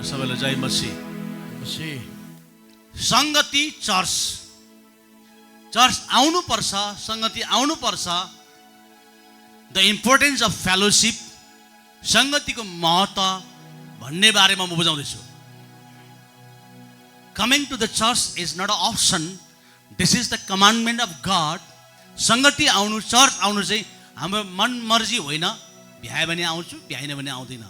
सबैलाई जय मसीह। मसीह संगति church church आउनु पर्छ, संगति आउनु पर्छ। द इम्पोर्टेन्स अफ फेलोशिप, संगतिको महत्त्व भन्ने बारेमा म बुझाउँदैछु। Coming to the church is not a option, this is the commandment of God. संगति आउनु, चर्च आउनु चाहिँ हाम्रो मन मर्जी होइन। भ्याए भने आउँछु, भ्याएन भने आउँदिन,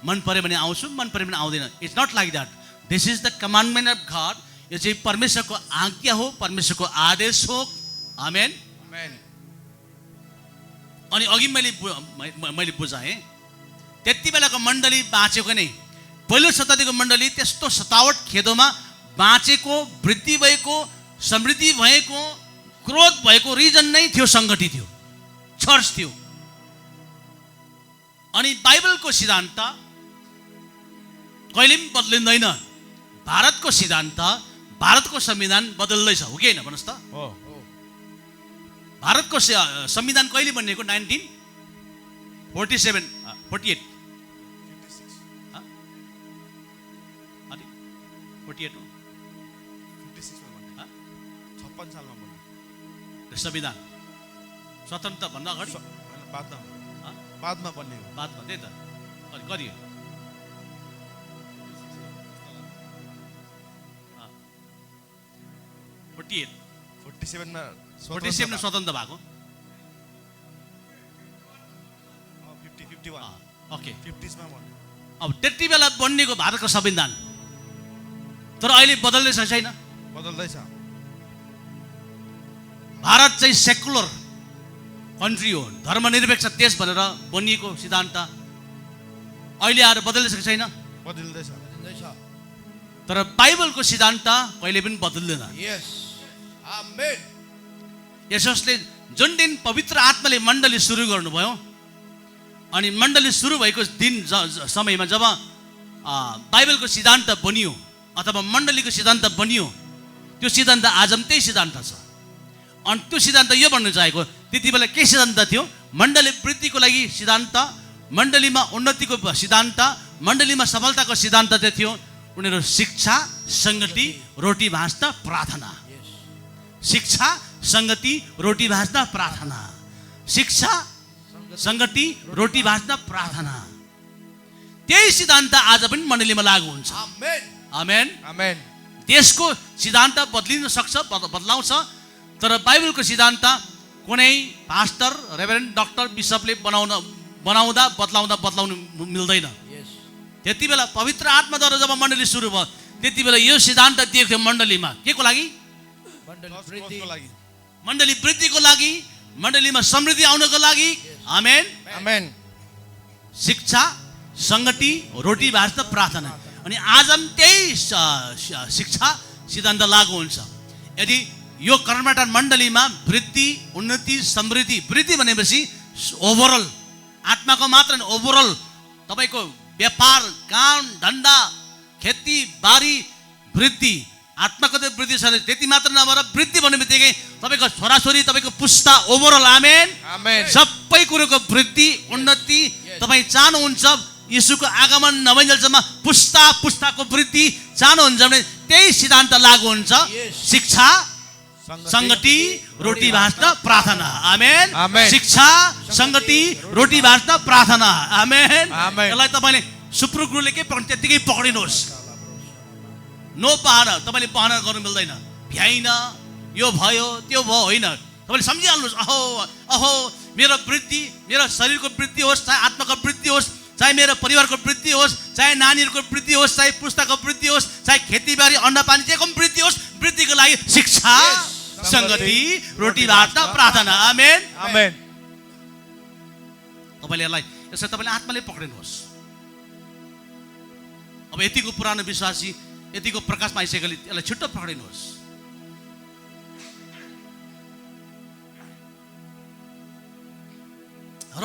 मन पऱ्यो भने आउँछु, मन पऱ्यो भने आउँदिन। It's not like that. This is the commandment of God. यो चाहिँ परमेश्वरको आज्ञा हो, परमेश्वरको आदेश हो। आमेन। अनि अघि मैले बुझाएँ, त्यति बेलाको मण्डली बाँचेको नै, पहिलो शताब्दीको मण्डली त्यस्तो सतावट खेदोमा बाँचेको, वृद्धि भएको, समृद्धि भएको, क्रोध भएको रिजन नै थियो, सङ्गठित थियो, चर्च थियो। अनि बाइबलको सिद्धान्त कहिले पनि बदलिँदैन। भारतको सिद्धान्त, भारतको संविधान बदल्दैछ, हो कि होइन भन्नुहोस् त? भारतको संविधान कहिले बनिएको? 1947 48 56 सालमा बन्यो संविधान। स्वतन्त्र भन्दा अगाडि बादमा बन्यो। बादमा त्यही त कति 47 मा स्वतन्त्र भएको। 51 ओके 50s मा बन्यो। अब त्यति बेला बनिएको भारतको संविधान, तर अहिले बदल्दैछ छैन? बदल्दैछ। भारत चाहिँ सेकुलर कन्ट्री हो, धर्मनिरपेक्ष देश भनेर बनिएको सिद्धान्त अहिले आएर बदल्दैछ कि छैन? बदल्दैछ। तर बाइबलको सिद्धान्त कहिले पनि बदल्दैन। Yes amen. यसोसले जुन दिन पवित्र आत्माले मण्डली सुरु गर्नुभयो, अनि मण्डली सुरु भएको दिन समयमा जब बाइबलको सिद्धान्त बनियो अथवा मण्डलीको सिद्धान्त बनियो, त्यो सिद्धान्त आज पनि त्यही सिद्धान्त छ। अनि त्यो सिद्धान्त यो भन्नु चाहेको, त्यति बेला के सिद्धान्त थियो? मण्डली वृद्धिको लागि सिद्धान्त, मण्डलीमा उन्नतिको सिद्धान्त, मण्डलीमा सफलताको सिद्धान्त चाहिँ थियो। उनीहरू शिक्षा, सङ्गति, रोटी भाँच्न, प्रार्थना। शिक्षा, सङ्गति, रोटी भाँच्न, प्रार्थना। शिक्षा, सङ्गति, रोटी भाँच्न, प्रार्थना। त्यही सिद्धान्त आज पनि मण्डलीमा लागू हुन्छ। आमेन आमेन। देशको सिद्धान्त बदलिन सक्छ, बदलाउँछ, तर बाइबलको सिद्धान्त कुनै पास्टर, रेभरेन्ड, डक्टर, बिसपले बनाउँदा बदलाउनु मिल्दैन। त्यति बेला पवित्र आत्माद्वारा जब मण्डली सुरु भयो, त्यति बेला यो सिद्धान्त दिएको थियो मण्डलीमा। के को लागि? मण्डली वृद्धिको लागि, मण्डलीमा समृद्धि आउनको लागि। आमेन आमेन। शिक्षा, सङ्गति, रोटी भाँच्न, प्रार्थना। अनि आज पनि त्यही शिक्षा सिद्धान्त लागू हुन्छ। यदि यो कर्मठान मण्डलीमा वृद्धि, उन्नति, समृद्धि, वृद्धि भनेपछि ओभरअल आत्माको मात्र, ओभरअल तपाईँको व्यापार, काम, धन्दा, खेती बारी वृद्धि, आत्माको त वृद्धि छ, त्यति मात्र नभएर वृद्धि भन्ने बित्तिकै तपाईँको छोराछोरी, तपाईँको पुस्ता, ओभरअल। आमेन आमेन। सबै कुरोको वृद्धि, उन्नति तपाईँ चाहनुहुन्छ। यीशुको आगमन नभइन्जेलसम्म पुस्ताको वृद्धि चाहनुहुन्छ भने त्यही सिद्धान्त लागू हुन्छ। शिक्षा, सङ्गति, रोटी भाँच्न, प्रार्थना। आमेन आमेन। शिक्षा, सङ्गति, रोटी भाँच्न, प्रार्थना। आमेन आमेन। यसलाई तपाईँले सुप्रुगुरुले के पढ्नु त्यतिकै पक्रिनुहोस्। नो पाहना, तपाईँले पाहना गर्नु मिल्दैन। भ्याइन, यो भयो, त्यो भयो, होइन। तपाईँले सम्झिहाल्नुहोस्, अहो अहो मेरो वृद्धि, मेरो शरीरको वृद्धि होस्, चाहे आत्माको वृद्धि होस्, चाहे मेरो परिवारको वृद्धि होस्, चाहे नानीहरूको वृद्धि होस्, चाहे पुस्ताको वृद्धि होस्, चाहे खेतीबारी, अन्नपानी जेको पनि वृद्धि होस्, वृद्धिको लागि शिक्षा, सङ्गति, रोटी भाँच्न, प्रार्थना। आमेन आमेन। तपाईँले यसलाई यसरी तपाईँले आत्माले पक्रिनुहोस्। अब यतिको पुरानो विश्वासी, यतिको प्रकाशमा आइसकेकोले यसलाई छिट्टो पक्रिनुहोस्। र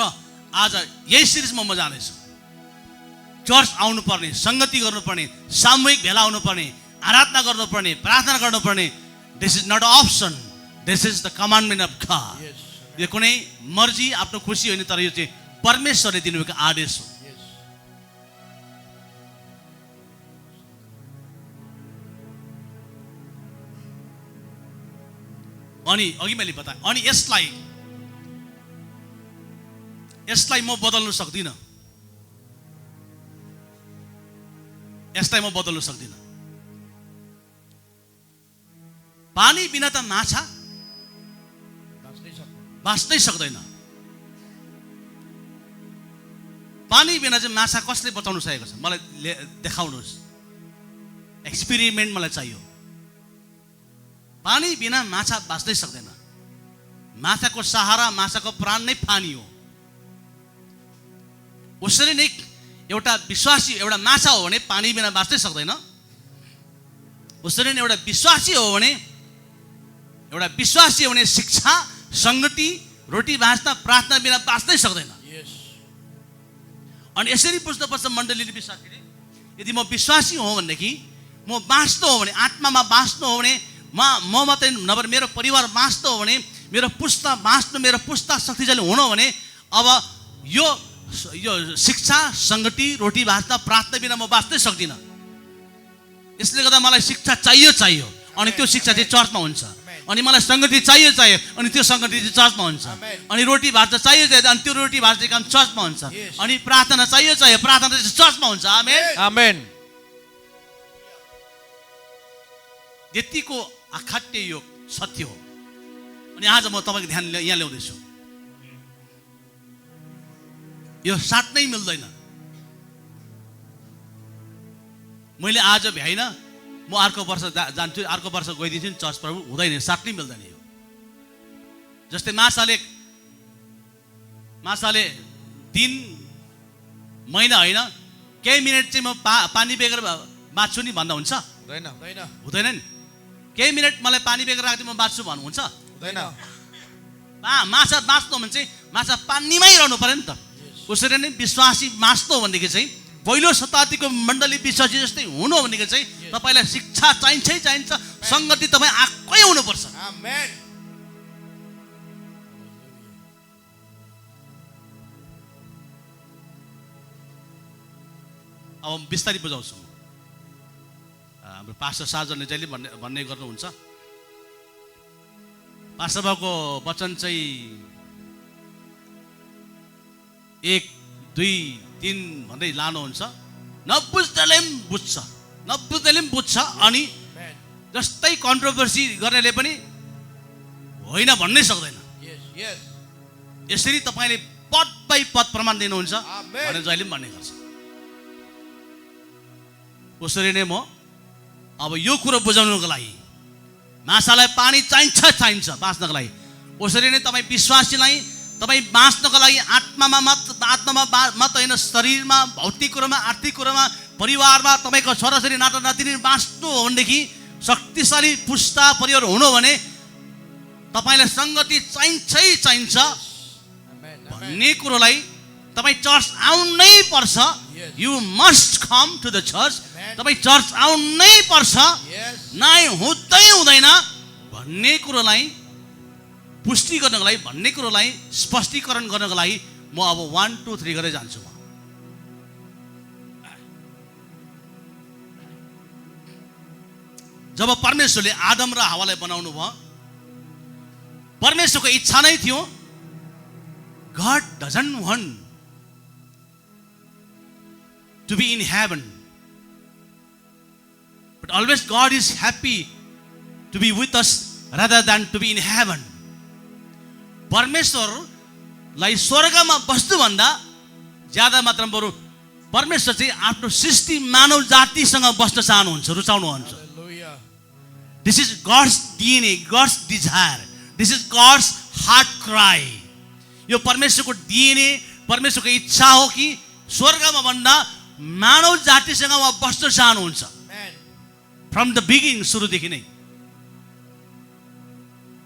आज यही सिरिजमा म जानेछु। चर्च आउनुपर्ने, सङ्गति गर्नुपर्ने, सामूहिक भेला हुनुपर्ने, आराधना गर्नुपर्ने, प्रार्थना गर्नुपर्ने। This is not a option, this is the commandment of God. यो कुनै मर्जी, आफ्नो खुसी होइन, तर यो चाहिँ परमेश्वरले दिनुभएको आदेश हो। अनि अघि मैले बताएँ, अनि यसलाई म बदल्न सक्दिनँ, यसलाई म बदल्न सक्दिनँ। पानी बिना त माछा बाँच्नै सक्दैन। पानी बिना चाहिँ माछा कसले बचाउन सकेको छ? मलाई देखाउनुहोस्, एक्सपेरिमेन्ट मलाई चाहियो। पानी बिना माछा बाँच्नै सक्दैन। माछाको सहारा, माछाको प्राण नै पानी हो। उसरी नै एउटा विश्वासी, एउटा माछा हो भने पानी बिना बाँच्नै सक्दैन। उसरी नै एउटा विश्वासी हो भने शिक्षा, संगति, रोटी बाँच्न, प्रार्थना बिना बाँच्नै सक्दैन। अनि यसरी बुझ्नुपर्छ मण्डलीले, विश्वासीले, यदि म विश्वासी हो भनेदेखि, म बाँच्नु हो भने, आत्मामा बाँच्नु हो भने, म मात्रै नभएर मेरो परिवार बाँच्नु हो भने, मेरो पुस्ता बाँच्नु, मेरो पुस्ता शक्तिशाली हुनु भने, अब यो शिक्षा, संगति, रोटी बाँच्न, प्रार्थना बिना म बाँच्नै सक्दिनँ। यसले गर्दा मलाई शिक्षा चाहियो, अनि त्यो शिक्षा चाहिँ चर्चमा हुन्छ। अनि मलाई संगति चाहियो, अनि त्यो संगति चाहिँ चर्चमा हुन्छ। अनि रोटी भात चाहियो, अनि त्यो रोटी भात चाहिँ काम चर्चमा हुन्छ। अनि प्रार्थना चाहियो, प्रार्थना चाहिँ चर्चमा हुन्छ। आमेन, आमेन। यतिको अखाट्य योग सत्य हो। अनि आज म तपाईँको ध्यान यहाँ ल्याउँदैछु, यो साट्नै मिल्दैन। मैले आज भ्याइन, म अर्को वर्ष जान्छु, अर्को वर्ष गइदिन्छु नि चर्च प्रभु, हुँदैन, साट्नै मिल्दैन यो। जस्तै माछाले दिन महिना होइन, केही मिनट चाहिँ म पानी बेगर बाँच्छु नि भन्दा हुन्छ? हुँदैन नि। केही मिनट मलाई पानी बेगर राख्दै म बाँच्छु भन्नुहुन्छ? हुँदैन। माछा बाँच्नु भने चाहिँ माछा पानीमै रहनु पर्यो नि त। उसरी नै विश्वासी बाँच्नु हो भनेदेखि चाहिँ, पहिलो शताब्दीको मण्डली विश्वासी जस्तै हुनु हो भनेदेखि चाहिँ तपाईँलाई शिक्षा चाहिन्छ, संगति तपाईँ आएकै हुनुपर्छ। आमेन। अब बिस्तारै बुझाउँछु। हाम्रो पास्टर साजनले जहिले भन्ने गर्नुहुन्छ, पास्टर बाबुको वचन चाहिँ 1, 2, 3 भन्दै लानुहुन्छ। नबुझ्दाले पनि बुझ्छ। अनि जस्तै कन्ट्रोभर्सी गर्नेले पनि होइन भन्नै सक्दैन। यसरी तपाईँले पद बाई पद प्रमाण दिनुहुन्छ भनेर जहिले पनि भन्ने गर्छ। उसरी नै म अब यो कुरो बुझाउनुको लागि, माछालाई पानी चाहिन्छ बाँच्नको लागि, उसरी नै तपाईँ विश्वासीलाई तपाईँ बाँच्नको लागि आत्मामा मात्र होइन, शरीरमा, भौतिक कुरोमा, आर्थिक कुरोमा, परिवारमा, तपाईँको छोराछोरी नातानातिनी बाँच्नु हो भनेदेखि, शक्तिशाली पुस्ता परिवार हुनु भने तपाईँलाई सङ्गति चाहिन्छ भन्ने कुरोलाई तपाईँ चर्च आउनै पर्छ। You must come to the church. तपाईँ चर्च आउनै पर्छ, नै हुँदैन भन्ने कुरोलाई पुष्टि गर्नको लागि, भन्ने कुरोलाई स्पष्टीकरण गर्नको लागि म अब 1, 2, 3 गरेर जान्छु। म जब परमेश्वरले आदम र हावालाई बनाउनु भयो, परमेश्वरको इच्छा नै थियो, God doesn't want to be in heaven, but always God is happy to be with us rather than to be in heaven. परमेश्वरलाई स्वर्गमा बस्नुभन्दा ज्यादा मात्रामा बरु परमेश्वर चाहिँ आफ्नो सृष्टि मानव जातिसँग बस्न चाहनुहुन्छ, रुचाउनुहुन्छ। This is God's DNA, God's desire. This is God's heart cry. यो परमेश्वरको DNA, परमेश्वरको इच्छा हो कि स्वर्गमा भन्दा मानव जातिसँग उहाँ बस्न चाहनुहुन्छ। फ्रम द बिगिनिङ, सुरुदेखि नै।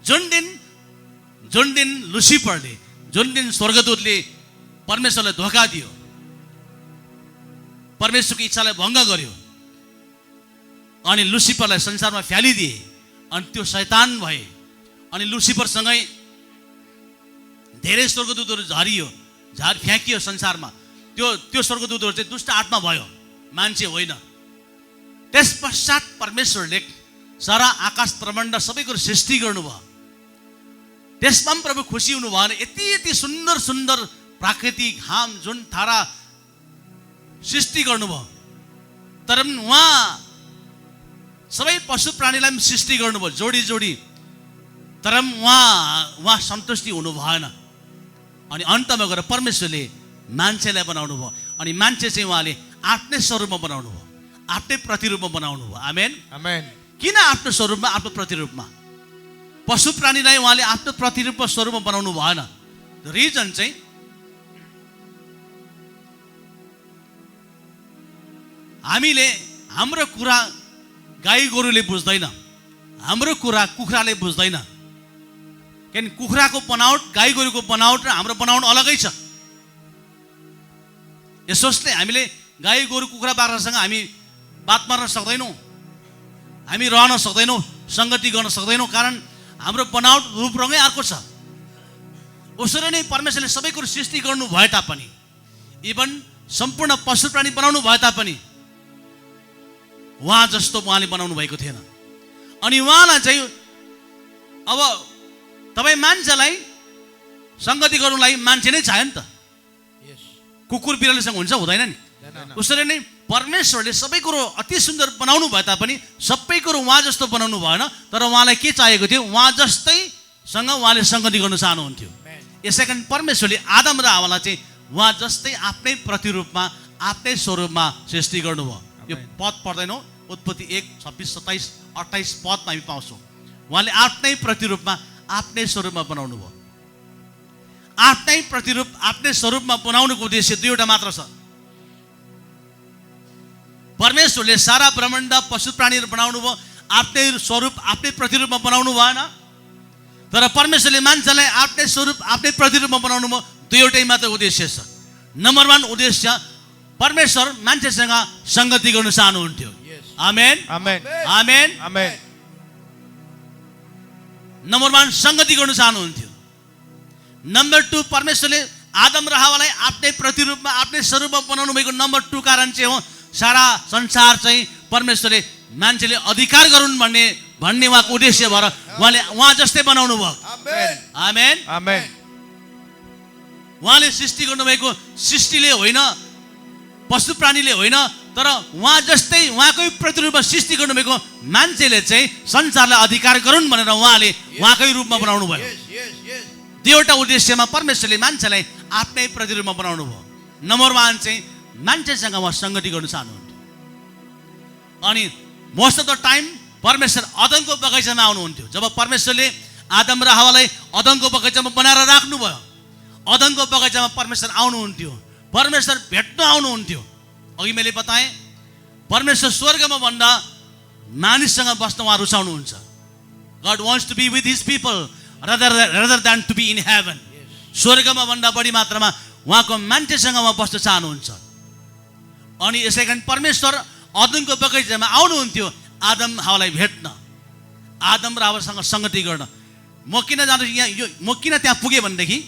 जुन दिन लुसिफरले, जुन दिन स्वर्गदूतले परमेश्वरलाई धोका दियो, परमेश्वरको इच्छालाई भङ्ग गर्यो, अनि लुसिफरलाई संसारमा फ्यालिदिए, अनि त्यो शैतान भए, अनि लुसिफरसँगै धेरै स्वर्गदूतहरू फ्याँकियो संसारमा। त्यो स्वर्गदूतहरू चाहिँ दुष्ट आत्मा भयो, मान्छे होइन। त्यस पश्चात परमेश्वरले सारा आकाश ब्रह्माण्ड सबै कुरो सृष्टि गर्नुभयो। त्यसमा पनि प्रभु खुसी हुनु भएन। यति यति सुन्दर सुन्दर प्राकृतिक घाम जुन तारा सृष्टि गर्नुभयो, तर पनि उहाँ सबै पशु प्राणीलाई पनि सृष्टि गर्नुभयो जोडी जोडी, तर पनि उहाँ सन्तुष्टि हुनु भएन। अनि अन्तमा गएर परमेश्वरले मान्छेलाई बनाउनु भयो, अनि मान्छे चाहिँ उहाँले आफ्नै स्वरूपमा बनाउनु भयो, आफ्नै प्रतिरूपमा बनाउनु भयो। आमेन आमेन। किन आफ्नो स्वरूपमा, आफ्नो प्रतिरूपमा? पशु प्राणीलाई उहाँले आफ्नो प्रतिरूपमा स्वरूपमा बनाउनु भएन। रिजन चाहिँ हामीले हाम्रो कुरा गाई गोरुले बुझ्दैन, हाम्रो कुरा कुखुराले बुझ्दैन। किन कुखुराको बनावट, गाई गोरुको बनावट र हाम्रो बनावट अलगै छ। यसोस्ले हामीले गाई गोरु कुखुरा बाख्रासँग हामी बात मार्न सक्दैनौँ, हामी रहन सक्दैनौँ, सङ्गति गर्न सक्दैनौँ, कारण हाम्रो बनावट रूप रङै अर्को छ। उसरी नै परमेश्वरले सबै कुरो सृष्टि गर्नु भए तापनि, इभन सम्पूर्ण पशु प्राणी बनाउनु भए तापनि उहाँ जस्तो उहाँले बनाउनु भएको थिएन। अनि उहाँलाई चाहिँ अब तपाईँ मान्छेलाई सङ्गति गर्नुलाई मान्छे नै चाहियो नि त। कुकुर बिरालोसँग हुन्छ, हुँदैन नि। उसरी नै परमेश्वरले सबै कुरो अति सुन्दर बनाउनु भए तापनि सबै कुरो उहाँ जस्तो बनाउनु भएन, तर उहाँलाई के चाहिएको थियो? उहाँ जस्तैसँग उहाँले सङ्गति गर्न चाहनुहुन्थ्यो। यसै कारण परमेश्वरले आदम र हव्वालाई चाहिँ उहाँ जस्तै आफ्नै प्रतिरूपमा, आफ्नै स्वरूपमा सृष्टि गर्नुभयो। यो पद पढ्दैनौँ, उत्पत्ति 1, 26, 27, 28 पदमा हामी पाउँछौँ। उहाँले आफ्नै प्रतिरूपमा, आफ्नै स्वरूपमा बनाउनु भयो। आफ्नै प्रतिरूप, आफ्नै स्वरूपमा बनाउनुको उद्देश्य दुईवटा मात्र छ। परमेश्वरले सारा ब्रह्माण्ड पशु प्राणीहरू बनाउनु भयो, आफ्नै स्वरूप, आफ्नै प्रतिरूपमा बनाउनु भएन। तर परमेश्वरले मान्छेलाई आफ्नै स्वरूप, आफ्नै प्रतिरूपमा बनाउनु भयो। दुईवटै मात्र उद्देश्य छ। नम्बर 1 उद्देश्य, परमेश्वर मान्छेसँग सङ्गति गर्न चाहनुहुन्थ्यो। आमेन आमेन आमेन आमेन। नम्बर 1 सङ्गति गर्न चाहनुहुन्थ्यो। नम्बर 2 परमेश्वरले आदम र हव्वालाई आफ्नै प्रतिरूपमा, आफ्नै स्वरूपमा बनाउनु भएको नम्बर 2 कारण चाहिँ हो, सारा संसार चाहिँ परमेश्वरले मान्छेले अधिकार गरून् भन्ने उहाँको उद्देश्य भएर उहाँले उहाँ जस्तै बनाउनु भयो। आमेन आमेन। उहाँले सृष्टि गर्नुभएको सृष्टिले होइन, पशु प्राणीले होइन, तर उहाँ जस्तै उहाँकै प्रतिरूपमा सृष्टि गर्नुभएको मान्छेले चाहिँ संसारलाई अधिकार गरून् भनेर उहाँले उहाँकै रूपमा बनाउनु भयो। दुईवटा उद्देश्यमा परमेश्वरले मान्छेलाई आफ्नै प्रतिरूपमा बनाउनु भयो। नम्बर 1 चाहिँ मान्छेसँग उहाँ सङ्गति गर्न चाहनुहुन्थ्यो। अनि मोस्ट अफ द टाइम परमेश्वर अदनको बगैँचामा आउनुहुन्थ्यो। जब परमेश्वरले आदम र हव्वालाई अदनको बगैँचामा बनाएर राख्नुभयो, अदनको बगैँचामा परमेश्वर आउनुहुन्थ्यो, परमेश्वर भेट्न आउनुहुन्थ्यो। अघि मैले बताएँ, परमेश्वर स्वर्गमा भन्दा मानिससँग बस्न उहाँ रुचाउनुहुन्छ। God wants to be with his people rather than to be in heaven. स्वर्गमा भन्दा बढी मात्रामा उहाँको मान्छेसँग उहाँ बस्न चाहनुहुन्छ। अनि यसै कारण परमेश्वर अदनको बगैँचामा आउनुहुन्थ्यो आदम हव्वालाई भेट्न, आदम र हव्वासँग सङ्गति गर्न। म किन त्यहाँ पुगेँ भनेदेखि,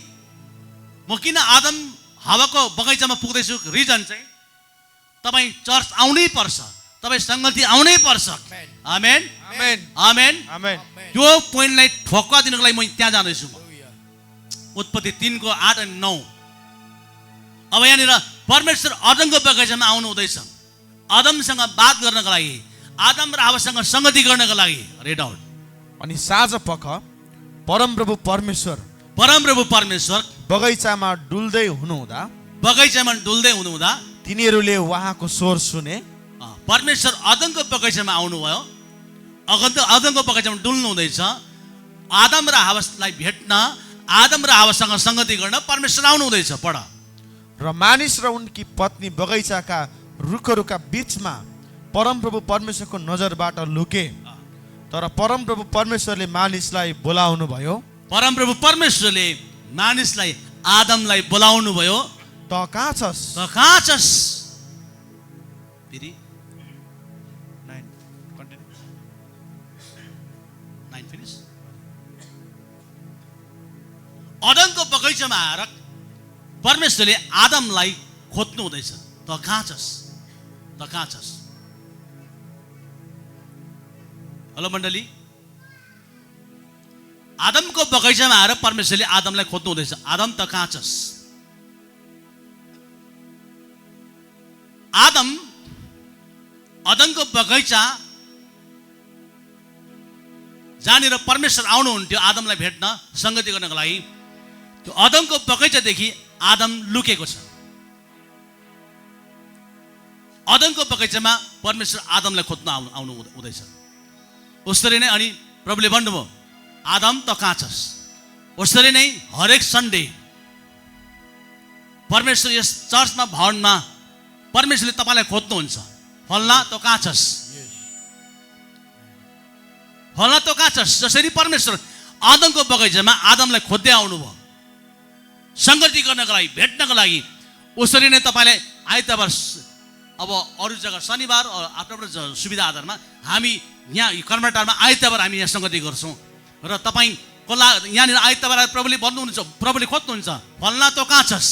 म किन आदम हव्वाको बगैँचामा पुग्दैछु, रिजन चाहिँ तपाईँ चर्च आउनै पर्छ, तपाईँ सङ्गति आउनै पर्छ। आमेन आमेन आमेन आमेन। यो पोइन्टलाई ठोक्का दिनको लागि म त्यहाँ जाँदैछु। उत्पत्ति 3:8 अनि 9। अब यहाँनिर परमेश्वर अदमको बगैँचामा आउनु हुँदैछ, आदमसँग बात गर्नको लागि, आदम र हव्वासँग सङ्गति गर्नको लागि। Red out. अनि साँझ पख परमप्रभु परमेश्वर बगैँचामा डुल्दै हुनुहुँदा तिनीहरूले उहाँको स्वर सुने। परमेश्वर अदमको बगैँचामा आउनुभयो, अदमको बगैँचामा डुल्नु हुँदैछ, आदम र हव्वालाई भेट्न, आदम र हव्वासँग सङ्गति गर्न परमेश्वर आउनु हुँदैछ। पढ। र मानिस र उनकी पत्नी बगैँचाका रुखहरूका बीचमा परमप्रभु परमेश्वरको नजरबाट लुके। तर परमप्रभु परमेश्वरले मानिसलाई बोलाउनु भयो। परमप्रभु परमेश्वरले मानिसलाई, आदमलाई बोलाउनु भयो। त कहाँ छस्? त कहाँ छस्? फेरि 9 कन्टिन्यू 9 फिनिश। अदमको बगैँचामा आएर परमेश्वरले आदमलाई खोज्नु हुँदैछ। त कहाँ छस्? त कहाँ छस्? हेलो मण्डली, आदमको बगैँचामा आएर परमेश्वरले आदमलाई खोज्नु हुँदैछ। आदम त कहाँ छस्? आदम अदनको बगैँचा जहाँनिर परमेश्वर आउनुहुन्थ्यो आदमलाई भेट्न, संगति गर्नको लागि, त्यो अदनको बगैँचादेखि आदम लुकेको छ। अदनको बगैँचामा परमेश्वर आदमलाई खोज्न आउनु हुँदैछ। उसरी नै अनि प्रभुले भन्नुभयो, आदम त कहाँ छस्? उसरी नै हरेक सन्डे परमेश्वर यस चर्चमा भवनमा परमेश्वरले तपाईँलाई खोज्नुहुन्छ। फल्ना त कहाँ छस्? फल्ना त कहाँ छस्? जसरी परमेश्वर आदमको बगैँचामा आदमलाई खोज्दै आउनुभयो संगति गर्नको लागि, भेट्नको लागि, उसरी नै तपाईँलाई आइतबार, अब अरू जग्गा शनिबार आफ्नो आफ्नो सुविधा आधारमा हामी यहाँ कर्मटारमा आइतबार हामी यहाँ संगति गर्छौँ। र तपाईँको यहाँनिर आइतबार प्रभुले भन्नुहुन्छ, प्रभुले खोज्नुहुन्छ, फल्ना त कहाँ छस्?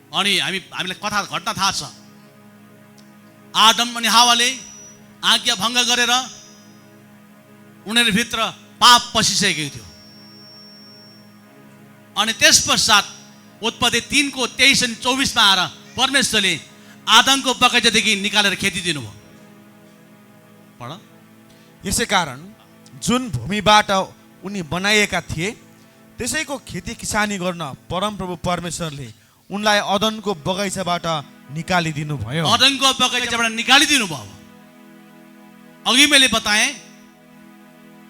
अनि हामीलाई कथा घटना थाहा छ। आदम अनि हावाले आज्ञा भङ्ग गरेर उनीहरूभित्र पाप पसिसकेको थियो। अनि त्यस पश्चात उत्पत्ति 3 को 23 अनि 24 मा आएर परमेश्वरले आदमको बगैँचादेखि निकालेर खेती दिनुभयो। पढ। यसै कारण जुन भूमिबाट उनी बनाइएका थिए त्यसैको खेती किसानी गर्न परमप्रभु परमेश्वरले उनलाई अदनको बगैँचाबाट निकालिदिनु भयो। अदनको बगैँचाबाट निकालिदिनु भयो। अघि मैले बताएँ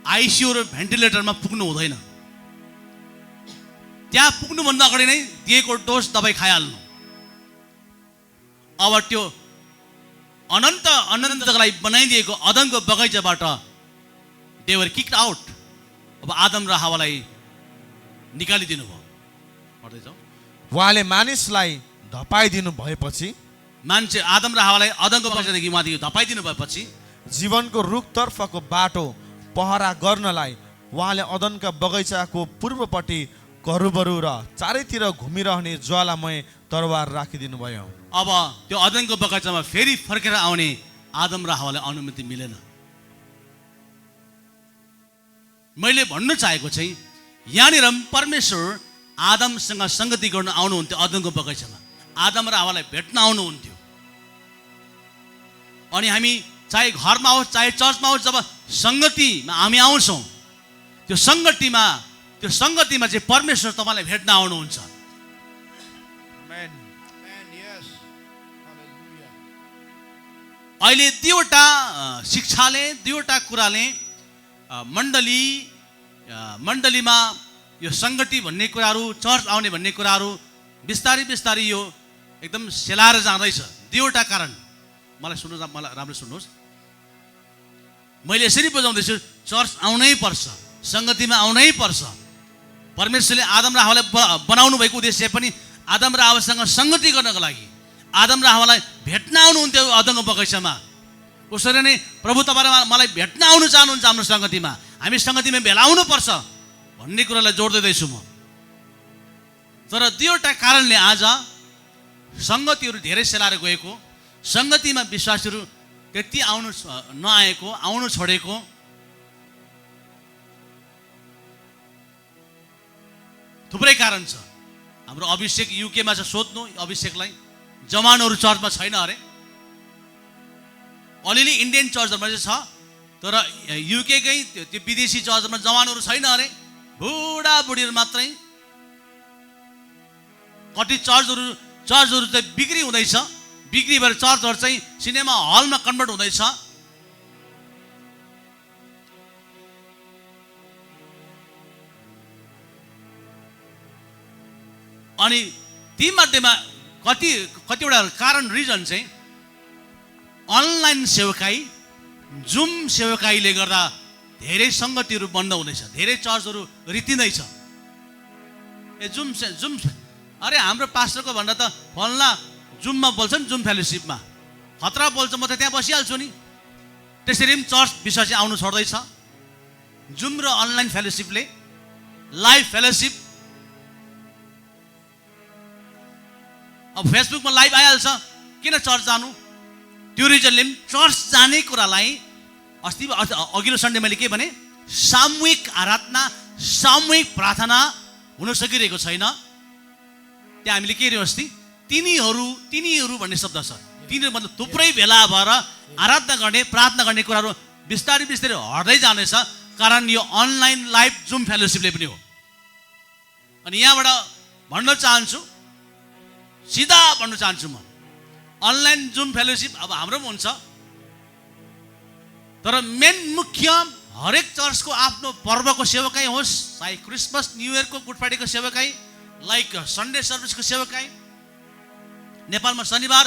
आइसियु र भेन्टिलेटरमा पुग्नु हुँदैन। त्यहाँ पुग्नुभन्दा अगाडि नै दिएको डोज दबाई खाइहाल्नु। अब त्यो अनन्तको लागि बनाइदिएको अदनको बगैँचाबाट दे वर किक्ड आउट। अब आदम र हावालाई निकालिदिनु भयो। पढ्दै जाऊ। उहाँले मानिसलाई धपाइदिनु भएपछि, मान्छे आदम र हावालाई अदनको बगैँचादेखि उहाँदेखि धपाइदिनु भएपछि जीवनको रुखतर्फको बाटो पहरा गर्नलाई उहाँले अदनका बगैँचाको पूर्वपट्टि करुबरु र चारैतिर घुमिरहने ज्वालामय तरवार राखिदिनु भयो। अब त्यो अदनको बगैँचामा फेरि फर्केर आउने आदम र हावालाई अनुमति मिलेन। मैले भन्नु चाहेको चाहिँ यहाँनिर परमेश्वर आदमसँग संगति गर्न आउनुहुन्थ्यो। अदनको बगैँचामा आदम र हावालाई भेट्न आउनुहुन्थ्यो। अनि हामी चाहे घरमा होस् चाहे चर्चमा होस्, जब संगतिमा हामी आउँछौँ त्यो संगतिमा चाहिँ परमेश्वर तपाईँलाई भेट्न आउनुहुन्छ। अहिले दुईवटा शिक्षाले, दुईवटा कुराले मण्डलीमा यो संगति भन्ने कुराहरू, चर्च आउने भन्ने कुराहरू बिस्तारै बिस्तारै यो एकदम सेलाएर जाँदैछ। दुईवटा कारण मलाई सुन्नुहोस्, मलाई राम्रो सुन्नुहोस्। मैले यसरी बुझाउँदैछु, चर्च आउनै पर्छ, संगतिमा आउनै पर्छ। परमेश्वरले आदम र हावालाई बनाउनु भएको उद्देश्य पनि आदम र हावासँग संगति गर्नको लागि, आदम र हावालाई भेट्न आउनुहुन्थ्यो अदनको बगैँचामा। उसरी नै प्रभु तपाईँले मलाई भेट्न आउनु चाहनुहुन्छ हाम्रो संगतिमा, हामी संगतिमा भेला आउनुपर्छ भन्ने कुरालाई जोड दिँदैछु म। तर दुईवटा कारणले आज संगतिहरू धेरै सेलाएर गएको, संगतिमा विश्वासीहरू त्यति आउनु छोडेको, थुप्रै कारण छ। हाम्रो अभिषेक युकेमा छ, सोध्नु अभिषेकलाई, जवानहरू चर्चमा छैन अरे। अलिअलि इन्डियन चर्चहरूमा चाहिँ छ, तर युकेकै त्यो विदेशी चर्चहरूमा जवानहरू छैन अरे। बुढाबुढीहरू मात्रै। कति चर्चहरू चाहिँ बिक्री हुँदैछ, बिक्री भएर चर्चहरू चाहिँ सिनेमा हलमा कन्भर्ट हुँदैछ। अनि ती मध्येमा कतिवटा कारण, रिजन चाहिँ अनलाइन सेवकाई, जुम सेवकाईले गर्दा धेरै संगतिहरू बन्द हुँदैछ, धेरै चर्चहरू रित्तिँदैछ। जुम अरे हाम्रो पास्टरको भन्दा त फल्ना जुममा बोल्छन्, जुम फेलोसिपमा खतरा बोल्छ, म त त्यहाँ बसिहाल्छु नि। त्यसरी पनि चर्च विश्वासी आउनु छोड्दैछ। जुम र अनलाइन फेलोसिपले, लाइभ फेलोसिप, अब फेसबुकमा लाइभ आइहाल्छ, किन चर्च जानु? त्यो रिजनले पनि चर्च जाने कुरालाई अघिल्लो सन्डे मैले के भने सामूहिक आराधना सामूहिक प्रार्थना हुन सकिरहेको छैन। त्यहाँ हामीले के हेऱ्यौँ अस्ति तिनीहरू भन्ने शब्द छ। तिनीहरू मतलब थुप्रै भेला भएर आराधना गर्ने प्रार्थना गर्ने कुराहरू बिस्तारै बिस्तारै हट्दै जानेछ, कारण यो अनलाइन लाइभ जुम फेलोसिपले पनि हो। अनि यहाँबाट भन्न चाहन्छु, सिधा भन्न चाहन्छु, म अनलाइन जुम फेलोसिप अब हाम्रो पनि हुन्छ, तर मेन मुख्य हरेक चर्चको आफ्नो पर्वको सेवाकाई होस्, चाहे क्रिसमस न्यु इयरको गुड फ्राइडेको सेवाकाई, लाइक सन्डे सर्भिसको सेवाकाई, नेपालमा शनिबार,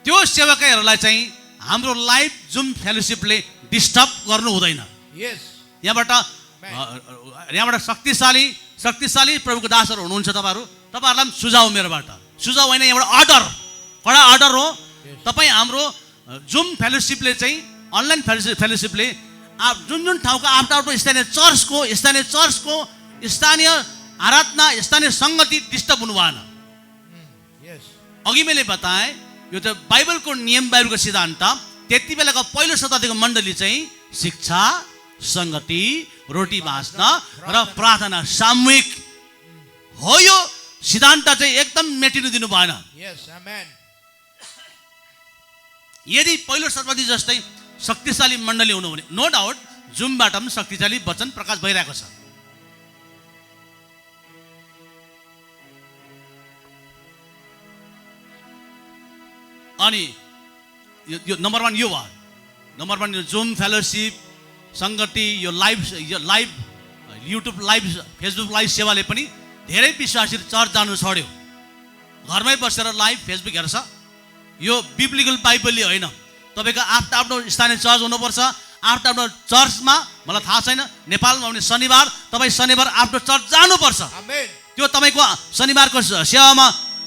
त्यो सेवाकाईहरूलाई चाहिँ हाम्रो लाइभ जुम फेलोसिपले डिस्टर्ब गर्नु हुँदैन। यहाँबाट शक्तिशाली प्रभुको दासहरू हुनुहुन्छ, तपाईँहरूलाई पनि सुझाउ मेरोबाट, सुझाउ होइन, यहाँबाट अर्डर, कडा अर्डर हो। तपाईँ हाम्रो जुम फेलोसिपले चाहिँ अनलाइन फेलोसिपले जुन ठाउँको आफ्नो स्थानीय चर्चको स्थानीय आराधना स्थानीय सङ्गति डिस्टर्ब हुनु भएन। अघि मैले बताएँ यो त बाइबलको नियम, बाइबलको सिद्धान्त। त्यति बेलाको पहिलो शताब्दीको मण्डली चाहिँ शिक्षा, सङ्गति, रोटी बाँच्न र प्रार्थना सामूहिक हो। यो सिद्धान्त चाहिँ एकदम मेटिनु दिनु भएन। यदि पहिलो शताब्दी जस्तै शक्तिशाली मण्डली हुनु भने नो डाउट जुमबाट पनि शक्तिशाली वचन प्रकाश भइरहेको छ। अनि यो नम्बर 1 यो भयो। नम्बर 1 यो जुम फेलोसिप सङ्गति, यो live YouTube live Facebook live सेवाले पनि धेरै विश्वासीहरू चर्च जानु छोड्यो। घरमै बसेर लाइभ फेसबुक हेर्छ। यो बिब्लिकल बाइबलले होइन। तपाईँको आफ्नो स्थानीय चर्च हुनुपर्छ। आफ्नो चर्चमा मलाई थाहा छैन, नेपालमा भने शनिबार तपाईँ शनिबार आफ्नो चर्च जानुपर्छ। त्यो तपाईँको शनिबारको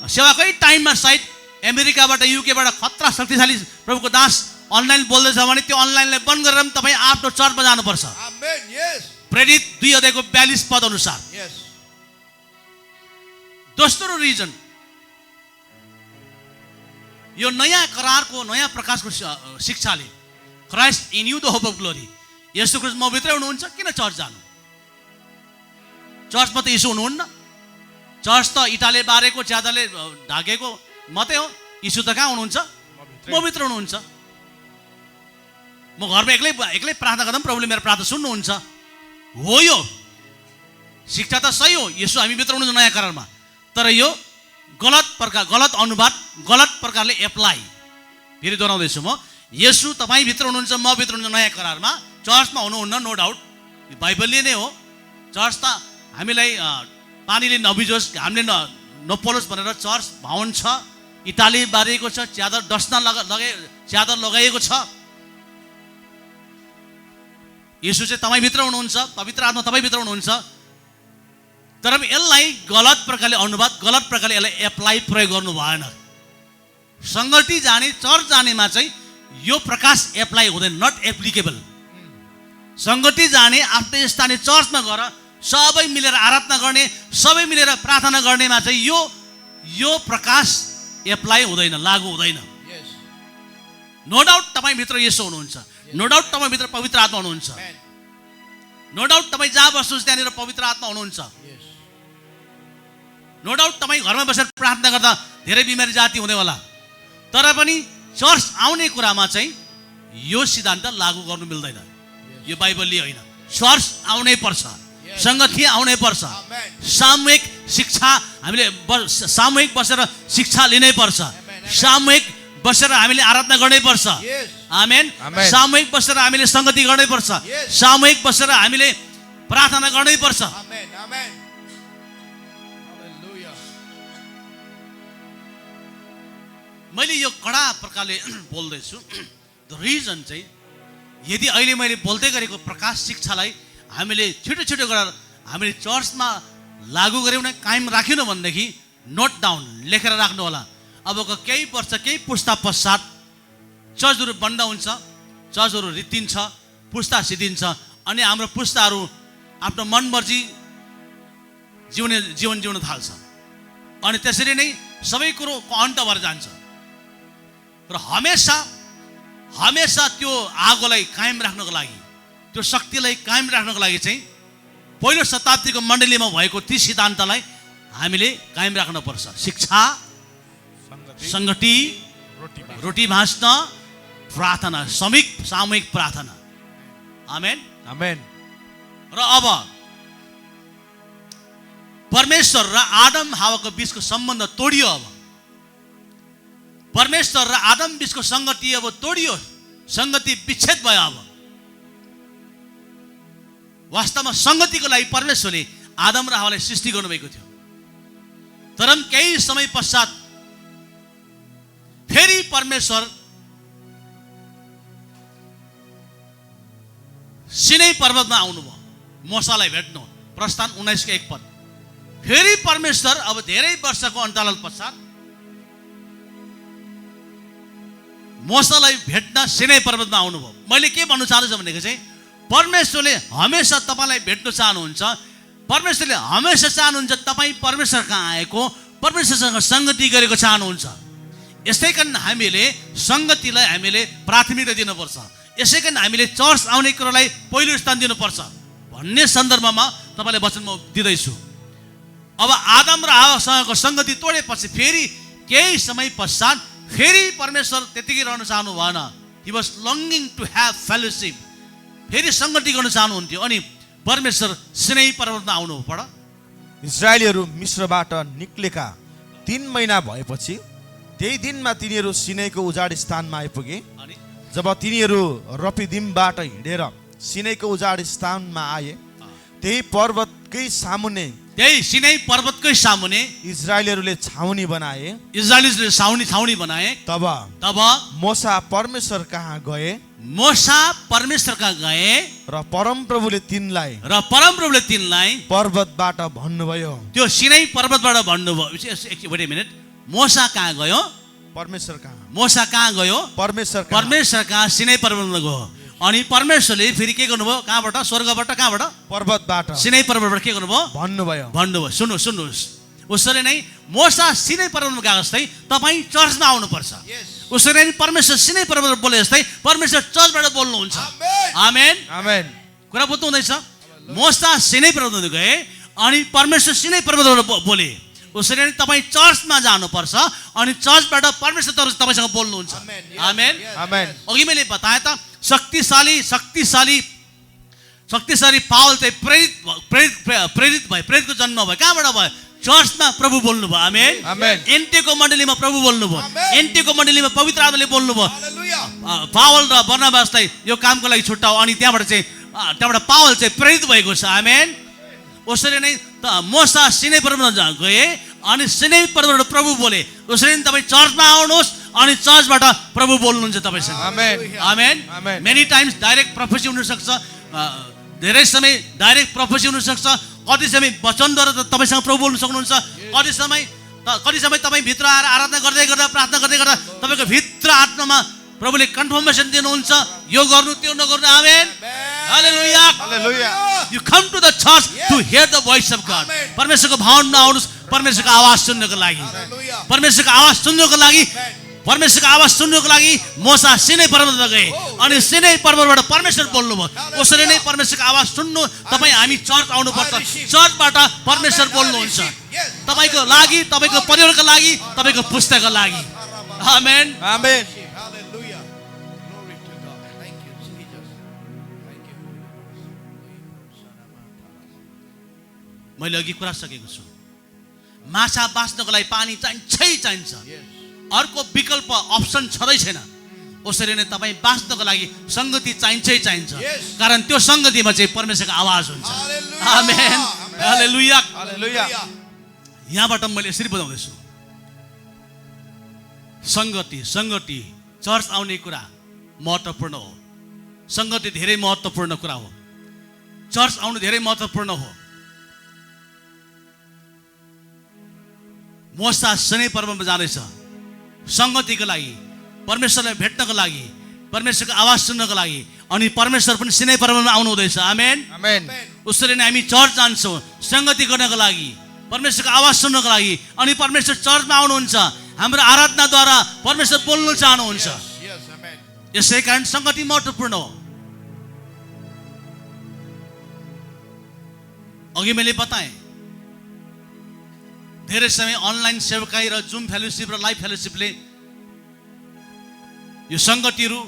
सेवाकै टाइममा सायद अमेरिकाबाट युकेबाट खतरा शक्तिशाली प्रभुको दास अनलाइन बोल्दैछ भने त्यो अनलाइनलाई बन्द गरेर पनि तपाईँ आफ्नो चर्चमा जानुपर्छ। प्रेरित 2 अध्यायको 42 पद अनुसार। दोस्रो रिजन, यो नयाँ करारको नयाँ प्रकाशको शिक्षाले Christ in you the hope of glory, यसो ख्रिस्ट म भित्रै हुनुहुन्छ, किन चर्च जानु? चर्चमा त यीशु हुनुहुन्न। चर्च त इटाले बारेको च्यादरले ढाकेको मात्रै हो। यीशु त कहाँ हुनुहुन्छ? म भित्र हुनुहुन्छ। म घरमा एक्लै प्रार्थना गर्दा पनि प्रभुले मेरो प्रार्थना सुन्नुहुन्छ। हो, यो शिक्षा त सही हो, यीशु हामी भित्र हुनुहुन्छ नयाँ करारमा, तर यो गलत अनुवाद, गलत प्रकारले एप्लाई। फेरि दोहोऱ्याउँदैछु म, यीशु तपाईँ भित्र हुनुहुन्छ, म भित्र हुनुहुन्छ नयाँ करारमा, चर्चमा हुनुहुन्न, नो डाउट बाइबलले नै हो। चर्च त हामीलाई पानीले नभिजोस्, हामीले नपोलोस् भनेर चर्च भवन छ, इटाली बारिएको छ, च्यादर च्यादर लगाइएको छ। यीशु चाहिँ तपाईँ भित्र हुनुहुन्छ, पवित्र आत्मा तपाईँ भित्र हुनुहुन्छ, तर यसलाई गलत प्रकारले अनुवाद, गलत प्रकारले यसलाई एप्लाई प्रयोग गर्नु भएन। सङ्गति जाने, चर्च जानेमा चाहिँ यो प्रकाश एप्लाई हुँदैन, नट एप्लिकेबल। सङ्गति जाने, आफ्नो स्थानीय चर्चमा गएर सबै मिलेर आराधना गर्ने, सबै मिलेर प्रार्थना गर्नेमा चाहिँ यो प्रकाश एप्लाई हुँदैन, लागू हुँदैन। नो डाउट तपाईँ भित्र यीशु हुनुहुन्छ, नो डाउट तपाईँ भित्र पवित्र आत्मा हुनुहुन्छ, नो डाउट तपाईँ जहाँ बस्नुहुन्छ त्यहाँनिर पवित्र आत्मा हुनुहुन्छ, नो डाउट तपाईँ घरमा बसेर प्रार्थना गर्दा धेरै बिमारी जाति हुँदै होला, तर पनि चर्च आउने कुरामा चाहिँ यो सिद्धान्त लागू गर्नु मिल्दैन। यो बाइबलले होइन। चर्च आउनै पर्छ, सङ्गति आउनै पर्छ, सामूहिक शिक्षा हामीले सामूहिक बसेर शिक्षा लिनै पर्छ, सामूहिक बसेर हामीले आराधना गर्नै पर्छ। आमेन। सामूहिक बसेर हामीले सङ्गति गर्नै पर्छ, सामूहिक बसेर हामीले प्रार्थना गर्नै पर्छ। मैले यो कडा प्रकारले बोल्दैछु। द रिजन चाहिँ यदि अहिले मैले बोल्दै गरेको प्रकाश शिक्षालाई हामीले छिटो गरेर हामीले चर्चमा लागू गऱ्यौँ न, कायम राख्यौँ भनेदेखि नोट डाउन लेखेर राख्नु होला। अबको केही वर्ष, केही पुस्ता पश्चात चर्चहरू बन्द हुन्छ, चर्चहरू रित्तिन्छ, पुस्ता सिद्धिन्छ, अनि हाम्रो पुस्ताहरू आफ्नो मनमर्जी जीवन जिउन थाल्छ, अनि त्यसरी नै सबै कुरोको अन्त भएर जान्छ। र हमेसा हमेशा त्यो आगोलाई कायम राख्नको लागि, त्यो शक्तिलाई कायम राख्नको लागि चाहिँ पहिलो शताब्दीको मण्डलीमा भएको ती सिद्धान्तलाई हामीले कायम राख्नुपर्छ। शिक्षा, सङ्गति, रोटी भाँच्न, प्रार्थना, सामूहिक प्रार्थना। आमेन आमेन। र अब परमेश्वर र आदम हावाको बीचको सम्बन्ध तोडियो। अब परमेश्वर र आदम बीचको सङ्गति अब तोडियो, सङ्गति विच्छेद भयो। अब वास्तवमा सङ्गतिको लागि परमेश्वरले आदम र हावालाई सृष्टि गर्नुभएको थियो। तर केही समय पश्चात फेरि परमेश्वर सिनै पर्वतमा आउनुभयो मोसालाई भेट्नु। प्रस्थान 19:1। फेरि परमेश्वर अब धेरै वर्षको अन्तराल पश्चात मोसालाई भेट्न सिनै पर्वतमा आउनुभयो। मैले के भन्नु चाहन्छु भनेको चाहिँ परमेश्वरले हमेशा तपाईँलाई भेट्न चाहनुहुन्छ। परमेश्वरले हमेशा चाहनुहुन्छ तपाईँ परमेश्वर कहाँ आएको, परमेश्वरसँग सङ्गति गरेको चाहनुहुन्छ। यसै कारण हामीले सङ्गतिलाई हामीले प्राथमिकता दिनुपर्छ। यसै कारण हामीले चर्च आउने कुरालाई पहिलो स्थान दिनुपर्छ भन्ने सन्दर्भमा तपाईँलाई वचन म दिँदैछु। अब आदम र हावासँगको सङ्गति तोडेपछि फेरि केही समय पश्चात फेरि परमेश्वर त्यतिकै रहन चाहनु भएन। He was longing to have fellowship, फेरि सङ्गति गर्न चाहनुहुन्थ्यो। अनि परमेश्वर सिनै पर्वतमा आउनु पड। इजरायलीहरू मिस्रबाट निक्लेका 3 महिना भएपछि त्यही दिनमा तिनीहरू सिनैको उजाड स्थानमा आइपुगे। अनि जब तिनीहरू रफिदिमबाट हिँडेर सिनैको उजाड स्थानमा आए, त्यही पर्वतकै सामुन्ने, त्यही सिनै पर्वतकै सामुन्ने इजरायलीहरूले छाउनी बनाए। इजरायलीले छाउनी बनाए। तब मोसा परमेश्वर कहाँ गए मोसा परमेश्वर कहाँ गए र परमप्रभुले तिनलाई पर्वतबाट भन्नुभयो। त्यो सिनै पर्वतबाट भन्नुभयो। वेट अ मिनेट, मोसा कहाँ गयो? परमेश्वर कहाँ। मोसा कहाँ गयो? परमेश्वर कहाँ सिनै पर्वतमा गयो। अनि परमेश्वरले फेरि के गर्नुभयो? कहाँबाट? स्वर्गबाट, कहाँबाट? पर्वतबाट, सिनै पर्वतबाट के गर्नुभयो? भन्नुभयो। सुन्नुहोस्, उसरी नै मोसा सिनै पर्वतमा गए जस्तै तपाईँ चर्चमा आउनुपर्छ। उसरी नै परमेश्वर सिनै पर्वतबाट बोले जस्तै परमेश्वर चर्चबाट बोल्नुहुन्छ। आमेन आमेन। कुरा बुझ्नु हुँदैछ? मोसा सिनै पर्वतमा गए अनि परमेश्वर सिनै पर्वतबाट बोले। उसरी नै तपाईँ चर्चमा जानुपर्छ अनि चर्चबाट परमेश्वर तपाईँसँग बोल्नुहुन्छ। आमेन आमेन। अघि मैले बताएँ त शक्तिशाली पावल चाहिँ प्रेरित भयो। प्रेरितको जन्म भयो कहाँबाट भयो? चर्चमा प्रभु बोल्नुभयो। आमेन आमेन। एन्टिको मण्डलीमा प्रभु बोल्नुभयो। एन्टिको मण्डलीमा पवित्र आत्माले बोल्नुभयो। पावल र बर्नबासलाई यो कामको लागि छुट्याओ। अनि त्यहाँबाट पावल चाहिँ प्रेरित भएको छ। आमेन। उसरी नै मोसा सिनै पर्वतमा गए अनि सिनै पर्वतबाट प्रभु बोले। उसरी नै तपाईँ चर्चमा आउनुहोस् अनि चर्चबाट प्रभु बोल्नुहुन्छ तपाईँसँग। आमेन आमेन। मेनी टाइम्स डाइरेक्ट प्रोफेसी हुनसक्छ, धेरै समय डाइरेक्ट प्रोफेसी हुनसक्छ, कति समय वचनद्वारा तपाईँसँग प्रभु बोल्नु सक्नुहुन्छ, कति समय तपाईँ भित्र आएर आराधना गर्दै गर्दा प्रार्थना गर्दै गर्दा तपाईँको भित्र आत्मामा प्रभुले कन्फर्मेसन दिनुहुन्छ यो गर्नु त्यो नगर्नु। आमेन। हालेलुया हालेलुया। You come to the church to hear the voice of God. परमेश्वरको भवनमा आउनुहोस् परमेश्वरको आवाज सुन्नको लागि। परमेश्वरको आवाज सुन्नुको लागि मोसा सिनै पर्वतमा गए अनि सिनै पर्वतबाट परमेश्वर बोल्नुभयो। उसरी नै परमेश्वरको आवाज सुन्नु तपाईँ हामी चर्च आउनुपर्छ। चर्चबाट परमेश्वर बोल्नुहुन्छ तपाईँको लागि, तपाईँको परिवारको लागि, तपाईँको पुस्ताको लागि। आमेन आमेन। मैले अघि कुरा सकेको छु, माछा बाँच्नको लागि पानी चाहिन्छ। अर्को विकल्प अप्सन छँदै छैन। उसरी नै तपाईँ बाँच्नको लागि सङ्गति चाहिन्छ। कारण त्यो सङ्गतिमा चाहिँ परमेश्वरको आवाज हुन्छ। आमेन हालेलुया हालेलुया। यहाँबाट मैले यसरी बुझाउँदैछु, सङ्गति चर्च आउने कुरा महत्त्वपूर्ण हो। सङ्गति धेरै महत्त्वपूर्ण कुरा हो। चर्च आउनु धेरै महत्त्वपूर्ण हो। मोसा सिनै पर्वतमा जाँदैछ सङ्गतिको लागि, परमेश्वरलाई भेट्नको लागि, परमेश्वरको आवाज सुन्नको लागि। अनि परमेश्वर पनि सिनै पर्वतमा आउनु हुँदैछ। आमेन आमेन। उसरी नै हामी चर्च जान्छौँ सङ्गति गर्नको लागि, परमेश्वरको आवाज सुन्नको लागि। अनि परमेश्वर चर्चमा आउनुहुन्छ। हाम्रो आराधनाद्वारा परमेश्वर बोल्नु चाहनुहुन्छ। यसै कारण सङ्गति महत्त्वपूर्ण हो। अघि मैले बताएँ धेरै समय अनलाइन सेवकाई र जुम फेलोसिप र लाइभ फेलोसिपले यो सङ्गतिहरू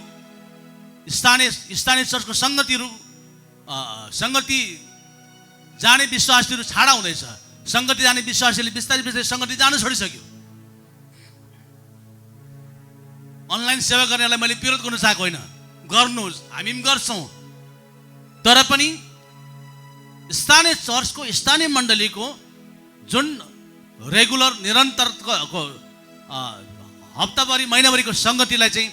स्थानीय चर्चको सङ्गति जाने विश्वासीहरू छाडा हुँदैछ। सङ्गति जाने विश्वासीले बिस्तारै बिस्तारै सङ्गति जानु छोडिसक्यो। अनलाइन सेवा गर्नेलाई मैले विरोध गर्न चाहेको होइन, गर्नुहोस्, हामी पनि गर्छौँ। तर पनि स्थानीय चर्चको स्थानीय मण्डलीको जुन रेगुलर निरन्तरको हप्ताभरि महिनाभरिको सङ्गतिलाई चाहिँ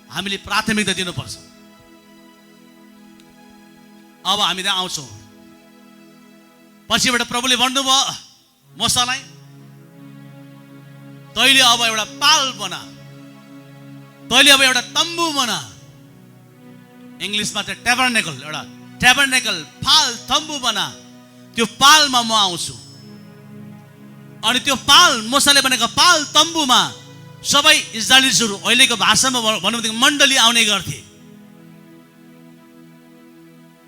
हामीले प्राथमिकता दिनुपर्छ। अब हामी त्यहाँ आउँछौँ। पछिबाट प्रभुले भन्नुभयो मोसालाई, तैँले अब एउटा पाल बना, तैँले अब एउटा तम्बु बना। इङ्ग्लिसमा चाहिँ ट्याबर्नेकल, एउटा ट्याबर्नेकल पाल तम्बु बना। त्यो पालमा म आउँछु। अनि त्यो पाल, मोसाले बनेको पाल तम्बुमा सबै इस्राएलीहरू, अहिलेको भाषामा भन्नु भनेको मण्डली आउने गर्थे।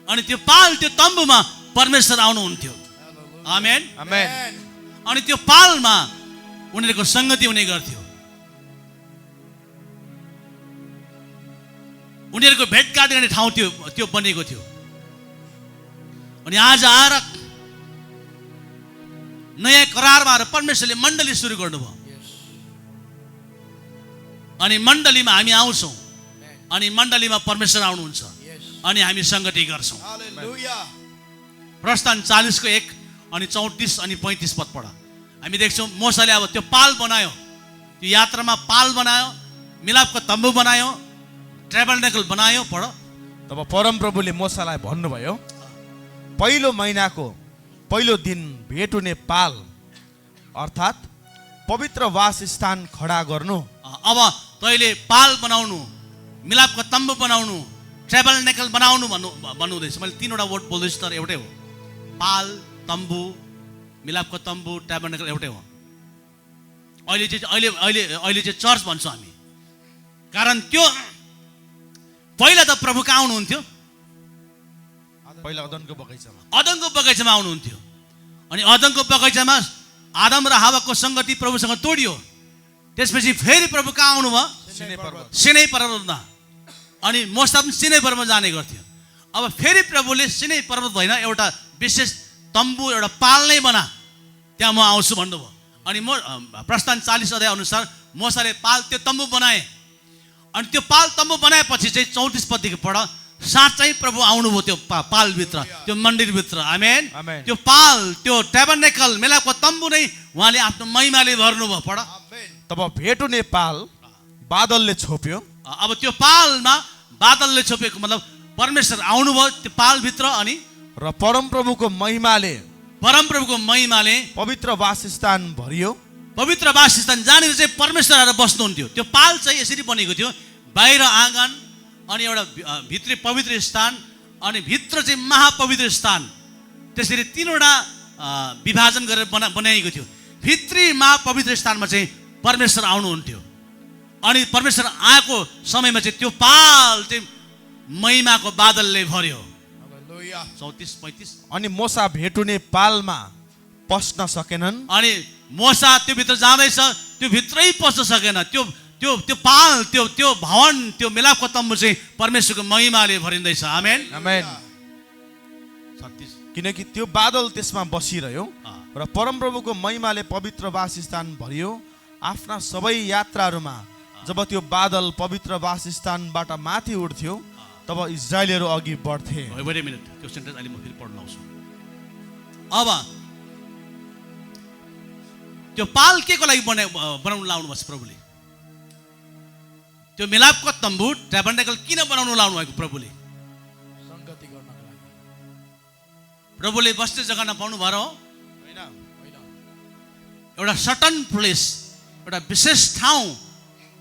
अनि त्यो पाल, त्यो तम्बुमा परमेश्वर आउनुहुन्थ्यो। आमेन, आमेन। अनि त्यो पालमा उनीहरूको सङ्गति हुने गर्थ्यो। उनीहरूको भेटघाट गर्ने ठाउँ त्यो बनेको थियो। अनि आज आएर नयाँ करारमा आएर परमेश्वरले मण्डली सुरु गर्नुभयो। अनि मण्डलीमा हामी आउँछौँ, अनि मण्डलीमा परमेश्वर आउनुहुन्छ, अनि हामी सङ्गति गर्छौँ। प्रस्थान 40 को 1 अनि 34 अनि 35 पद पढ। हामी देख्छौँ मोसाले अब त्यो पाल बनायो, त्यो यात्रामा पाल बनायो, मिलापको तम्बु बनायो, ट्याबर्नेकल बनायो। पढ। तब परमप्रभुले मोसालाई भन्नुभयो, पहिलो महिनाको पहिलो दिन भेट हुने पाल अर्थात् पवित्र वासस्थान खडा गर्नु। अब तैँले पाल बनाउनु, मिलापको तम्बु बनाउनु, ट्याबर्नेकल बनाउनु भन्नुहुँदैछ। मैले 3वटा वर्ड बोल्दैछु तर एउटै हो। पाल, तम्बु, मिलापको तम्बु, ट्याबर्नेकल एउटै हो। अहिले चाहिँ चर्च भन्छौँ हामी, कारण त्यो पहिला त प्रभु कहाँ आउनुहुन्थ्यो? पहिला अदनको बगैँचामा आउनुहुन्थ्यो। अनि अदनको बगैँचामा आदम र हावाको सङ्गति प्रभुसँग तोडियो। त्यसपछि फेरि प्रभु कहाँ आउनुभयो? सिनै पर्वतमा। अनि मोसा पनि सिनै पर्वतमा जाने गर्थ्यो। अब फेरि प्रभुले सिनै पर्वत होइन, एउटा विशेष तम्बु, एउटा पाल नै बना, त्यहाँ म आउँछु भन्नुभयो। अनि प्रस्थान 40 अध्याय अनुसार मोसाले पाल, त्यो तम्बु बनाए। अनि त्यो पाल तम्बु बनाएपछि चाहिँ 34 पददेखि पढ, साँच्चै प्रभु आउनुभयो त्यो पालभित्र, त्यो मन्दिरभित्र। आमेन। त्यो पाल, त्यो ट्याबर्नेकल, मेलाको तम्बु नै उहाँले आफ्नो महिमाले भर्नुभयो। पढ। तब भेट हुने पाल बादलले छोप्यो। अब त्यो पालमा बादलले छोपेको मतलब परमेश्वर आउनुभयो त्यो पालभित्र। अनि र परमप्रभुको महिमाले पवित्र वासस्थान भरियो। पवित्र वासस्थान जहाँनिर चाहिँ परमेश्वर आएर बस्नुहुन्थ्यो। त्यो पाल चाहिँ यसरी बनेको थियो, बाहिर आँगन, अनि एउटा भित्री पवित्र स्थान, अनि भित्र चाहिँ महापवित्र स्थान। त्यसरी 3वटा विभाजन गरेर बनाइएको थियो। भित्री महापवित्र स्थानमा चाहिँ परमेश्वर आउनुहुन्थ्यो। अनि परमेश्वर आएको समयमा चाहिँ त्यो पाल चाहिँ महिमाको बादलले भर्यो। 34-35। अनि मोसा भेट हुने पालमा पस्न सकेनन्। अनि मोसा त्यो भित्र जाँदैछ, त्यो भित्रै पस्न सकेन। त्यो पाल, त्यो भवन, त्यो मिलापको तम्बु चाहिँ परमेश्वरको महिमाले भरिँदैछ। आमेन, आमेन। किनकि त्यो बादल त्यसमा बसिरह्यो र परमप्रभुको महिमाले पवित्र वासस्थान भरियो। आफ्ना सबै यात्राहरूमा जब त्यो बादल पवित्र वासस्थानबाट माथि उठ्थ्यो, तब इजरायलीहरू अघि बढ्थे। वेट अ मिनट, त्यो सेन्टेन्स अहिले म फेरि पढ्न आउँछु। अब त्यो पाल के को लागि बनाउनु लाउनु भएको प्रभुले? त्यो मिलापको तम्बु, ट्याबर्नेकल किन बनाउनु लाउनु भएको प्रभुले? सङ्गति गर्नको लागि। प्रभुले बस्ने जग्गा नपाउनु भएर हो? होइन। एउटा सर्टन प्लेस, एउटा विशेष ठाउँ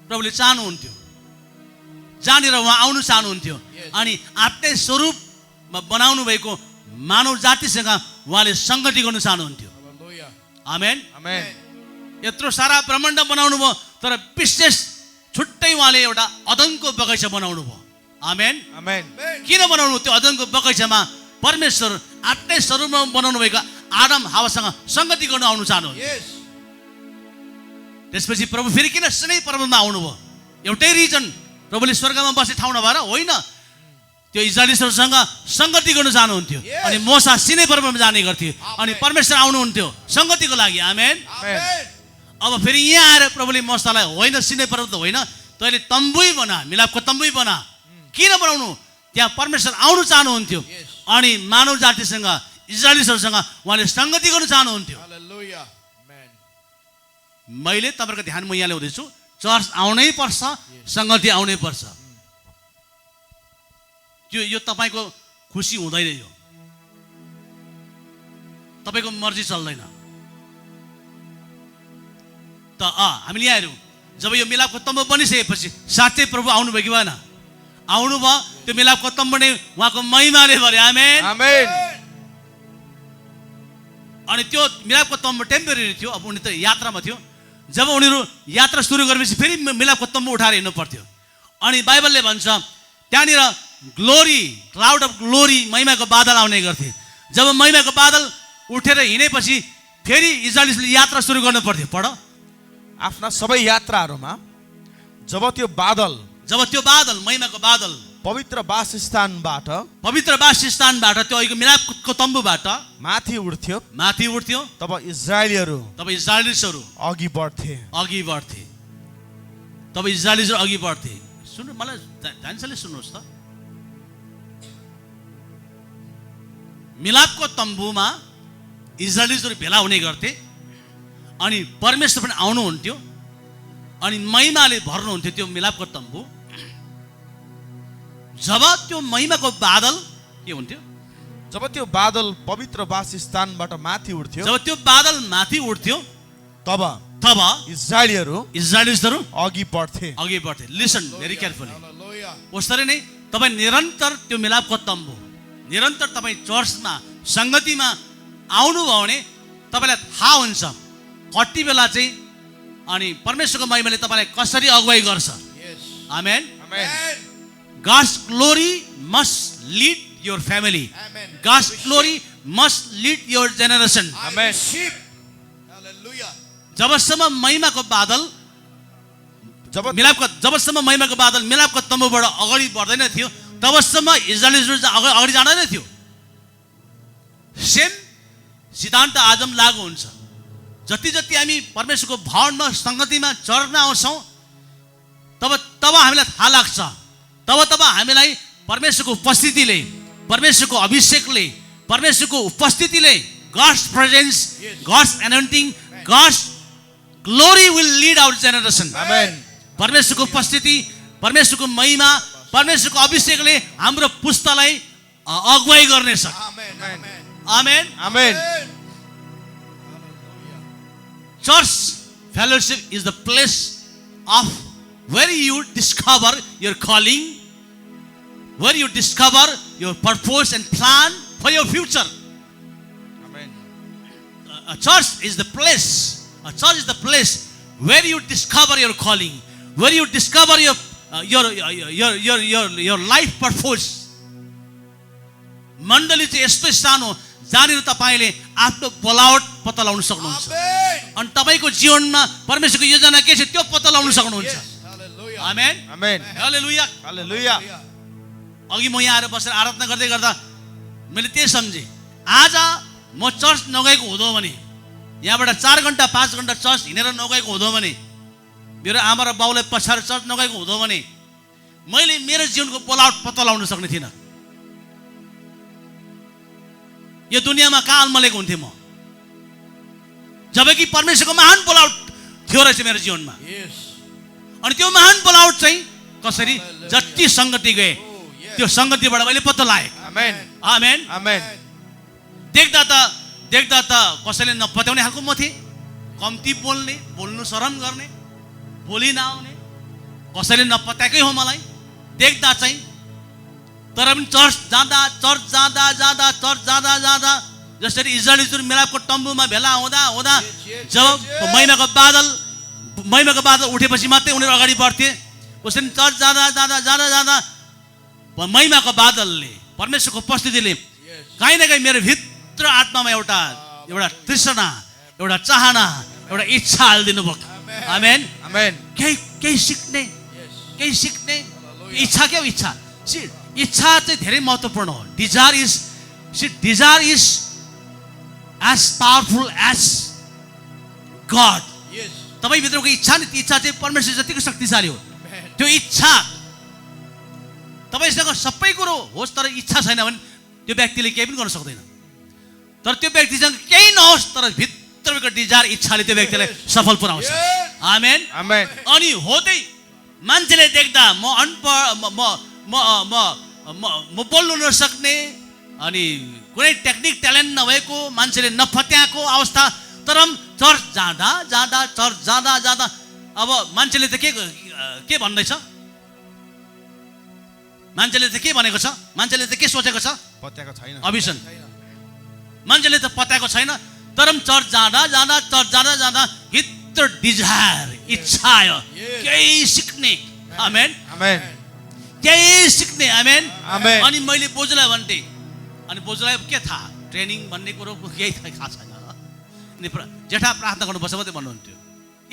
प्रभुले चाहनुहुन्थ्यो, जहाँनिर उहाँ आउनु चाहनुहुन्थ्यो। अनि आफ्नै स्वरूपमा बनाउनु भएको मानव जातिसँग उहाँले सङ्गति गर्नु चाहनुहुन्थ्यो। आमेन, आमेन। यत्रो सारा ब्रह्माण्ड बनाउनु भयो, तर विशेष छुट्टै उहाँले एउटा अदनको बगैँचा बनाउनु भयो। आमेन। आमेन। किन बनाउनु? त्यो अदनको बगैँचामा परमेश्वर आफ्नै स्वरूपमा बनाउनु भएको आदम हावासँग संगति गर्न आउनु चाहनुहुन्छ। त्यसपछि प्रभु फेरि किन सिनै पर्वतमा आउनुभयो? एउटै रिजन, प्रभुले स्वर्गमा बस्ने ठाउँ नभएर होइन, त्यो इजरायलीहरूसँग संगति गर्न चाहनुहुन्थ्यो। अनि मोसा सिनै पर्वतमा जाने गर्थ्यो अनि परमेश्वर आउनुहुन्थ्यो संगतिको लागि। आमेन। अब फेरि यहाँ आएर प्रभुले मोसालाई होइन सिनै पर्वत होइन, तैँले तम्बुई बना, मिलापको तम्बुई बना। किन बनाउनु? त्यहाँ परमेश्वर आउनु चाहनुहुन्थ्यो अनि मानव जातिसँग इजरायलीहरूसँग उहाँले संगति गर्न चाहनुहुन्थ्यो। मैले तपाईँको ध्यान म यहाँ ल्याउँदैछु, चर्च आउनै पर्छ, संगति आउनै पर्छ। यो तपाईँको खुसी हुँदैन, यो तपाईँको मर्जी चल्दैन। त हामीले यहाँ हेऱ्यौँ, जब यो मिलापको तम्बु बनिसकेपछि साँच्चै प्रभु आउनुभयो कि भएन? आउनुभयो। त्यो मिलापको तम्बु नै उहाँको महिमाले भर्यो। आमेन। आमेन। अनि त्यो मिलापको तम्बु टेम्पोरेरी थियो, अब उनी त यात्रामा थियो। जब उनीहरू यात्रा सुरु गरेपछि फेरि मिलापको तम्बु उठाएर हिँड्नु पर्थ्यो। अनि बाइबलले भन्छ त्यहाँनिर ग्लोरी, क्लाउड अफ ग्लोरी, महिमाको बादल आउने गर्थे। जब महिमाको बादल उठेर हिँडेपछि फेरि इजरायलीले यात्रा सुरु गर्नु पर्थ्यो। पढ। आफ्ना सबै यात्राहरूमा जब त्यो बादल महिमाको बादल पवित्र वासस्थानबाट त्यो अहिलेको मिलापको तम्बुबाट माथि उठ्थ्यो, तब इजरायलीहरू अघि बढ्थे। सुन्नु, मलाई ध्यानले सुन्नुहोस् त। मिलापको तम्बुमा इजरायलीहरू भेला हुने गर्थे अनि परमेश्वर पनि आउनुहुन्थ्यो अनि महिमाले भर्नुहुन्थ्यो त्यो मिलापको तम्बु। जब त्यो महिमाको बादल के हुन्थ्यो? जब त्यो बादल पवित्र वासस्थानबाट माथि उठ्थ्यो, तब इजरायलीहरू अघि बढ्थे। Listen very carefully. उसरी नै तपाईँ निरन्तर त्यो मिलापको तम्बु, निरन्तर तपाईँ चर्चमा संगतिमा आउनुभयो भने तपाईँलाई थाहा हुन्छ कति बेला चाहिँ अनि परमेश्वरको महिमाले तपाईँलाई कसरी अगुवाई गर्छ। आमेन। God's glory must lead your family. God's glory must lead your generation. Amen. जबसम्म महिमाको बादल मिलापको तम्बुबाट अगाडि बढ्दैन थियो, तबसम्म इजरायलीहरू अगाडि जाँदैन थियो। सेम सिद्धान्त आजम लागू हुन्छ। जति जति हामी परमेश्वरको भवनमा संगतिमा चर्चमा आउँछौँ, तब हामीलाई थाहा लाग्छ, तब हामीलाई परमेश्वरको उपस्थितिले, परमेश्वरको अभिषेकले, परमेश्वरको उपस्थितिले, God's presence, God's anointing, God's glory will lead our generation. Amen. परमेश्वरको उपस्थिति, परमेश्वरको महिमा, परमेश्वरको अभिषेकले हाम्रो पुस्तालाई अगुवाई गर्नेछ। आमेन। आमेन। Church fellowship is the place of where you discover your calling, where you discover your purpose and plan for your future. Amen. A church is the place where you discover your calling, where you discover your life purpose. मण्डली चाहिँ यस्तो स्थान हो जहाँनिर तपाईँले आफ्नो बोलावट पत्ता लगाउन सक्नुहुन्छ अनि तपाईँको जीवनमा परमेश्वरको योजना के छ त्यो पत्ता लगाउन सक्नुहुन्छ। आमेन। आमेन। हालेलुया। हालेलुया। अघि म यहाँ आएर बसेर आराधना गर्दै गर्दा मैले त्यही सम्झेँ, आज म चर्च नगएको हुँदो भने, यहाँबाट 4 घन्टा 5 घन्टा चर्च हिँडेर नगएको हुँदो भने, मेरो आमा र बाउलाई पछाडि चर्च नगएको हुँदो भने मैले मेरो जीवनको बोलावट पत्ता लगाउन सक्ने थिइनँ। यो दुनियाँमा कहाँ अल्मलेको हुन्थेँ म, जबकि परमेश्वरको महान बोलावट थियो रहेछ मेरो जीवनमा। अनि त्यो महान बोलावट चाहिँ कसरी जति संगति गए त्यो संगतिबाट मैले पत्ता लगाएँ। आमेन। आमेन। आमेन। देख्दा त कसैले नपत्याउने खालको म थिएँ, कम्ती बोल्नु शरम गर्ने, बोली नआउने, कसैले नपत्याएकै हो मलाई देख्दा चाहिँ। तर पनि चर्च जाँदा जसरी इजरायलीहरू मिलापको तम्बुमा भेला हुँदा जब महिमाको बादल उठेपछि मात्रै उनीहरू अगाडि बढ्थे। उसरी चर्च जाँदा जाँदा जाँदा जाँदा महिमाको बादलले परमेश्वरको उपस्थितिले काहीँ न काहीँ मेरो भित्र आत्मामा एउटा तृष्णा, एउटा चाहना, एउटा इच्छा हालिदिनु भयो। आमेन आमेन। केही सिक्ने इच्छा क्या हो? इच्छा चाहिँ धेरै महत्त्वपूर्ण हो। Desire is as powerful as God. तपाईँ भित्रको इच्छा नि, इच्छा चाहिँ परमेश्वर जतिको शक्तिशाली हो। त्यो इच्छा तपाईँसँग सबै कुरो होस् तर इच्छा छैन भने त्यो व्यक्तिले केही पनि गर्न सक्दैन। तर त्यो व्यक्तिसँग केही नहोस् तर भित्रको डिजायर, इच्छाले त्यो व्यक्तिलाई सफल पुऱ्याउँछ। आमेन आमेन। अनि होदै मान्छेले देख्दा म अनपढ, म बोल्नु नसक्ने, अनि कुनै टेक्निक ट्यालेन्ट नभएको, मान्छेले नफत्याएको अवस्था, तर चर्च जाँदा अब मान्छेले त के भन्दैछ? मान्छेले त के भनेको छ? मान्छेले त के सोचेको छ? पत्याएको छैन अभिषण। मान्छेले त पत्याएको छैन, तर चर्च जाँदा भित्र डिजायर, इच्छा आयो केही सिक्ने। आमेन आमेन। केही सिक्ने। आमेन आमेन। अनि मैले बोजूलाई भन्थे, अनि बोजूलाई के थाहा ट्रेनिङ भन्ने कुरो केही थाहा छैन। अनि जेठा प्रार्थना गर्नुपर्छ मात्रै भन्नुहुन्थ्यो।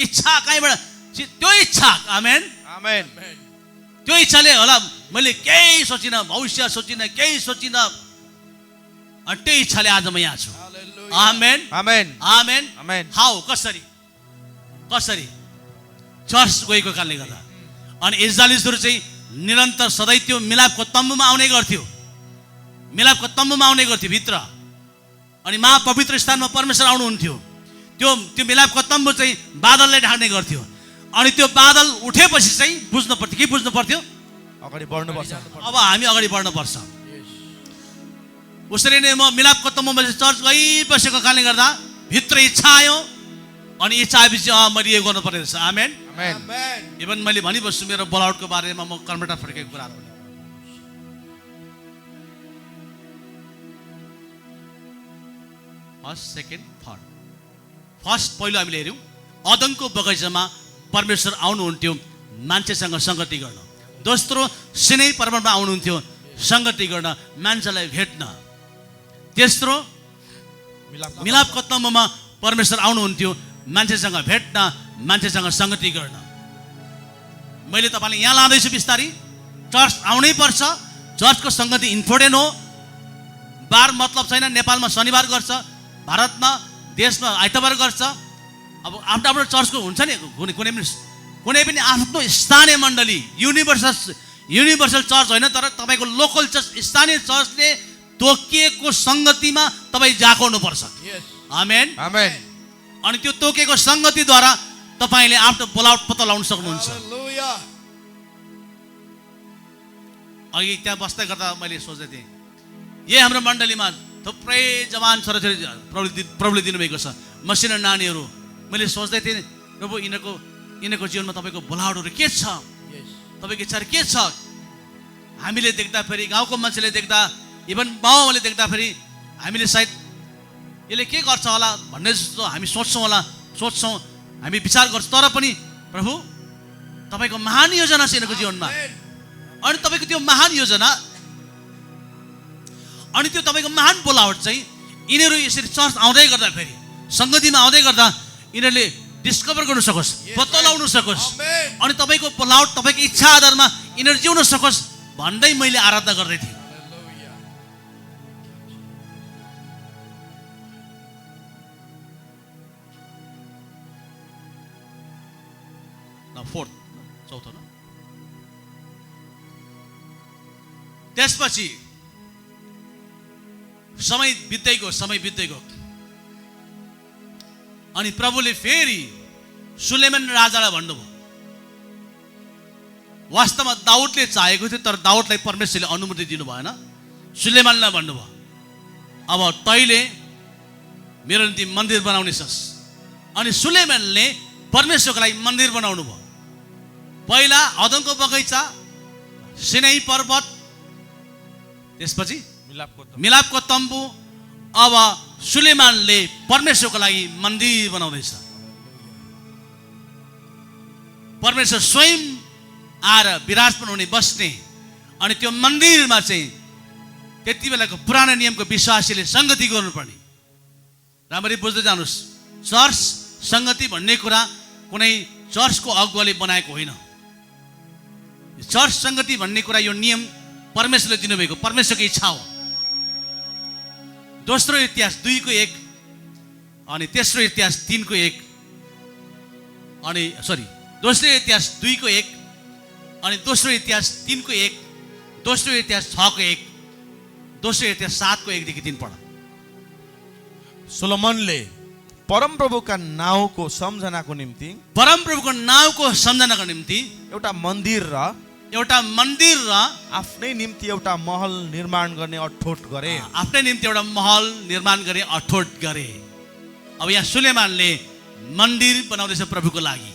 इच्छा कहीँबाट? त्यो इच्छा। आमेन आमेन। त्यो इच्छाले होला मैले केही सोचिनँ, भविष्य सोचिनँ, केही सोचिनँ, अनि त्यो इच्छाले आज म यहाँ छु। आमेन आमेन। आमेन आमेन। हाउ कसरी चर्च गएको कारणले गर्दा। अनि इस्राएलीहरू चाहिँ निरन्तर सधैँ त्यो मिलापको तम्बुमा आउने गर्थ्यो, भित्र। अनि महापवित्र स्थानमा परमेश्वर आउनुहुन्थ्यो। त्यो मिलापको तम्बु चाहिँ बादलले ढाक्ने गर्थ्यो। अनि त्यो बादल उठेपछि चाहिँ बुझ्नु पर्थ्यो अगाडि बढ्नुपर्छ। अब हामी अगाडि बढ्नुपर्छ। उसरी नै म मिलापको तम्बुमा चर्च गइबसेको कारणले गर्दा भित्र इच्छा आयो। अनि इच्छा आएपछि मैले यो गर्नुपर्ने रहेछ। आमेन आमेन। इभन मैले भनिबस्छु मेरो बलाउटको बारेमा, म कर्मटा फर्केको कुराहरू पनि। First, second, third. फर्स्ट पहिलो हामीले हेऱ्यौँ अदनको बगैँचामा परमेश्वर आउनुहुन्थ्यो मान्छेसँग सङ्गति गर्न। दोस्रो सिनै पर्वतमा आउनुहुन्थ्यो सङ्गति गर्न, मान्छेलाई भेट्न। तेस्रो मिलापको तम्बुमा परमेश्वर आउनुहुन्थ्यो मान्छेसँग भेट्न, मान्छेसँग सङ्गति गर्न। मैले तपाईँलाई यहाँ लाँदैछु बिस्तारै। चर्च आउनै पर्छ। चर्चको सङ्गति इम्पोर्टेन्ट हो। बार मतलब छैन। नेपालमा शनिबार गर्छ, भारतमा देशमा आइतबार गर्छ। अब आफ्नो चर्चको हुन्छ नि, कुनै पनि आफ्नो स्थानीय मण्डली, युनिभर्सल चर्च होइन, तर तपाईँको लोकल चर्च, स्थानीय चर्चले तोकिएको सङ्गतिमा तपाईँ जाएको हुनुपर्छ। आमेन आमेन। अनि त्यो तोकेको सङ्गतिद्वारा तपाईँले आफ्नो बोलावट पत्ता लगाउन सक्नुहुन्छ। अघि त्यहाँ बस्दै गर्दा मैले सोच्दै थिएँ, यही हाम्रो मण्डलीमा थुप्रै जवान छोराछोरी प्रभुले दिनुभएको छ, मसिनो नानीहरू। मैले सोच्दै थिएँ, प्रभु यिनीहरूको जीवनमा तपाईँको बोलावटहरू के छ, तपाईँको इच्छाहरू के छ? हामीले देख्दाखेरि, गाउँको मान्छेले देख्दा, इभन बाउले देख्दाखेरि हामीले सायद यसले के गर्छ होला भन्ने जस्तो हामी सोच्छौँ, हामी विचार गर्छौँ। तर पनि प्रभु तपाईँको महान योजना छ यिनीहरूको जीवनमा। अनि तपाईँको त्यो महान योजना, अनि त्यो तपाईँको महान बोलावट चाहिँ यिनीहरू यसरी चर्च आउँदै गर्दाखेरि, सङ्गतिमा आउँदै गर्दा यिनीहरूले डिस्कभर गर्नु सकोस्, पत्ता लगाउनु सकोस्। अनि तपाईँको बोलावट, तपाईँको इच्छा आधारमा यिनीहरू जिउन सकोस् भन्दै मैले आराधना गर्दै थिएँ। फोर्थ, चौथो न। त्यसपछि समय बित्दै गयो अनि प्रभुले फेरि सुलेमान राजालाई भन्नुभयो। वास्तवमा दाउदले चाहेको थियो, तर दाउदलाई परमेश्वरले अनुमति दिनु भएन। सुलेमानलाई भन्नुभयो, अब तैँले मेरो निम्ति मन्दिर बनाउने छस्। अनि सुलेमानले परमेश्वरको लागि मन्दिर बनाउनु भयो। पहिला अदनको बगैँचा, सिनै पर्वत, त्यसपछि मिलापको तम्बु। अब सुलेमानले परमेश्वरको लागि मन्दिर बनाउँदैछ। परमेश्वर स्वयं आएर विराजमान हुने बस्ने अनि त्यो मन्दिरमा चाहिँ त्यति बेलाको पुरानो नियमको विश्वासीले संगति गर्नुपर्ने। राम्ररी बुझ्दै जानुहोस्, चर्च संगति भन्ने कुरा कुनै चर्चको अगुवाले बनाएको होइन। चर्च संगति भन्ने कुरा यो नियम परमेश्वरले दिनुभएको, परमेश्वरको इच्छा हो। दोस्रो इतिहास 2:1 अनि तेस्रो इतिहास 3:1 अनि दोस्रो इतिहास 2:1 अनि दोस्रो इतिहास 3:1, दोस्रो इतिहास 6:1, दोस्रो इतिहास 7:1 देखि 3 पढ। सोलोमनले परमप्रभुका नाउँको सम्झनाको निम्ति परमप्रभुको नाउँको सम्झनाको निम्ति एउटा मन्दिर र आफ्नै निम्ति एउटा महल निर्माण गर्ने अठोट गरे। आफ्नै निम्ति एउटा महल निर्माण गरे, अठोट गरे। अब यहाँ सुलेमानले मन्दिर बनाउँदैछ प्रभुको लागि।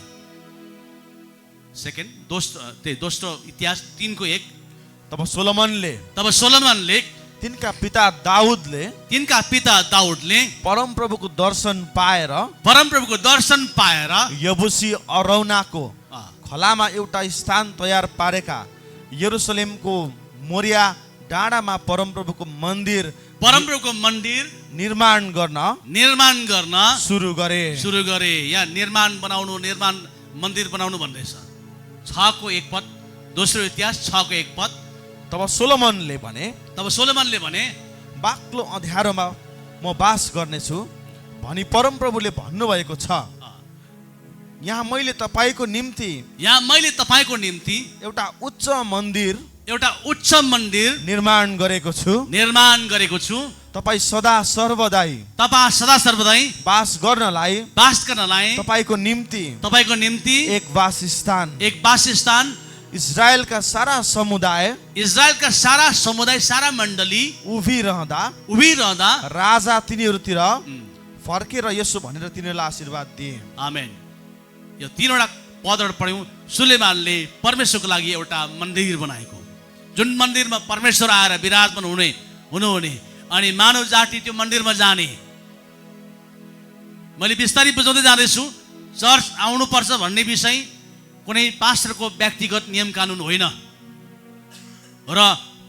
दोस्रो इतिहास 3:1 तब सोलोमनले तिनका पिता दाउदले परमप्रभुको दर्शन पाएर यबुसी अरौनाको खलामा एउटा स्थान तयार पारेका यरुशलेमको मोरिया डाँडामा परमप्रभुको मन्दिर निर्माण गर्न सुरु गरे। यहाँ निर्माण मन्दिर बनाउनु भन्दैछ। 6:1 पद, दोस्रो इतिहास 6:1 पद। तब सोलोमनले भने बाक्लो अँध्यारोमा म बास गर्नेछु भनी परमप्रभुले भन्नुभएको छ। यहाँ मैले तपाईको निम्ति एउटा उच्च मन्दिर निर्माण गरेको छु। तपाई सदा सर्वदाई बास गर्नलाई तपाईको निम्ति एक वासस्थान इजरायलका सारा समुदाय सारा मण्डली उभिरहँदा राजा तिनीहरूतिर फर्केर यसो भनेर तिनीहरूलाई आशीर्वाद दिए। आमेन। यो 3वटा पदहरू पढ्यौँ। सुलेमानले परमेश्वरको लागि एउटा मन्दिर बनाएको, जुन मन्दिरमा परमेश्वर आएर विराजमान हुनुहुने अनि मानव जाति त्यो मन्दिरमा जाने। मैले बिस्तारै बुझाउँदै जाँदैछु। चर्च आउनुपर्छ भन्ने विषय कुनै पास्टरको व्यक्तिगत नियम कानुन होइन र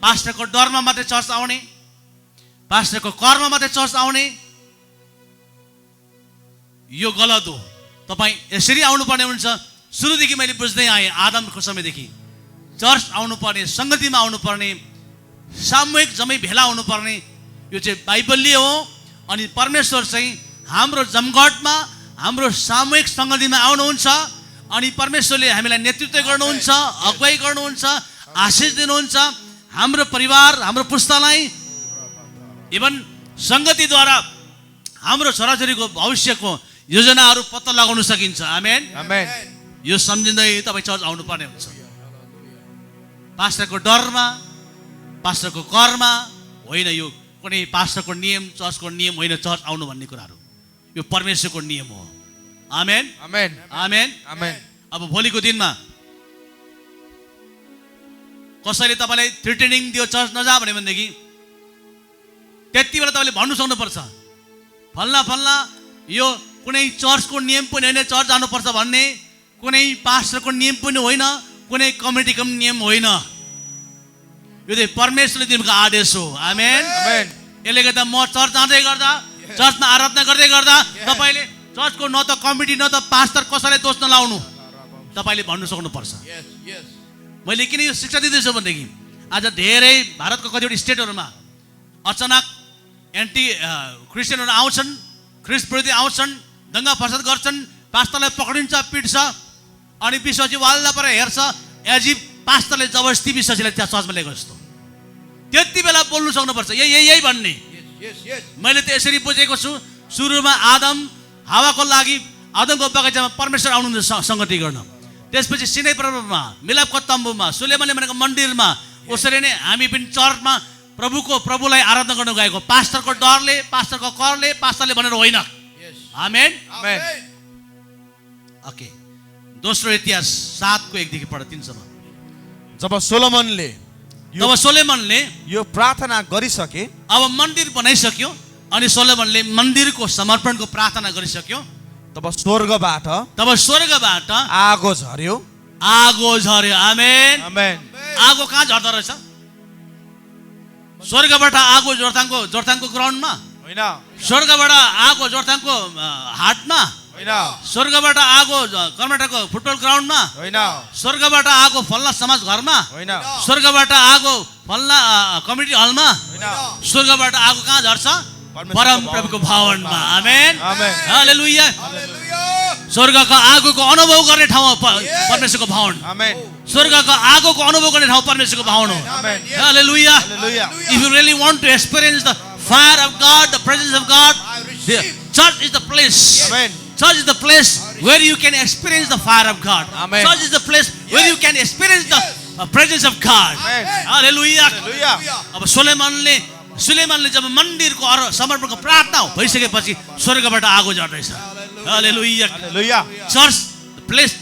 पास्टरको डरमा मात्रै चर्च आउने, पास्टरको करमा मात्रै चर्च आउने, यो गलत हो। तपाईँ यसरी आउनुपर्ने हुन्छ। सुरुदेखि मैले बुझ्दै आएँ, आदमको समयदेखि चर्च आउनुपर्ने, सङ्गतिमा आउनुपर्ने, सामूहिक जम्मै भेला हुनुपर्ने, यो चाहिँ बाइबलीय हो। अनि परमेश्वर चाहिँ हाम्रो जमघटमा, हाम्रो सामूहिक सङ्गतिमा आउनुहुन्छ अनि परमेश्वरले हामीलाई नेतृत्व गर्नुहुन्छ, अगुवाई गर्नुहुन्छ, आशिष दिनुहुन्छ। हाम्रो परिवार, हाम्रो पुस्तालाई इभन सङ्गतिद्वारा हाम्रो छोराछोरीको भविष्यको योजनाहरू पत्ता लगाउन सकिन्छ। आमेन। यो सम्झिँदै तपाईँ चर्च आउनुपर्ने हुन्छ। पास्टरको डरमा, पास्टरको करमा होइन, यो कुनै पास्टरको नियम, चर्चको नियम होइन चर्च आउनु भन्ने कुराहरू। यो परमेश्वरको नियम हो। आमेन। अब भोलिको दिनमा कसैले तपाईँलाई थ्रेटनिङ दियो चर्च नजा भनेदेखि त्यति बेला तपाईँले भन्नु सक्नुपर्छ, फल्ना यो कुनै चर्चको नियम पनि होइन चर्च जानुपर्छ भन्ने, कुनै पास्टरको नियम पनि होइन, कुनै कमिटीको नियम होइन। यो चाहिँ परमेश्वरले दिनुको आदेश हो। आमेन। यसले गर्दा म चर्च जाँदै गर्दा, चर्चमा आराधना गर्दै गर्दा तपाईँले चर्चको न त कमिटी न त पास्टर कसैलाई दोष नलाउनु, तपाईँले भन्नु सक्नुपर्छ। मैले किन यो शिक्षा दिँदैछु भनेदेखि आज धेरै भारतको कतिवटा स्टेटहरूमा अचानक एन्टी क्रिस्चियनहरू आउँछन्, ख्रिस्ट विरोधी आउँछन्, दङ्गा फसाद गर्छन्, पास्टरलाई पक्रिन्छ, पिट्छ अनि विश्वासी वाललाई पर हेर्छ एजिब पास्टरले जबरजस्ती विश्वासीलाई त्यहाँ चर्चमा ल्याएको जस्तो। त्यति बेला बोल्नु सक्नुपर्छ यही भन्ने। मैले त यसरी बुझेको छु, सुरुमा आदम हावाको लागि आदमको बगैँचामा परमेश्वर आउनुहुन्छ सङ्गति गर्न, त्यसपछि सिनै पर्वतमा, मिलापको तम्बुमा, सुलेमानले भनेको मन्दिरमा, उसरी नै हामी पनि चर्चमा प्रभुलाई आराधना गर्न गएको। पास्टरको डरले, पास्टरको करले, पास्टरले भनेर होइन। आमेन। ओके। दोस्रो इतिहास 7:1 देखि पढ 3 सम्म। जब सोलोमनले यो प्रार्थना गरिसके, अब मन्दिर बनाइसक्यो अनि सोलोमनले मन्दिरको समर्पणको प्रार्थना गरिसक्यो, तब स्वर्गबाट आगो झर्यो आगो झर्यो आमेन आमेन आगो कहाँ झर्दो रहेछ स्वर्गबाट आगो जोरथाङको ग्राउन्डमा होइन स्वर्गबाट आगो जोरथाङको हाटमा होइन स्वर्गबाट आगो कर्नाटकको फुटबल ग्राउन्डमा होइन स्वर्गबाट आगो फल्ला समाज घरमा होइन स्वर्गबाट आगो फल्ला कम्युनिटी हलमा होइन स्वर्गबाट आगो कहाँ झर्छ परम प्रभुको भवनमा आमेन आमेन हालेलुया स्वर्गको आगोको अनुभव गर्ने ठाउँ हो परमेश्वरको भवन आमेन स्वर्गको आगोको अनुभव गर्ने ठाउँ परमेश्वरको भवन हो आमेन हालेलुया हालेलुया if you really want to experience the fire of God the presence of God the church is the place Amen. church is the place where you can experience the fire of God Amen. church is the place where you can experience the presence of God Amen. हालेलुया हालेलुया अब सुलेमानले जब मन्दिरको समर्पणको प्रार्थना भइसकेपछि स्वर्गबाट आगो झर्दैछ हालेलुया हालेलुया church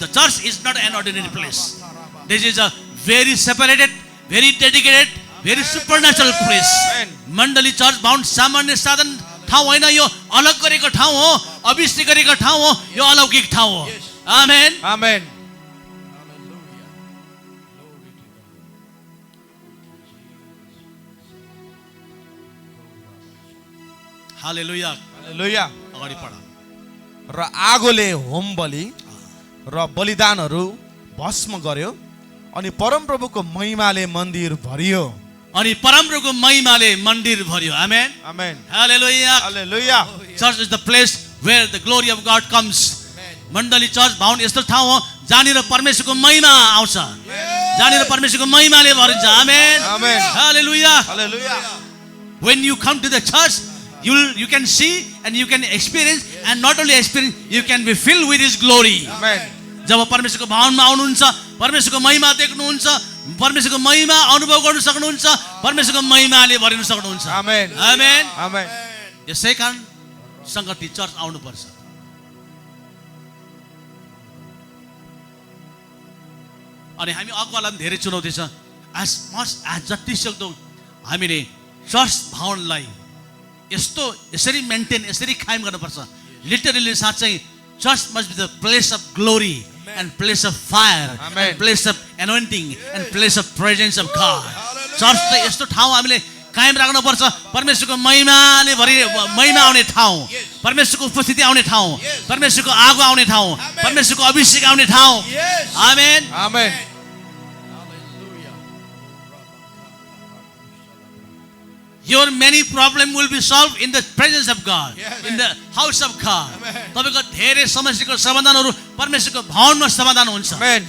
the church is not an ordinary place this is a very separated very dedicated very supernatural place Amen. मण्डली church बाहुन सामान्य साधन ठाउँ होइन यो अलग गरेको ठाउँ हो अभिषेक गरेको ठाउँ हो यो अलौकिक ठाउँ हो आमेन आमेन हालेलुया हालेलुया अगाडि पढ र आगोले होम बलि र बलिदानहरू भस्म गर्यो अनि परमप्रभुको महिमाले मन्दिर भरियो अनि परमप्रभुको महिमाले मन्दिर भर्यो आमेन आमेन हालेलुया हालेलुया church is the place where the glory of God comes मण्डली चर्च भवन यस्तो ठाउँ हो जहाँनिर परमेश्वरको महिमा आउँछ जहाँनिर परमेश्वरको महिमाले भरिन्छ आमेन आमेन हालेलुया हालेलुया when you come to the church you can see and you can experience and not only experience you can be filled with his glory आमेन जब परमेश्वरको भवनमा आउनुहुन्छ परमेश्वरको महिमा देख्नुहुन्छ परमेश्वरको महिमा अनुभव गर्न सक्नुहुन्छ परमेश्वरको महिमाले भरिन सक्नुहुन्छ आमेन आमेन आमेन यसै कारण संगति चर्च आउनुपर्छ अनि हामी अगुवालाई पनि धेरै चुनौती छ जति सक्दो हामीले चर्च भवनलाई यसरी मेन्टेन यसरी कायम गर्नुपर्छ लिटरली साँच्चै church must be the place of glory and place of fire Amen. and place of anointing and place of presence of God church चाहिँ यस्तो ठाउँ हामीले कायम राख्नुपर्छ परमेश्वरको महिमाले महिमा आउने ठाउँ परमेश्वरको उपस्थिति आउने ठाउँ परमेश्वरको आगो आउने ठाउँ परमेश्वरको अभिषेक आउने ठाउँ आमेन आमेन Your many problem will be solved in the presence of God, in the house of God. तपाईको धेरै समस्याको समाधानहरू परमेश्वरको भवनमा समाधान हुन्छ. आमेन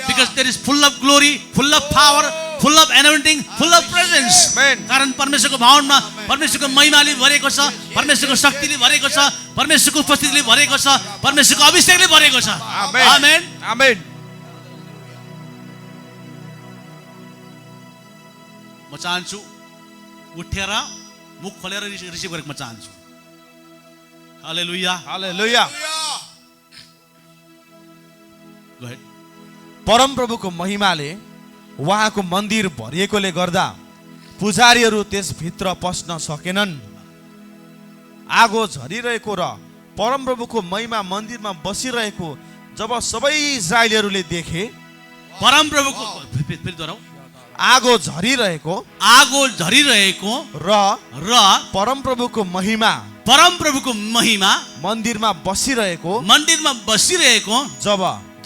Because there is full of glory, full of power, full of anointing, full of presence. Amen. कारण परमेश्वरको भवनमा परमेश्वरको महिमाले भरेको छ, परमेश्वरको शक्तिले भरेको छ, परमेश्वरको उपस्थितिले भरेको छ, परमेश्वरको अभिषेकले भरेको छ. आमेन आमेन म चाहन्छु उठेर मुख खोलेर रिसिभ गरेको म चाहन्छु. हालेलुया. हालेलुया Go ahead. परमप्रभुको महिमाले उहाँको मन्दिर भरिएकोले गर्दा पुजारीहरू त्यसभित्र पस्न सकेनन्. आगो झरिरहेको र परमप्रभुको महिमा मन्दिरमा बसिरहेको जब सबै इस्राएलीहरूले देखे परमप्रभुको फेरि दोहोऱ्याउ. आगो झरिरहेको र परमप्रभुको महिमा मन्दिरमा बसिरहेको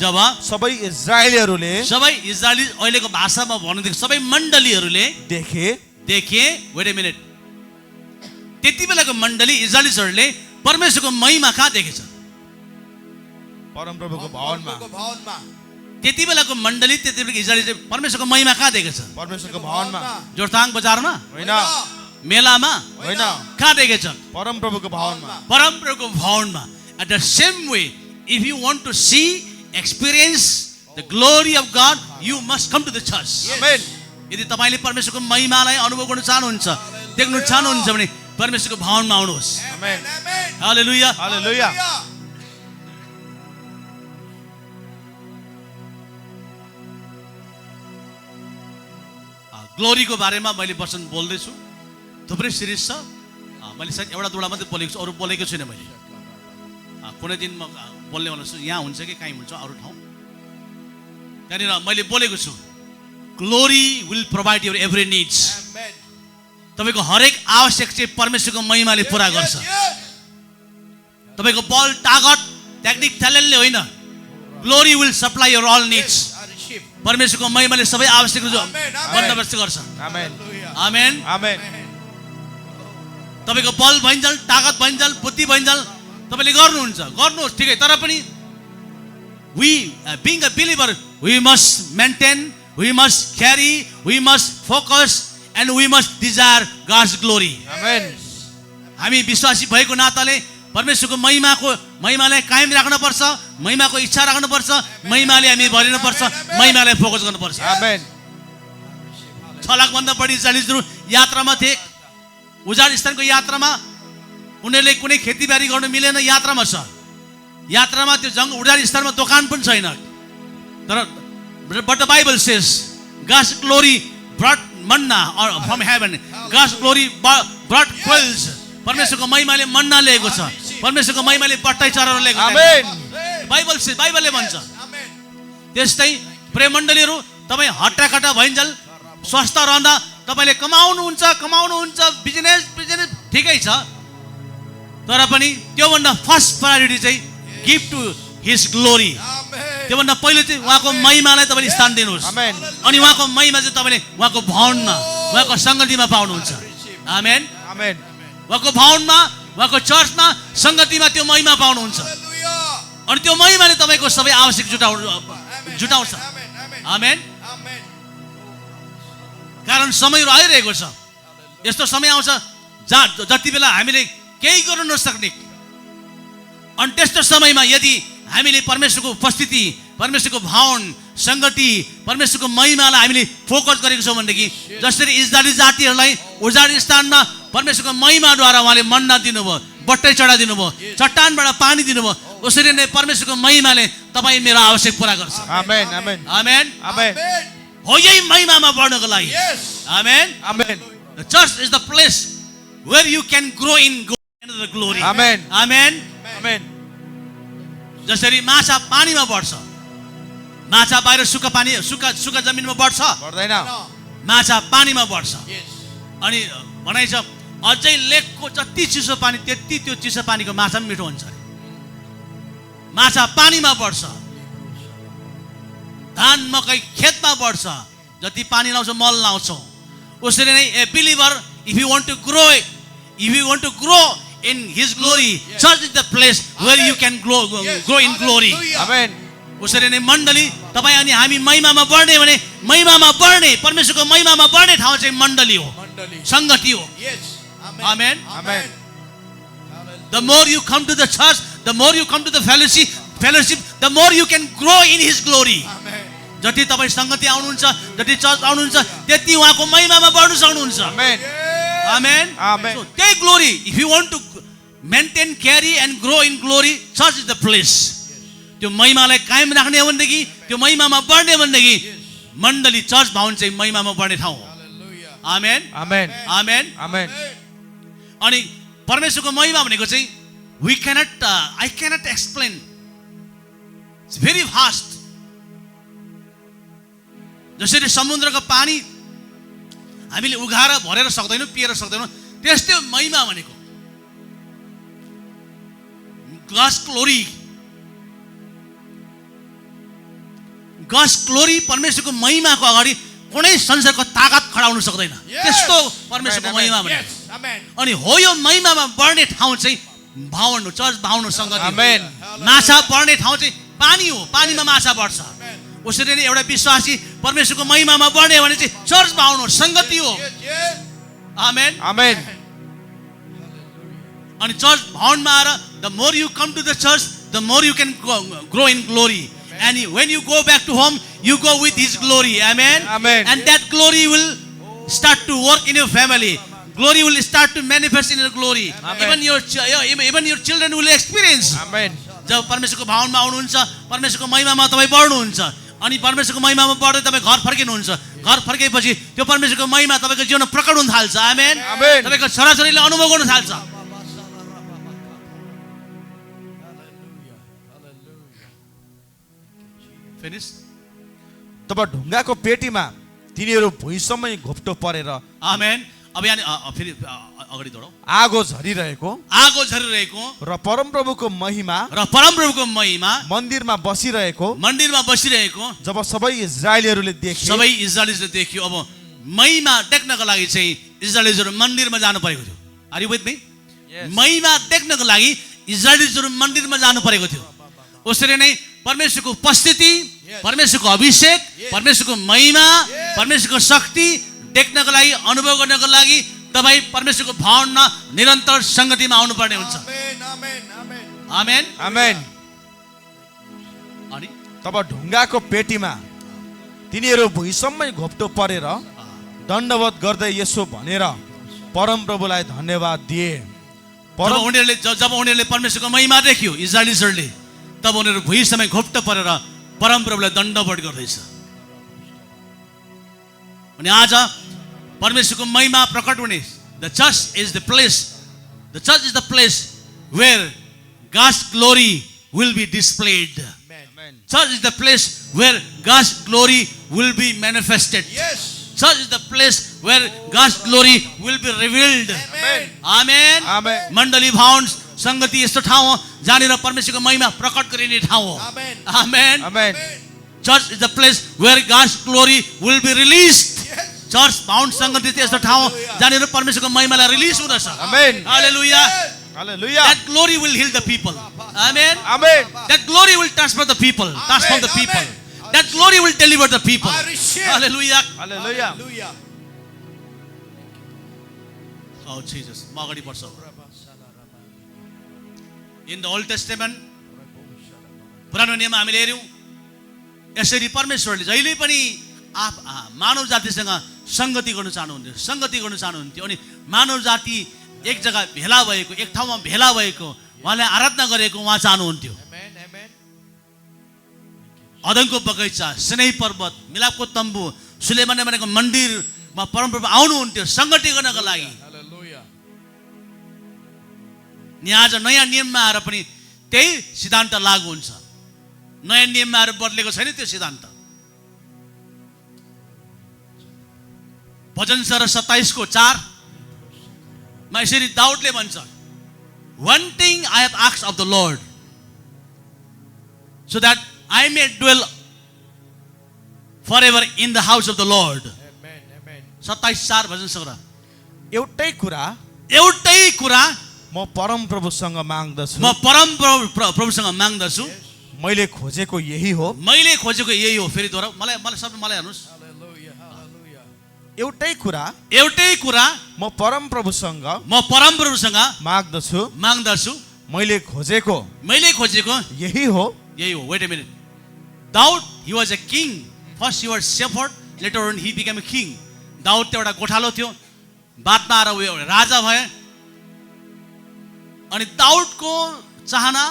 जब सबै इस्राएलीहरूले इजरायली अहिलेको भाषामा भन्नुदेखि सबै मण्डलीहरूले देखे वेट अ मिनेट त्यति बेलाको मण्डली इजरायलीहरूले परमेश्वरको महिमा कहाँ देखेछ? परमप्रभुको भवनमा. त्यति बेलाको मण्डली त्यति बेलाको इजरायलीले परमेश्वरको महिमा कहाँ देखेछ? परमेश्वरको भवनमा. जोरथाङ बजारमा होइन, मेलामा होइन, कहाँ देखेछ? परमप्रभुको भवनमा. परमप्रभुको भवनमा. At the same way, if you want to see, experience the glory of God, you must come to the church. Amen. यदि तपाईले परमेश्वरको महिमालाई अनुभव गर्न चाहनुहुन्छ, देख्न चाहनुहुन्छ भने परमेश्वरको भवनमा आउनुहोस्. Amen. हालेलुया. हालेलुया. ग्लोरीको बारेमा मैले वचन बोल्दै छु. थुप्रै सिरिज छ. मैले सायद एउटा दुईवटा मात्रै बोलेको छु, अरू बोलेको छैन मैले. कुनै दिन म बोल्ने वाला छु, यहाँ हुन्छ कि कहीँ हुन्छ अरू ठाउँ. त्यहाँनिर मैले बोलेको छु, glory will provide your every needs. तपाईँको हरेक आवश्यक चाहिँ परमेश्वरको महिमाले पुरा गर्छ। तपाईँको बल तागत टेक्निक ट्यालेन्टले होइन, glory will supply your all needs. परमेश्वरको महिमाले सबै आवश्यक बन्दोबस्त गर्छ। आमेन आमेन तपाईँको बल भइन्जल, तागत भइन्जल, बुद्धि भइन्जल तपाईँले गर्नुहुन्छ, गर्नुहोस् ठिकै। तर पनि we being a believer, we must maintain, we must carry, we must focus and we must desire God's glory. आमेन हामी विश्वासी भएको नाताले परमेश्वरको महिमालाई कायम राख्नुपर्छ, महिमाको इच्छा राख्नुपर्छ, महिमाले हामी भरिनुपर्छ, महिमालाई फोकस गर्नुपर्छ। आमेन 6 लाख भन्दा बढी इस्राएलीहरू यात्रामा थिए। उजाड स्थानको यात्रामा उनीहरूले कुनै खेतीबारी गर्न मिलेन, यात्रामा छ। यात्रामा त्यो उजाड स्थानमा दोकान पनि छैन। तर but the Bible says God's glory brought manna from heaven. God's glory brought quails. परमेश्वरको महिमाले मन्ना ल्याएको छ, परमेश्वरको महिमाले बट्टै चराहरू ल्याएको छ। आमेन बाइबलले भन्छ। त्यस्तै प्रिय मण्डलीहरू, तपाईँ हट्टाकट्टा भइन्जल स्वस्थ रहँदा तपाईँले कमाउनुहुन्छ, बिजनेस ठिकै छ। तर पनि त्योभन्दा फर्स्ट प्रायोरिटी चाहिँ गिभ टु हिज ग्लोरी। त्योभन्दा पहिले चाहिँ उहाँको महिमालाई तपाईँले स्थान दिनुहोस्। अनि उहाँको महिमा चाहिँ तपाईँले उहाँको भवनमा, उहाँको सङ्गतिमा पाउनुहुन्छ। आमेन आमेन उहाँको भवनमा, उहाँको चर्चमा, सङ्गतिमा त्यो महिमा पाउनुहुन्छ। अनि त्यो महिमाले तपाईँको सबै आवश्यक जुटाउँछ। आमेन। कारण समयहरू आइरहेको छ। यस्तो समय आउँछ जति बेला हामीले केही गर्न नसक्ने, अनि त्यस्तो समयमा यदि हामीले परमेश्वरको उपस्थिति, परमेश्वरको भावन, सङ्गति, परमेश्वरको महिमालाई हामीले फोकस गरेको छौँ भनेदेखि जसरी इस्राएली जातिहरूलाई उजाड स्थानमा परमेश्वरको महिमाद्वारा उहाँले मन्ना दिनुभयो, बट्टै चढा दिनुभयो, चट्टानबाट पानी दिनुभयो, उसरी नै परमेश्वरको महिमाले तपाईँ मेरो आवश्यक पुरा गर्छ। आमेन आमेन आमेन आमेन हो यही महिमामा बढ्नको लागि। आमेन आमेन The church is the place where you can grow in the glory. Amen Amen. आमेन जसरी माछा पानीमा बढ्छ, माछा बाहिर सुक्खा जमिनमा बढ्छ, पर्दैन। माछा पानीमा बढ्छ। अनि भनाइ छ अझै लेकको जति चिसो पानी त्यति त्यो चिसो पानीको माछा पनि मिठो हुन्छ अरे। माछा पानीमा बढ्छ। धान मकै खेतमा बढ्छ, जति पानी लाउँछ मल लाउँछौ। उसरी नै ए believer, if you want to grow in his glory, church is the place where you can grow in glory. आमेन उसरी नै मण्डली तपाईँ अनि हामी महिमामा बढ्ने भने महिमामा बढ्ने, परमेश्वरको महिमामा बढ्ने ठाउँ चाहिँ मण्डली हो, सङ्गति हो। आमेन। आमेन The more you come to the church, the more you come to the fellowship, the more you can grow in his glory. जति तपाईँ सङ्गति आउनुहुन्छ, जति चर्च आउनुहुन्छ, त्यति उहाँको महिमामा बढ्नु सक्नुहुन्छ। आमेन आमेन। आमेन So त्यही glory, if you want to maintain, carry and grow in glory, church is the place. त्यो महिमालाई कायम राख्ने हो भनेदेखि, त्यो महिमामा बढ्ने भनेदेखि मण्डली चर्च भवन चाहिँ महिमामा बढ्ने ठाउँ हो। आमेन आमेन आमेन। आमेन अनि परमेश्वरको महिमा भनेको चाहिँ I cannot explain. It's very vast. जसरी समुद्रको पानी हामीले उघाएर भरेर सक्दैनौँ, पिएर सक्दैनौँ, त्यस्तै महिमा भनेको God's glory परमेश्वरको महिमाको अगाडि कुनै संसारको ताकत खडा हुन सक्दैन। त्यस्तो परमेश्वरको महिमा भनेको। अनि हो यो महिमामा बढ्ने ठाउँ चाहिँ भवन हो, चर्च भवन हो, सङ्गति। आमेन माछा बढ्ने ठाउँ चाहिँ पानी हो, पानीमा माछा बढ्छ। उसरी नै एउटा विश्वासी परमेश्वरको महिमामा बढ्ने भने चाहिँ चर्च भवन हो, सङ्गति हो। आमेन आमेन अनि चर्च भवनमा आएर the more you come to the church, the more you can grow in glory. And when you go back to home, you go with his glory. Amen. Amen. And that glory will start to work in your family. Glory will start to manifest in your glory. Amen. Even your children will experience. आमेन जब परमेश्वरको भवनमा आउनुहुन्छ, परमेश्वरको महिमामा तपाईँ बढ्नुहुन्छ, अनि परमेश्वरको महिमामा बढ्दै तपाईँ घर फर्किनुहुन्छ। घर फर्केपछि त्यो परमेश्वरको महिमा तपाईँको जीवनमा प्रकट हुन थाल्छ। आमेन। आमेन तपाईँको छोराछोरीले अनुभव गर्न थाल्छ। Finish? तब ढुङ्गाको पेटीमा तिनीहरू भुइँसम्मै घोप्टो परेर आमेन। अब यहाँ फेरि अगाडि दौडौँ। आगो झरिरहेको आगो झरिरहेको र परमप्रभुको महिमा र परमप्रभुको महिमा मन्दिरमा बसिरहेको मन्दिरमा बसिरहेको जब सबै इजरायलीहरूले देखे, सबै इजरायलीले देख्यो। अब महिमा देख्नको लागि चाहिँ इजरायलीहरू मन्दिरमा जानु परेको थियो। Are you with me? महिमा देख्नको लागि इजरायलीहरू मन्दिरमा जानु परेको थियो। उसरी नै परमेश्वरको उपस्थिति, परमेश्वरको अभिषेक, परमेश्वरको महिमा, परमेश्वरको शक्ति देख्नको लागि, अनुभव गर्नको लागि तपाईँ परमेश्वरको भवनमा निरन्तर संगतिमा आउनुपर्ने हुन्छ। आमेन आमेन। अनि तब ढुङ्गाको पेटीमा तिनीहरू भुइँसम्मै घोप्टो परेर दण्डवत गर्दै यसो भनेर परमप्रभुलाई धन्यवाद दिए। जब उनीहरूले परमेश्वरको महिमा देख्यो इजरायलीहरूले, तब उनीहरू भुइँसम्मै घोप्टो परेर परमप्रभुलाई दण्डवत गर्दैछ। अनि आज परमेश्वरको महिमा प्रकट हुने, the church is the place where God's glory will be displayed. Church is the place where God's glory will be manifested. Church is the place where God's glory will be revealed. Amen. Amen. मण्डली भवन संगति यस्तो ठाउँ हो जहाँनिर परमेश्वरको महिमा प्रकट गरिने ठाउँ हो। Amen. Amen. Church is the place where God's glory will be released. Church bound संगति चाहिँ यस्तो ठाउँ जहाँनिर परमेश्वरको महिमालाई रिलिज हुँदछ। Amen. Hallelujah. Hallelujah. That glory will heal the people. Amen. Amen. That glory will transform the people. Transform the people. That glory will deliver the people. Hallelujah. Hallelujah. Oh Jesus. म अगाडि बढ्छु। In the Old Testament, पुरानो नियममा हामीले हेर्यौँ यसरी परमेश्वरले जहिले पनि मानव जातिसँग संगति गर्न चाहनुहुन्थ्यो। अनि मानव जाति एक जग्गा भेला भएको, एक ठाउँमा भेला भएको, उहाँले आराधना गरेको उहाँ चाहनुहुन्थ्यो। अदनको बगैँचा, सिनै पर्वत, मिलापको तम्बु, सुलेमानले बनेको मन्दिरमा परमप्रभु आउनुहुन्थ्यो संगति गर्नको लागि। नि आज नयाँ नियममा आएर पनि त्यही सिद्धान्त लागू हुन्छ। नयाँ नियममा आएर बदलेको छैन त्यो सिद्धान्त। भजन 27:4 मा यसरी दाउदले भन्छ, one thing I have asked of the Lord so that I may dwell forever in the house of the Lord. 27:4 भजन सङ्ग्रह। एउटै कुरा म परमप्रभुसँग माग्दछु, म परमप्रभुसँग माग्दछु, मैले खोजेको यही हो। फेरि दोहोऱ्याउ, मलाई हेर्नुहोस्। एउटै कुरा म परमप्रभुसँग माग्दछु, मैले खोजेको यही हो। Wait a minute. Daud, he was a king. First he was shepherd, later on he became a king. Daud त एउटा गोठालो थियो, बादमा आएर उयो राजा भए। अनि दाउदको चाहना,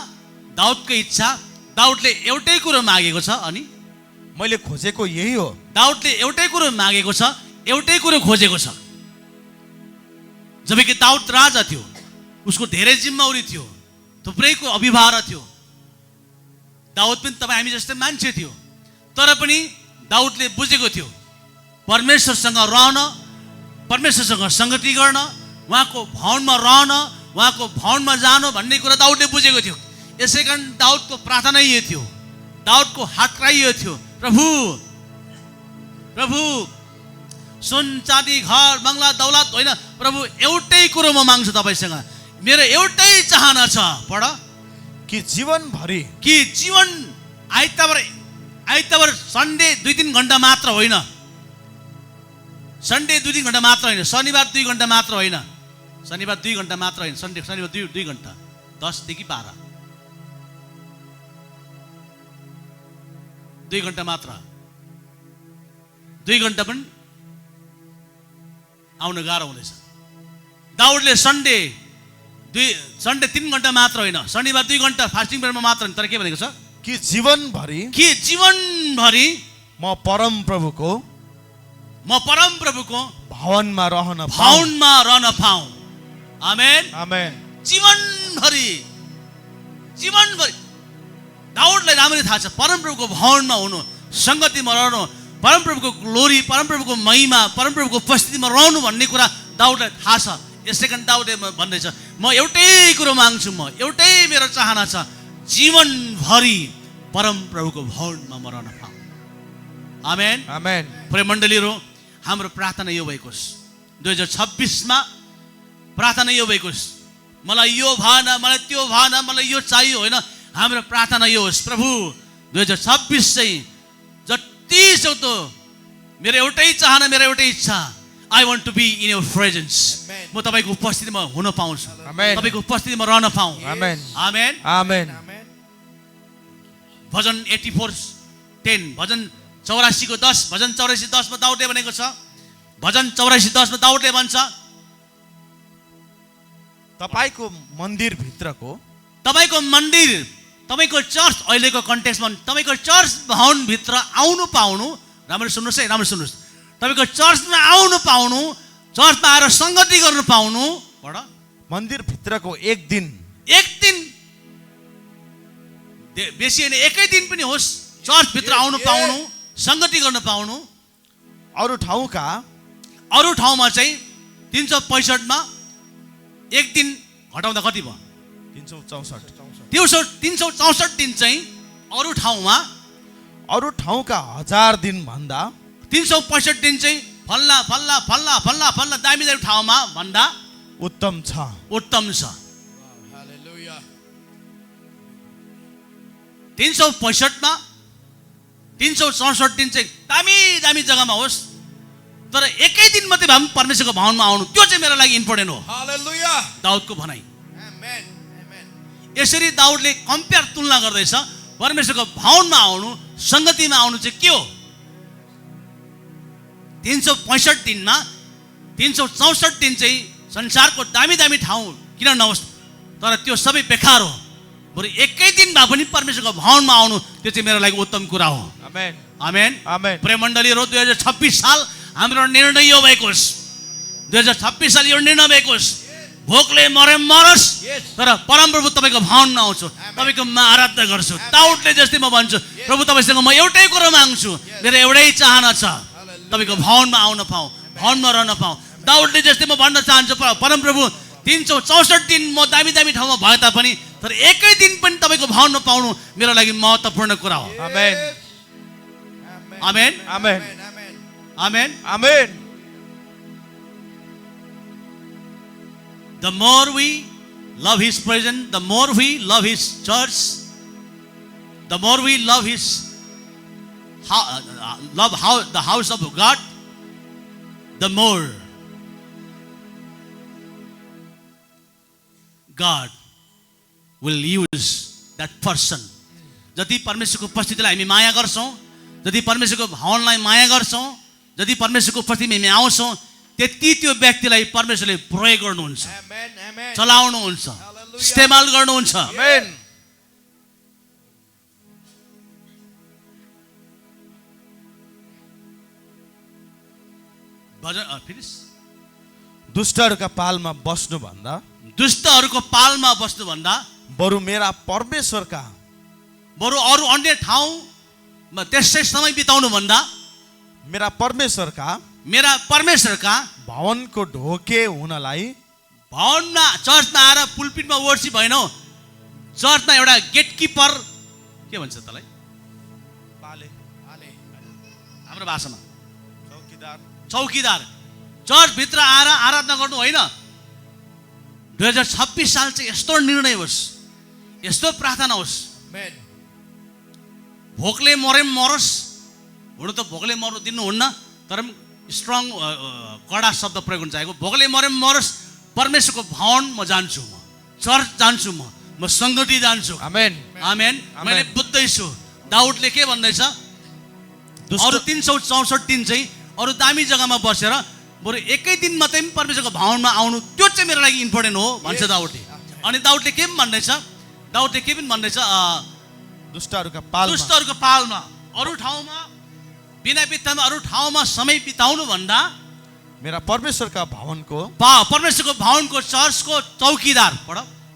दाउदको इच्छा, दाउदले एउटै कुरो मागेको छ। अनि मैले खोजेको यही हो। दाउदले एउटै कुरो मागेको छ, एउटै कुरो खोजेको छ। जबकि दाउद राजा थियो, उसको धेरै जिम्मेवारी थियो, थुप्रैको अभिभार थियो। दाउद पनि तपाईँ हामी जस्तै मान्छे थियो, तर पनि दाउदले बुझेको थियो परमेश्वरसँग रहन, परमेश्वरसँग संगति गर्न, उहाँको भवनमा रहन, उहाँको भवनमा जानु भन्ने कुरा दाउदले बुझेको थियो। यसै कारण दाउदको प्रार्थना यो थियो, दाउदको हात क्राइ यो थियो, प्रभु सुन चाँदी घर बङ्गला दौलत होइन प्रभु, एउटै कुरो म माग्छु तपाईँसँग, मेरो एउटै चाहना छ। पढ कि जीवनभरि आइतबार सन्डे 2-3 घण्टा मात्र होइन, शनिबार 2 घण्टा मात्र होइन, शनिबार 2 घण्टा मात्र होइन, शनिबार 2 घण्टा 10 देखि 12 2 घण्टा मात्र, 2 घण्टा पनि आउन गाह्रो हुँदैछ। दाउदले सन्डे 3 घण्टा मात्र होइन, शनिबार 2 घण्टा फास्टिङ पिरियडमा मात्र होइन, तर के भनेको छ कि जीवनभरि म परमप्रभुको भवनमा रहन पाऊँ। आमेन आमेन। जीवनभरि दाउदलाई राम्ररी थाहा छ परमप्रभुको भवनमा हुनु, संगतिमा रहनु, परमप्रभुको ग्लोरी, परमप्रभुको महिमा, परमप्रभुको उपस्थितिमा रहनु भन्ने कुरा दाउदलाई थाहा छ। यसै कारण दाउदले भन्दैछ, म एउटै कुरो माग्छु, म एउटै मेरो चाहना छ, जीवनभरि परमप्रभुको भवनमा म रहन पाऊँ। आमेन। आमेन। प्रिय मण्डलीहरू, हाम्रो प्रार्थना यो भएको होस्, 2026 मा प्रार्थना यो भएको होस्, मलाई यो भएन, मलाई त्यो भएन, मलाई यो चाहियो होइन। हाम्रो प्रार्थना यो होस्, प्रभु 2026 चाहिँ जति सक्दो मेरो एउटै चाहना, मेरो एउटै इच्छा, I want to be in your presence. म तपाईँको उपस्थितिमा हुन पाउँछु, तपाईँको उपस्थितिमा रहन पाऊँ। आमेन। आमेन। आमेन। भजन 84:10, भजन 84 को 10, भजन 84 10 मा दाउदले भनेको छ, भजन 84 10 मा दाउदले भन्छ, तपाईको मन्दिर भित्रको, तपाईको मन्दिर, तपाईको चर्च, अहिलेको कन्टेक्स्टमा तपाईको चर्च भवन भित्र आउनु पाउनु, राम्रो सुन्नुहोस् है, राम्रो सुन्नुहोस्, तपाईको चर्चमा आउनु पाउनु, चर्चमा आएर संगति गर्नु पाउनु, पढ, मन्दिर भित्रको एक दिन बेसी होइन, एकै दिन पनि होस्, चर्च भित्र आउनु पाउनु, संगति गर्न पाउनु। अरू ठाउँमा चाहिँ 365 मा एक दिन घटाउँदा कति भयो? 364 दिन चाहिँ अरू ठाउँका 1000 दिन भन्दा 365 दिन चाहिँ फल्ला फल्ला फल्ला फल्ला फल्ला दामी दामी ठाउँमा भन्दा उत्तम छ। 365 मा 364 दिन चाहिँ दामी दामी जग्गामा होस्, तर एकै दिन मात्रै भए पनि परमेश्वरको भवनमा आउनु, त्यो चाहिँ मेरो लागि इम्पोर्टेन्ट हो। हालेलुया। दाउदको भनाइ। आमेन। आमेन। यसरी दाउदले कम्पेयर, तुलना गर्दैछ, परमेश्वरको भवनमा आउनु, संगतिमा आउनु चाहिँ के हो। 365 दिनमा 364 दिन चाहिँ संसारको दामी दामी ठाउँ किन नहोस्, तर त्यो सबै बेकार हो। बरु एकै दिन भए पनि परमेश्वरको भवनमा आउनु, त्यो चाहिँ मेरो लागि उत्तम कुरा हो। आमेन। आमेन। आमेन। प्रिय मण्डलीहरू, 2026 साल हाम्रो निर्णय यो भएको होस्, 2026 साल यो निर्णय भएको होस्, भोकले मरे मरोस्, तर परमप्रभु तपाईँको भवनमा आउँछु, तपाईँको म आराधना गर्छु। दाउदले जस्तै म भन्छु, प्रभु तपाईँसँग म एउटै कुरो माग्छु, मेरो एउटै चाहना छ, तपाईँको भवनमा आउन पाऊँ, भवनमा रहन पाऊँ। दाउदले जस्तै म भन्न चाहन्छु, परमप्रभु 364 दिन म दामी दामी ठाउँमा भए तापनि, तर एकै दिन पनि तपाईँको भवनमा पाउनु मेरो लागि महत्त्वपूर्ण कुरा हो। आमेन। आमेन। आमेन। आमेन। आमेन। The more we love His presence, the more we love His church, the more we love the house of God, the more God will use that person. जति परमेश्वरको उपस्थितिलाई हामी माया गर्छौँ, जति परमेश्वरको भवनलाई माया गर्छौँ, जति परमेश्वरको उपस्थितिमा हामी आउँछौँ, त्यति त्यो व्यक्तिलाई परमेश्वरले प्रयोग गर्नुहुन्छ, चलाउनुहुन्छ, इस्तेमाल गर्नुहुन्छ। आमेन। दुष्टहरूका पालमा बस्नु भन्दा, दुष्टहरूको पालमा बस्नु भन्दा, बरु मेरा परमेश्वरका, बरु अरू अन्य ठाउँमा त्यसै समय बिताउनु भन्दा, मेरा परमेश्वरका भवनको ढोके हुनलाई, भवनमा चर्चमा आएर पुलपिटमा वर्सिप होइन, चर्चमा एउटा गेटकिपर, के भन्छ त्यसलाई, हाम्रो भाषामा चौकीदार, चर्चभित्र आएर आराधना गर्नु होइन। 2026 साल चाहिँ यस्तो निर्णय होस्, यस्तो प्रार्थना होस्, भोकले मरे मरोस्, हुनु त भोकले मर्नु दिनुहुन्न, तर स्ट्रङ कडा शब्द प्रयोग हुन्छ आएको, भोकले मरे मरोस्, परमेश्वरको भवन म जान्छु, म चर्च जान्छु, म संगति जान्छु। आमेन। आमेन। मैले बुझ्दैछु दाउदले के भन्दैछ, अरू 364 दिन चाहिँ अरू दामी जग्गामा बसेर बरु एकै दिन मात्रै परमेश्वरको भवनमा आउनु, त्यो चाहिँ मेरो लागि इम्पोर्टेन्ट हो भन्छ दाउदले। अनि दाउदले के भन्दैछ, दुष्टहरूका पालमा, अरू ठाउँमा बिना बित्थामा अरू ठाउँमा समय बिताउनु भन्दा, मेरा परमेश्वरका भवनको, परमेश्वरको भवनको चर्चको चौकीदार,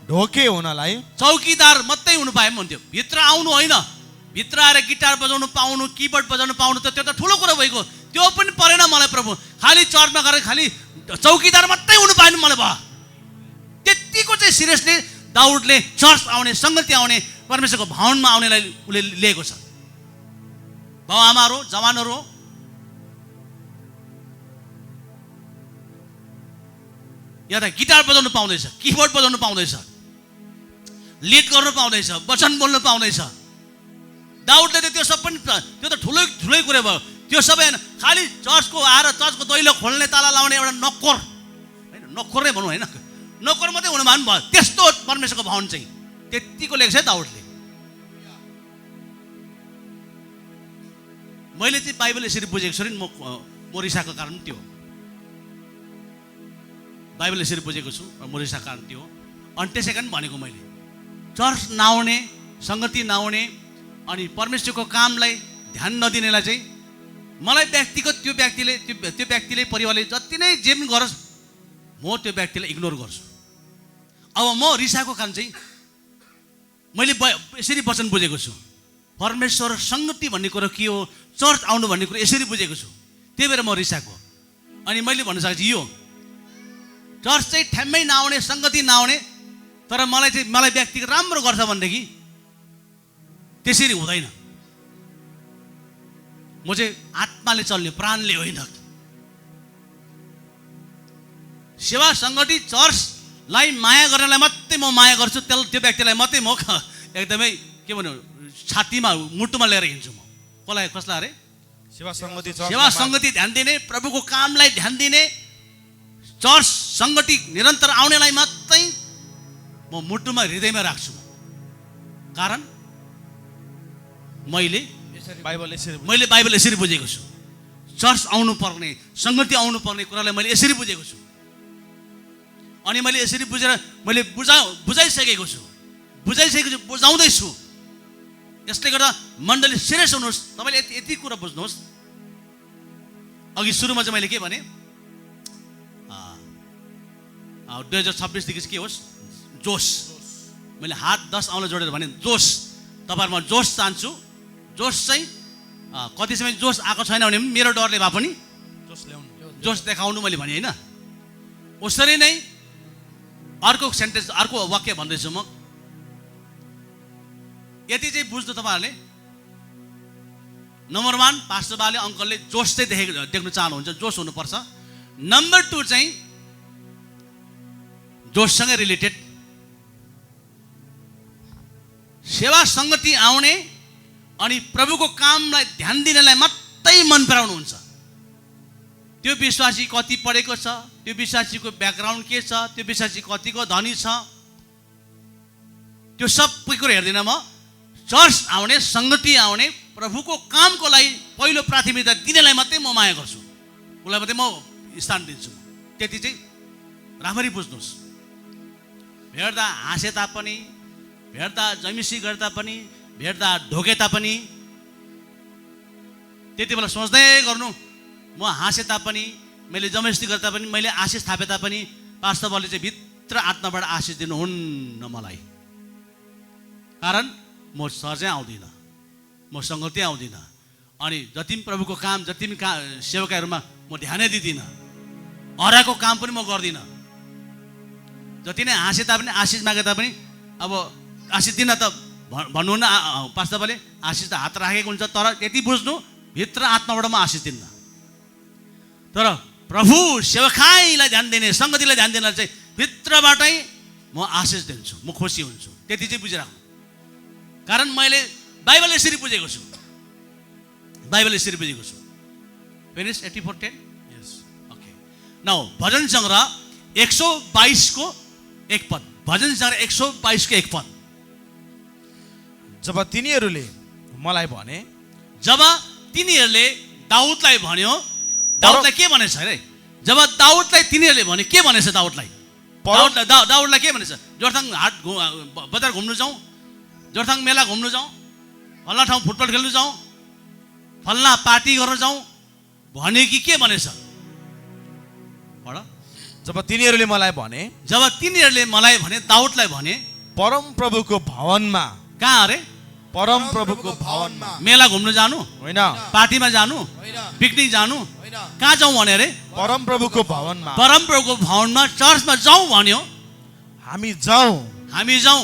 ढोके हुनलाई, चौकीदार मात्रै हुनु पाए पनि हुन्थ्यो, भित्र आउनु होइन, भित्र आएर गिटार बजाउनु पाउनु, किबोर्ड बजाउनु पाउनु त त्यो त ठुलो कुरा भइगयो। त्यो पनि परेन मलाई प्रभु। खालि चर्चमा गएर खालि चौकीदार मात्रै हुनु पाएन मलाई भयो। त्यतिको चाहिँ सिरियसली दाउदले चर्च आउने, सङ्गति आउने, परमेश्वरको भवनमा आउनेलाई उसले लिएको छ। बाउ आमाहरू, जवानहरू, यहाँ त गिटार बजाउनु पाउँदैछ, किबोर्ड बजाउनु पाउँदैछ, लिड गर्नु पाउँदैछ, वचन बोल्नु पाउँदैछ। दाउदले त त्यो सब पनि त्यो त ठुलै कुरा भयो। त्यो सबै होइन, खालि चर्चको आएर चर्चको दैलो खोल्ने, ताला लाउने एउटा नोकर, होइन नोकर नै भनौँ, होइन नोकर मात्रै हुनु भए भयो। त्यस्तो परमेश्वरको भवन चाहिँ त्यतिको लेख्छ है दाउदले। मैले चाहिँ बाइबल यसरी बुझेको छु नि, म रिसाको कारण त्यो, बाइबल यसरी बुझेको छु र म रिसाको कारण त्यो। अनि त्यसै कारण भनेको मैले चर्च नआउने, सङ्गति नआउने अनि परमेश्वरको कामलाई ध्यान नदिनेलाई चाहिँ मलाई व्यक्तिगत त्यो व्यक्तिले परिवारले जति नै जे पनि गरोस् म त्यो व्यक्तिलाई इग्नोर गर्छु। अब म रिसाको कारण चाहिँ मैले यसरी वचन बुझेको छु, परमेश्वर सङ्गति भन्ने कुरो के हो, चर्च आउनु भन्ने कुरो यसरी बुझेको छु। त्यही भएर म रिसाको। अनि मैले भन्न सकेको छु यो चर्च चाहिँ ठ्याम्मै नआउने, सङ्गति नआउने, तर मलाई व्यक्तिगत राम्रो गर्छ भनेदेखि त्यसरी हुँदैन। म चाहिँ आत्माले चल्ने, प्राणले होइन। सेवा, सङ्गति, चर्चलाई माया गर्नेलाई मात्रै म माया गर्छु। त्यो व्यक्तिलाई मात्रै म एकदमै के भन्नु छातीमा मुटुमा लिएर हिँड्छु। म कसलाई अरे सेवा सङ्गति ध्यान दिने, प्रभुको कामलाई ध्यान दिने, चर्च सङ्गति निरन्तर आउनेलाई मात्रै म मुटुमा, हृदयमा राख्छु। कारण मैले बाइबल यसरी बुझेको छु। चर्च आउनु पर्ने, सङ्गति आउनु पर्ने कुरालाई मैले यसरी बुझेको छु। अनि मैले यसरी बुझेर मैले बुझाइसकेको छु, बुझाउँदैछु। यसले गर्दा मण्डली सिरियस हुनुहोस्। तपाईँले यति कुरा बुझ्नुहोस्। अघि सुरुमा चाहिँ मैले के भने 2026 देखि के होस् जोस। मैले हात 10 औँला जोडेर भने जोस, तपाईँहरूमा जोस चाहन्छु। जोस चाहिँ कति समय जोस आएको छैन भने पनि मेरो डरले भए पनि जोस देखाउनु मैले भने, होइन उसरी नै अर्को सेन्टेन्स, अर्को वाक्य भन्दैछु म। यति चाहिँ बुझ्नु तपाईँहरूले। नम्बर 1 पास्टर बाले अङ्कलले जोस चाहिँ देख्नु चाहनुहुन्छ, जोस हुनुपर्छ। नम्बर 2 चाहिँ जोससँगै रिलेटेड सेवा सङ्गति आउने अनि प्रभुको कामलाई ध्यान दिनेलाई मात्रै मन पराउनुहुन्छ। त्यो विश्वासी कति पढेको छ, त्यो विश्वासीको ब्याकग्राउन्ड के छ, त्यो विश्वासी कतिको धनी छ, त्यो सबै कुरो हेर्दिनँ म। चर्च आउने, सङ्गति आउने, प्रभुको कामको लागि पहिलो प्राथमिकता दिनेलाई मात्रै म माया गर्छु, उसलाई मात्रै म स्थान दिन्छु। त्यति चाहिँ राम्ररी बुझ्नुहोस्। भेट्दा हाँसे तापनि, भेट्दा जमिसी गरे तापनि, भेट्दा ढोके तापनि त्यति बेला सोच्दै गर्नु, म हाँसे तापनि, मैले जबरजस्ती गरे तापनि, मैले आशिष थापे तापनि पास्टर बाले चाहिँ भित्र आत्माबाट आशिष दिनुहुन्न मलाई। कारण म सर्जै आउँदिनँ, म सङ्गति आउँदिनँ, अनि जति पनि प्रभुको काम, जति पनि सेवकाहरूमा म ध्यानै दिँदिनँ, हराएको काम पनि म गर्दिनँ। जति नै हाँसे तापनि, आशिष मागे तापनि, अब आशिष दिन त भन्नुहुन्न पास्टर बाले, आशिष त हात राखेको हुन्छ, तर यति बुझ्नु भित्र आत्माबाट म आशिष दिन्न। तर प्रभु सेवकाईलाई ध्यान दिने, सङ्गतिलाई ध्यान दिनेलाई चाहिँ भित्रबाटै म आशिष दिन्छु, म खुसी हुन्छु। त्यति चाहिँ बुझिराख्नु। कारण मैले बाइबल यसरी बुझेको छु, बाइबल यसरी बुझेको छु। फिनिस 84:10। यस, ओके। नाउ भजन सङ्ग्रह 122 को 1 पद, भजन सङ्ग्रह 122 को 1 पद। जब तिनीहरूले मलाई भने, जब तिनीहरूले दाउदलाई भन्यो, दाउदलाई के भनेछ अरे? जब दाउदलाई तिनीहरूले भने, के भनेछ दाउदलाई? दाउदलाई के भनेछ? जोरथाङ हाट बजार घुम्नु जाउँ, जोरथाङ मेला घुम्नु जाउँ, फल्ना ठाउँ फुटबल खेल्नु जाउँ, फल्ना पार्टी गर्न जाउँ भने कि के भनेछ? जब तिनीहरूले मलाई भने, जब तिनीहरूले मलाई भने, दाउदलाई भने परम प्रभुको भवनमा, कहाँ अरे? परमप्रभुको भवनमा मेला घुम्न जानु, होइन, पार्टीमा जानु, होइन, पिकनिक जानु, होइन, कहाँ जाउँ भने अरे परमप्रभुको भवनमा परमप्रभुको भवनमा चर्चमा जाउँ भन्यो। हामी जाउँ। हामी जाउँ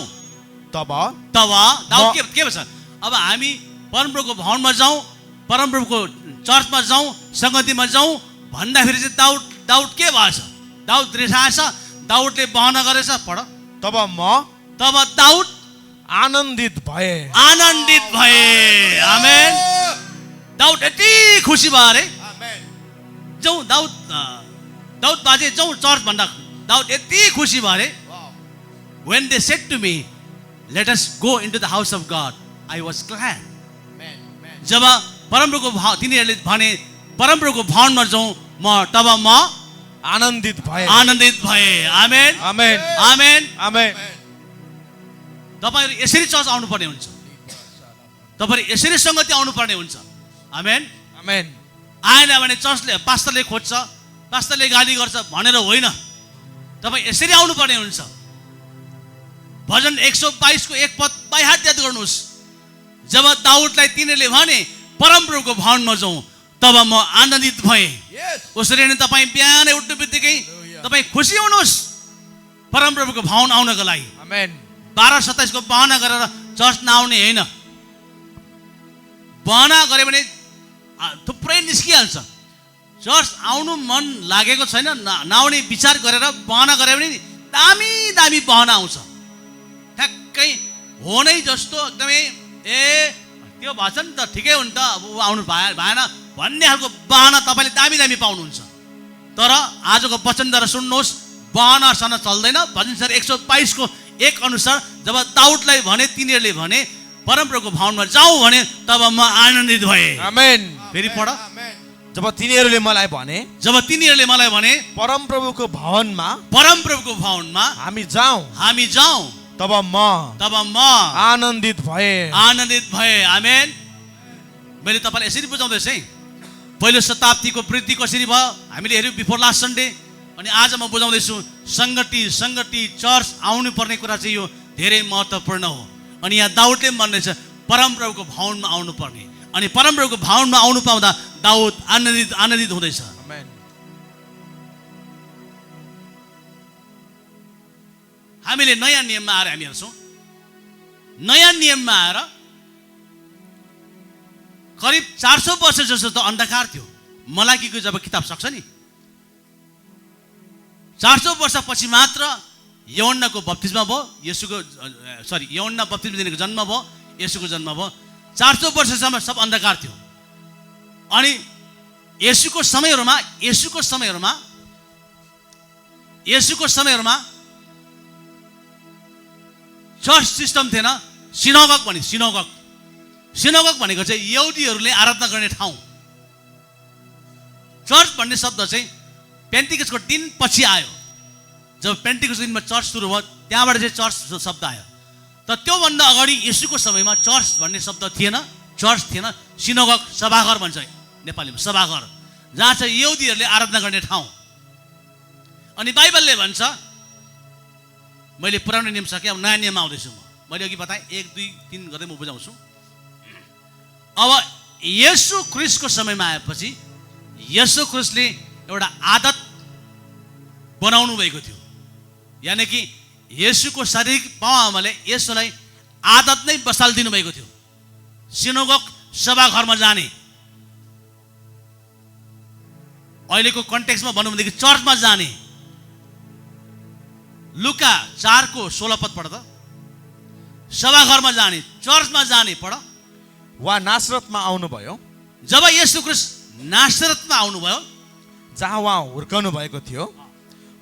तब तब दाउद के भन्छ, अब हामी परमप्रभुको भवनमा जाउँ, परमप्रभुको चर्चमा जाउँ, सङ्गतिमा जाउँ भन्दाखेरि चाहिँ दाउद के भएछ? दाउद रिसाएछ, दाउदले बहना गरेछ। पढ। तब म तब दाउद आनन्दित भए। आनन्दित भए। आमेन। दाउद यति खुसी भयो अरे। Amen. जाउँ दाउद बाजे जाउँ चर्च भन्दा दाउद यति खुसी भयो अरे। Wow. When they said to me, let us go into the house of God, I was glad. Amen. Amen. जब परमप्रभुको तिनीहरूले भने परमप्रभुको भवनमा जाउँ तब म आनन्दित भए। आनन्दित भए। आमेन। आमेन, आमेन। आमेन। तपाईहरु यसरी चर्च आउनु पर्ने हुन्छ। तपाईहरु यसरी संगति आउनु पर्ने हुन्छ। आमेन। आमेन। आएन भने चर्चले पास्टरले खोज्छ, पास्टरले गाली गर्छ भनेर होइन, तपाईँ यसरी आउनु पर्ने हुन्छ। भजन 122 को 1 पद बाइहात याद गर्नुहोस्। जब दाउदलाई तिनीहरूले भने परमप्रभुको भवनमा जाउँ तब म आनन्दित भएँ। Yes. उसरी नै तपाईँ बिहानै उठ्नु बित्तिकै तपाईँ खुसी हुनुहोस् परमप्रभुको भवन आउनको लागि। आमेन। 12-27 को बहाना गरेर चर्च नआउने होइन। बहाना गरे भने थुप्रै निस्किहाल्छ। चर्च आउनु मन लागेको छैन, नआउने विचार गरेर बहाना गरे भने दामी दामी बहाना आउँछ। ठ्याक्कै हो नै जस्तो एकदमै त्यो भन्छ नि त, ठिकै हो नि त, अब आउनु भएन भन्ने खालको बहाना तपाईँले दामी दामी पाउनुहुन्छ। तर आजको वचनद्वारा सुन्नुहोस्, बहानासँग चल्दैन। भजन 122 को 1 अनुसार जब दाउदलाई भने तिनीहरूले भने परमप्रभुको भवनमा जाउँ भने तब म आनन्दित भएँ। आमेन। फेरि पढ। Amen. जब तिनीहरूले मलाई भने जब तिनीहरूले मलाई भने परमप्रभुको भवनमा परमप्रभुको भवनमा हामी जाउँ हामी जाउँ तब म आनन्दित भए। आनन्दित भए। आमेन। मैले तपाईँलाई यसरी बुझाउँदैछु है। पहिलो शताब्दीको वृद्धि कसरी भयो हामीले हेऱ्यौँ बिफोर लास्ट सन्डे। अनि आज म बुझाउँदैछु सङ्गति चर्च आउनु पर्ने कुरा चाहिँ यो धेरै महत्त्वपूर्ण हो। अनि यहाँ दाउदले भन्दैछ परमप्रभुको भवनमा आउनु पर्ने। अनि परमप्रभुको भवनमा आउनु पाउँदा दाउद आनन्दित हुँदैछ। आमेन। हामीले नयाँ नियममा आएर हामी हेर्छौँ, नयाँ नियममा आएर करिब 400 वर्ष जस्तो त अन्धकार थियो। मलाकीको जब किताब सक्छ नि 400 वर्षपछि मात्र यौहन्नाको बप्तिस्मा भयो, यौहन्ना बप्तिस्मा दिनेको जन्म भयो, येशूको जन्म भयो। 400 वर्षसम्म सब अन्धकार थियो। अनि येशूको समयहरूमा चर्च सिस्टम थिएन। सिनागोग भनेको चाहिँ यहुदीहरूले आराधना गर्ने ठाउँ। चर्च भन्ने शब्द चाहिँ पेन्टिकसको दिन पछि आयो। जब पेन्टिकसको दिनमा चर्च सुरु भयो त्यहाँबाट चाहिँ चर्च शब्द आयो। तर त्योभन्दा अगाडि येशूको समयमा चर्च भन्ने शब्द थिएन, चर्च थिएन। सिनागोग सभाघर भन्छ नेपालीमा, सभाघर, जहाँ चाहिँ यहुदीहरूले आराधना गर्ने ठाउँ। अनि बाइबलले भन्छ, मैले पुरानो नियम सकेँ, अब नयाँ नियममा आउँदैछु म। मैले अघि बताएँ 1, 2, 3 गर्दै म बुझाउँछु। अब येशू ख्रिस्टको समयमा आएपछि येशू ख्रिस्टले एउटा आदत बनाउनु भएको थियो। यानि कि येशूको शारीरिक बाबुआमाले येशूलाई आदत नै बसालिदिनु भएको थियो। सिनागोग सभाघरमा जाने, अहिलेको कन्टेक्स्टमा भनौँ भनेदेखि चर्चमा जाने। लुका 4 को 16 पद पढ्दा सभाघरमा जाने, चर्चमा जाने। पढ। वा नासरतमा आउनुभयो, जब येशू ख्रिस्ट नासरतमा आउनुभयो जहाँ उहाँ हुर्कनु भएको थियो,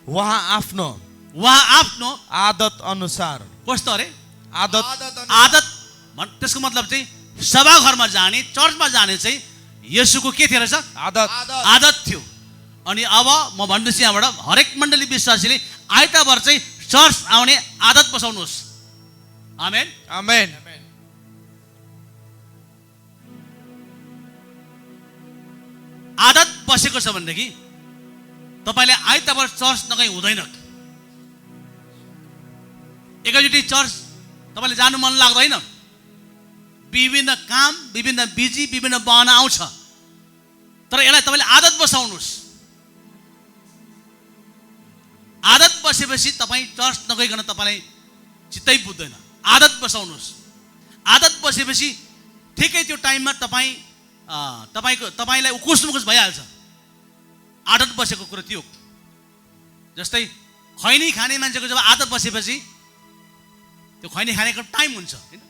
उहाँ आफ्नो आदत अनुसार कस्तो अरे आदत त्यसको मतलब चाहिँ सभाघरमा जाने, चर्चमा जाने चाहिँ येशूको के थियो रहेछ? आदत थियो। अनि अब म भन्दैछु यहाँबाट हरेक मण्डली विश्वासीले आइतबार चाहिँ चर्च आउने आदत बसाउनुहोस्। आमेन। आमेन। आदत बसेको छ भनेदेखि तपाईँले आइतबार चर्च नगई हुँदैन। एकैचोटि चर्च तपाईँले जानु मन लाग्दैन, विभिन्न काम, विभिन्न बिजी, विभिन्न बहाना आउँछ, तर यसलाई तपाईँले आदत बसाउनुहोस्। आदत बसेपछि तपाईँ चर्च नगइकन तपाईँलाई चित्तै बुझ्दैन। आदत बसाउनुहोस्। आदत बसेपछि ठिकै त्यो टाइममा तपाईँलाई उकुस भइहाल्छ। आदत बसेको कुरो त्यो। जस्तै खैनी खाने मान्छेको जब आदत बसेपछि त्यो खैनी खानेको टाइम हुन्छ हैन,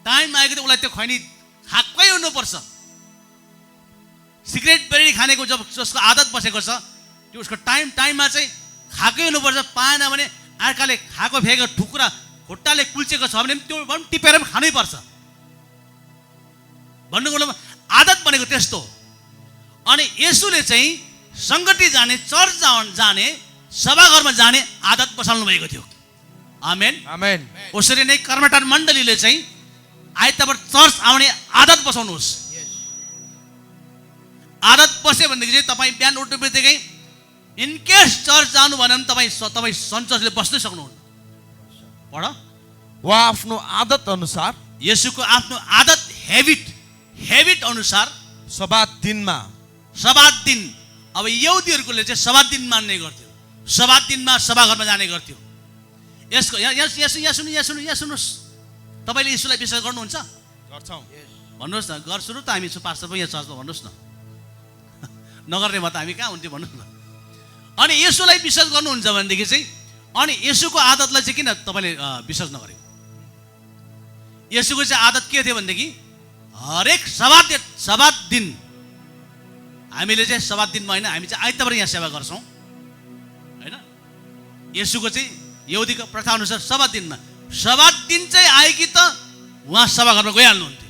टाइम आएको त उसलाई त्यो खैनी खाएकै हुनुपर्छ। सिगरेट बिडी खानेको जसको आदत बसेको छ त्यो उसको टाइममा चाहिँ खाएकै हुनुपर्छ। पाएन भने अर्काले खाएको फेको ठुक्रा खुट्टाले कुल्चेको छ भने त्यो टिपेर पनि खानै पर्छ। भन्नुको मतलब आदत बनेको त्यस्तो। अनि येशूले चाहिँ सङ्गति जाने, चर्च जाने, सभाघरमा जाने आदत बसाल्नु भएको थियो। आमेन आमेन। उसरी नै कर्मठार मण्डलीले चाहिँ आइतबार चर्च आउने आदत बसाउनुहोस्। आदत बस्यो भनेदेखि चाहिँ तपाईँ बिहान उठ्नु बित्तिकै इनकेस चर्च जानु भने पनि तपाईँ सन्चोषले बस्नै सक्नुहुन्न। पढ। उहाँ आफ्नो आदत अनुसार, येशूको आफ्नो आदत, हेबिट अनुसार सब्बात दिनमा, सब्बात दिन, अब यहुदीहरूले चाहिँ सब्बात दिन मान्ने गर्थ्यो। सब्बात दिनमा सभाघरमा जाने गर्थ्यो। यसको यहाँ सुन्नुहोस्, तपाईँले येशूलाई विश्वास गर्नुहुन्छ? गर्छौँ। भन्नुहोस् न, गर्छु र त हामी पास्टर पनि यहाँ चर्चमा भन्नुहोस् न। नगर्ने भए त हामी कहाँ हुन्थ्यो भन्नुहोस् न। अनि येशूलाई विश्वास गर्नुहुन्छ भनेदेखि चाहिँ अनि येशूको आदतलाई चाहिँ किन तपाईँले विश्वास नगरेको? येशूको चाहिँ आदत के थियो भनेदेखि हरेक सब्बात दिन हामीले चाहिँ सब्बात दिनमा होइन, हामी चाहिँ आइतबार यहाँ सेवा गर्छौँ होइन। येशूको चाहिँ यहुदीको प्रथा अनुसार सब्बात दिनमा, सब्बात दिन चाहिँ आयो कि त उहाँ सभाघरमा गइहाल्नुहुन्थ्यो।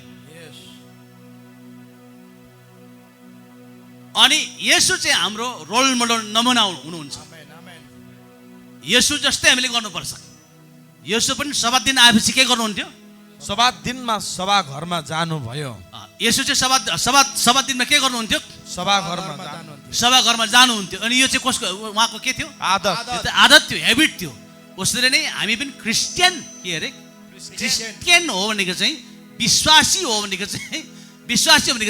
अनि येशू चाहिँ हाम्रो रोल मोडल, नमुना हुनुहुन्छ। येशू जस्तै हामीले गर्नुपर्छ। येशू पनि सब्बात दिन आएपछि के गर्नुहुन्थ्यो? सब्बात दिनमा सभाघरमा जानुभयो। येशू चाहिँ सब्बात दिनमा के गर्नुहुन्थ्यो? सभाघरमा जानुहुन्थ्यो। अनि यो चाहिँ कसको, उहाँको के थियो? आदत थियो, हेबिट थियो। उसरी नै हामी पनि क्रिस्चियन हो भनेको चाहिँ विश्वासी हो भनेको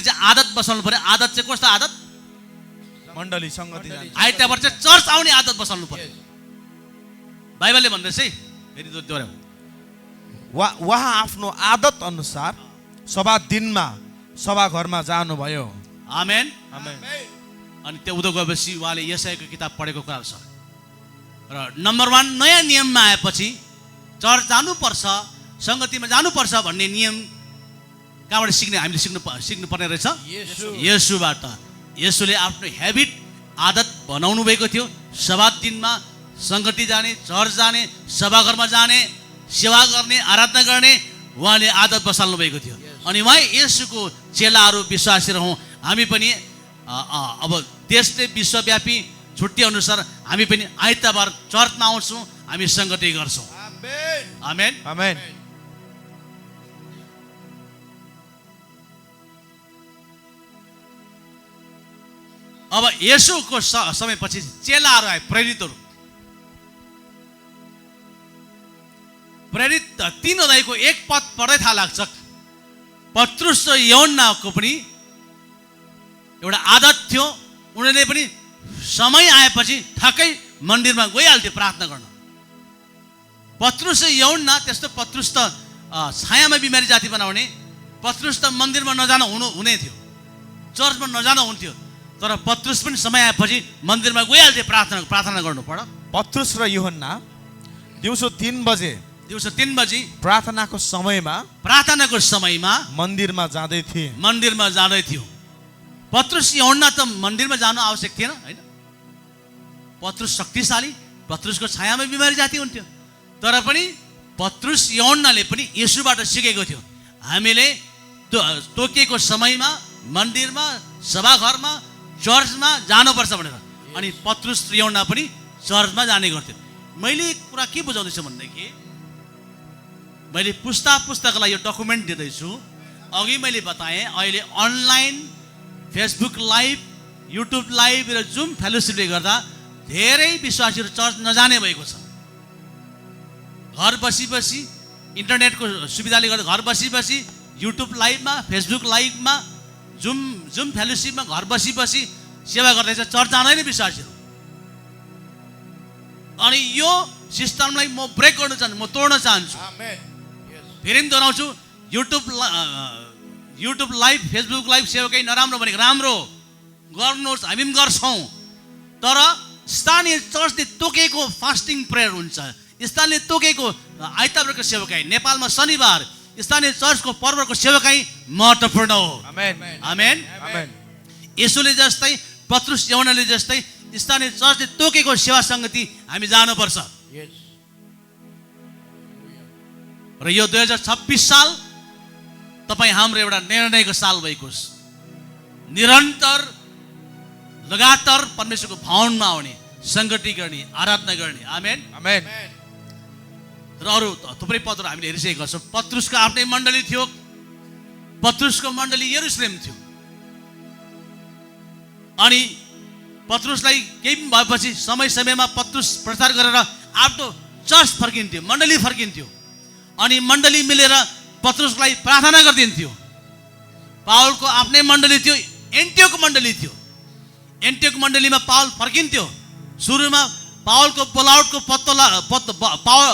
चाहिँ आदत बसाउनु पर्यो। आदत चाहिँ कस्तो आदत? मण्डली सङ्गति जाने, आइतबार चाहिँ चर्च आउने आदत बसाल्नु पर्यो। बाइबलले भन्दैछ है, फेरि दोहोऱ्याउ। उहाँ आफ्नो आदत अनुसार सब्बात दिनमा सभाघरमा जानुभयो। आमेन। आमेन। अनि त्यो उदो गएपछि उहाँले यशायाको किताब पढेको कुरा छ। र नम्बर 1 नयाँ नियममा आएपछि चर्च जानुपर्छ, सङ्गतिमा जानुपर्छ भन्ने नियम कहाँबाट हामीले सिक्नु पर्ने रहेछ? येशूबाट। येशूले आफ्नो हेबिट, आदत बनाउनु भएको थियो। सब्बात दिनमा सङ्गति जाने, चर्च जाने, सभाघरमा जाने, सेवा गर्ने, आराधना गर्ने उहाँले आदत बसाल्नु भएको थियो। अनि उहाँ येशूको चेलाहरू विश्वासी रहौँ। हामी पनि अब देशले विश्वव्यापी छुट्टी अनुसार हामी पनि आइतबार चर्चमा आउँछौँ, हामी सङ्गति गर्छौँ। आमेन आमेन। अब येशूको समयपछि चेलाहरू आए, प्रेरित 3 अध्यायको 1 पद पढ्दै थाहा लाग्छ। पत्रुस र यूहन्नाको पनि एउटा आदत थियो। उनीहरूले पनि समय आएपछि ठक्कै मन्दिरमा गइहाल्थ्यो प्रार्थना गर्न। पत्रुस र यूहन्ना त्यस्तो, पत्रुस त छायामा बिमारी जाति बनाउने, पत्रुस त मन्दिरमा नजानु हुने थियो, चर्चमा नजानु हुन्थ्यो। तर पत्रुस पनि समय आएपछि मन्दिरमा गइहाल्थे प्रार्थना गर्नु। पढ। पत्रुस र यूहन्ना दिउँसो 3 बजे प्रार्थनाको समयमा मन्दिरमा जाँदै थियो। पत्रुस यूहन्ना त मन्दिरमा जानु आवश्यक थिएन हैन। पत्रुस शक्तिशाली, पत्रुसको छायामा बिमारी जाति हुन्थ्यो। तर पनि पत्रुस यूहन्नाले पनि येशूबाट सिकेको थियो। हामीले तोकिएको समयमा मन्दिरमा, सभाघरमा, चर्चमा जानुपर्छ भनेर। अनि पत्रुस र यूहन्ना पनि चर्चमा जाने गर्थ्यो। मैले कुरा के बुझाउँदैछु भनेदेखि, मैले पुस्तकलाई यो डकुमेन्ट दिँदैछु। अघि मैले बताएँ अहिले online Facebook live, YouTube live र जुम फेलोसिपले गर्दा धेरै विश्वासीहरू चर्च नजाने भएको छ। घर बसी इन्टरनेटको सुविधाले गर्दा घर बसी युट्युब लाइभमा, फेसबुक लाइभमा, जुम फेलोसिपमा घर बसी सेवा गर्दैछ चर्च जाँदैन विश्वासीहरू। अनि यो सिस्टमलाई म ब्रेक गर्न चाहन्छु, म तोड्न चाहन्छु। Amen. Yes. फेरि पनि दोहोऱ्याउँछु, युट्युब लाइभ, फेसबुक लाइभ सेवाकै नराम्रो भनेको राम्रो गर्नुहोस्, हामी पनि गर्छौँ। तर स्थानीय चर्चले तोकेको फास्टिङ प्रेयर हुन्छ, स्थानीय तोकेको आइतबारको सेवाकाई, नेपालमा शनिबार स्थानीय चर्चको पर्वको सेवाकाई महत्त्वपूर्ण हो। आमेन आमेन। आमेन। यसोले जस्तै, पत्रुस यूहन्नाले जस्तै स्थानीय चर्चले तोकेको सेवा सङ्गति हामी जानुपर्छ। Yes. र यो 2026 साल तपाईँ हाम्रो एउटा निर्णयको साल भइकोस्। निरन्तर लगातार परमेश्वरको भवनमा आउने, सङ्गति गर्ने, आराधना गर्ने। आमेन। आमेन। Amen. र अरू थुप्रै पदहरू हामीले हेरिसकेका छौँ। पत्रुसको आफ्नै मण्डली थियो, पत्रुसको मण्डली यरुशलेम थियो। अनि पत्रुसलाई केही पनि भएपछि समयमा पत्रुस प्रचार गरेर आफ्नो चर्च फर्किन्थ्यो, मण्डली फर्किन्थ्यो। अनि मण्डली मिलेर पत्रुसलाई प्रार्थना गरिदिन्थ्यो। पावलको आफ्नै मण्डली थियो, एन्टियोक मण्डली थियो। एन्टियोक मण्डलीमा पावल फर्किन्थ्यो। सुरुमा पावलको बोलावटको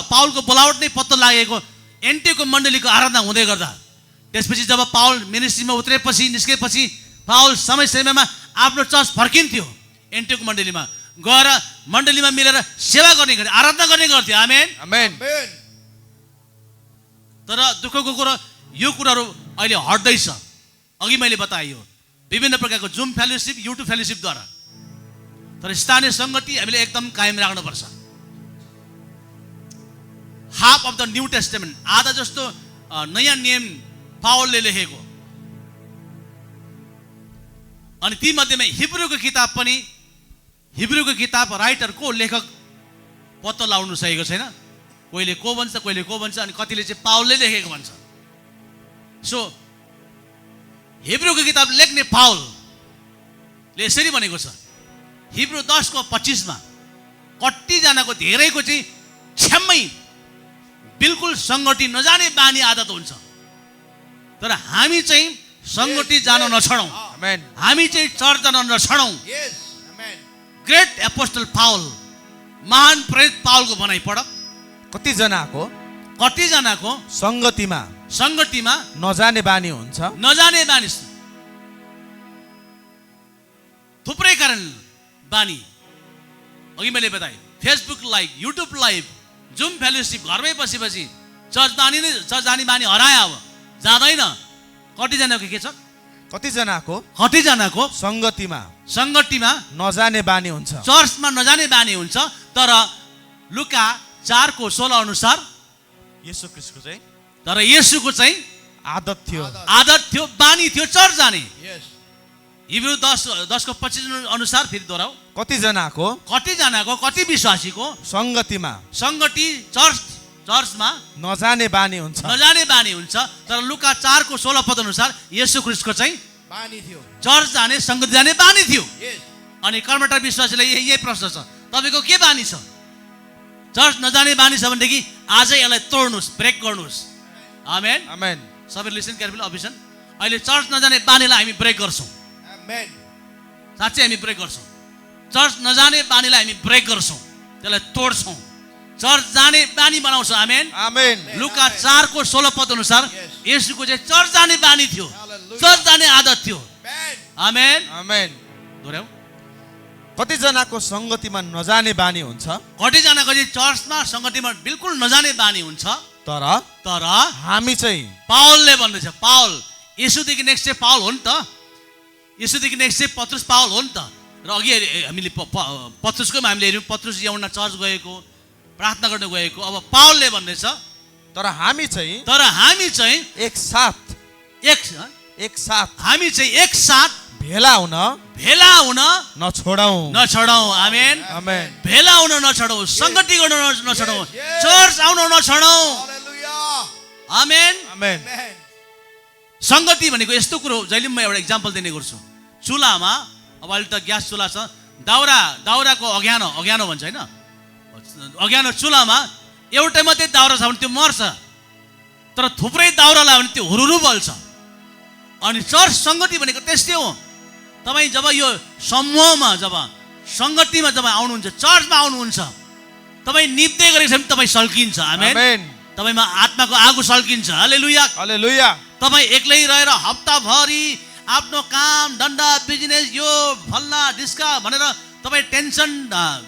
पावलको बोलावट नै पत्तो लागेको एन्टियोकको मण्डलीको आराधना हुँदै गर्दा, त्यसपछि जब पावल मिनिस्ट्रीमा उत्रेपछि, निस्केपछि पावल समयमा आफ्नो चर्च फर्किन्थ्यो। एन्टियोक मण्डलीमा गएर मण्डलीमा मिलेर सेवा गर्ने गर्थ्यो, आराधना गर्ने गर्थ्यो। आमेन। आमेन। Amen. तर दुःखको कुरो यो कुराहरू अहिले हट्दैछ। अघि मैले बताएँ, विभिन्न प्रकारको जुम फेलोसिप, युट्युब फेलोसिपद्वारा। तर स्थानीय सङ्गति हामीले एकदम कायम राख्नुपर्छ। Half of the new testament, आधा जस्तो नयाँ नियम पावलले लेखेको। अनि ती मध्येमा हिब्रूको किताब पनि, हिब्रूको किताब राइटर को, लेखक पत्तो लगाउनु सकेको छैन। कोहीले को भन्छ, कोहीले को भन्छ, अनि कतिले चाहिँ पावलले लेखेको भन्छ। सो हिब्रूको किताब लेख्ने पावलले यसरी भनेको छ, हिब्रू 10:25 मा कतिजनाको, धेरैको चाहिँ छ्याम्मै बिल्कुल सङ्गति नजाने बानी आदत हुन्छ। तर हामी चाहिँ सङ्गति जान नछाडौँ, आमेन। हामी चाहिँ चर्च जान नछाडौँ। Yes. Amen. Great apostle Paul, महान प्रेरित पावलको भनाइ पढ। कतिजनाको सङ्गतिमा सङ्गतिमा नजाने बानी हुन्छ, नजाने बानी, थुप्रै कारण बानी। अघि मैले बताएँ, Facebook live, YouTube live, zoom fellowship, घरमै बसेपछि चर्च जाने बानी हरायो, अब जाँदैन। कतिजनाको के छ, कतिजनाको सङ्गतिमा नजाने बानी हुन्छ, चर्चमा नजाने बानी हुन्छ। तर लुका 4:16 अनुसार येशू ख्रीष्टको चाहिँ तर येशूको चाहिँ आदत थियो, बानी थियो चर्च जाने। Yes. हिब्रू 10:25 अनुसार फेरि दोहोऱ्याउ, कतिजनाको कति विश्वासीको सङ्गति चर्चमा नजाने बानी हुन्छ। तर लुका 4:16 पद अनुसार येशू ख्रीष्टको चाहिँ बानी थियो। चर्च जाने, सङ्गति जाने बानी थियो। Yes. अनि कर्मठा विश्वासीलाई यही प्रश्न छ, तपाईँको के बानी छ? चर्च नजाने बानी छ भनेदेखि आजै यसलाई तोड्नुहोस्, ब्रेक गर्नुहोस्। आमेन। आमेन। सबै लिसन केयरफुली अभिसन। अहिले चर्च नजाने बानीलाई हामी ब्रेक गर्छौँ। Amen. साँच्चै हामी ब्रेक गर्छौँ। चर्च नजाने बानीलाई हामी ब्रेक गर्छौँ, त्यसलाई तोड्छौँ, चर्च जाने बानी बनाउँछौँ। आमेन। आमेन। लुका 4:16 पद अनुसार येशूको चाहिँ चर्च जाने बानी थियो, चर्च जाने आदत थियो। Amen. आमेन। आमेन। दोहोऱ्याउ, कतिजनाको सङ्गतिमा नजाने बानी हुन्छ, कतिजनाको चाहिँ चर्चमा सङ्गतिमा बिल्कुल नजाने बानी हुन्छ। तर हामी चाहिँ पावलले भन्दैछ, पावल येशूदेखि नेक्स्ट चाहिँ पावल हो नि त, येशूदेखि नेक्स्ट चाहिँ पत्रुस पावल हो नि त। र अघि हामीले पत्रुसकोमा हामीले हेऱ्यौँ, पत्रुस यूहन्ना चर्च गएको, प्रार्थना गर्न गएको। अब पावलले भन्दैछ, तर हामी चाहिँ एकसाथ भेला हुन नछोडौँ। आमेन। आमेन। भेला हुन नछोडौँ, सङ्गति गर्न नछोडौँ, Yes. चर्च आउन नछोडौँ। Hallelujah. आमेन। आमेन। Amen. सङ्गति भनेको यस्तो कुरो, जहिले पनि म एउटा इक्जाम्पल दिने गर्छु। चुलामा, अब अहिले त ग्यास चुला छ, दाउराको अज्ञानो भन्छ होइन, अज्ञानो चुलामा एउटै मात्रै दाउरा छ भने त्यो मर्छ। तर थुप्रै दाउरा लाग्यो भने त्यो हुरुरु बल्छ। अनि चर्च सङ्गति भनेको त्यस्तै हो। तपाईँ जब यो समूहमा जब सङ्गतिमा जब आउनुहुन्छ, चर्चमा आउनुहुन्छ, तपाईँ निप्दै गरेको छ भने तपाईँ सल्किन्छ। आमेन। आमेन। तपाईँमा आत्माको आगो सल्किन्छ। हालेलुया। हालेलुया। तपाईँ एक्लै रहेर हप्ताभरि आफ्नो काम धन्दा बिजनेस यो फल्ला डिस्का भनेर तपाईँ टेन्सन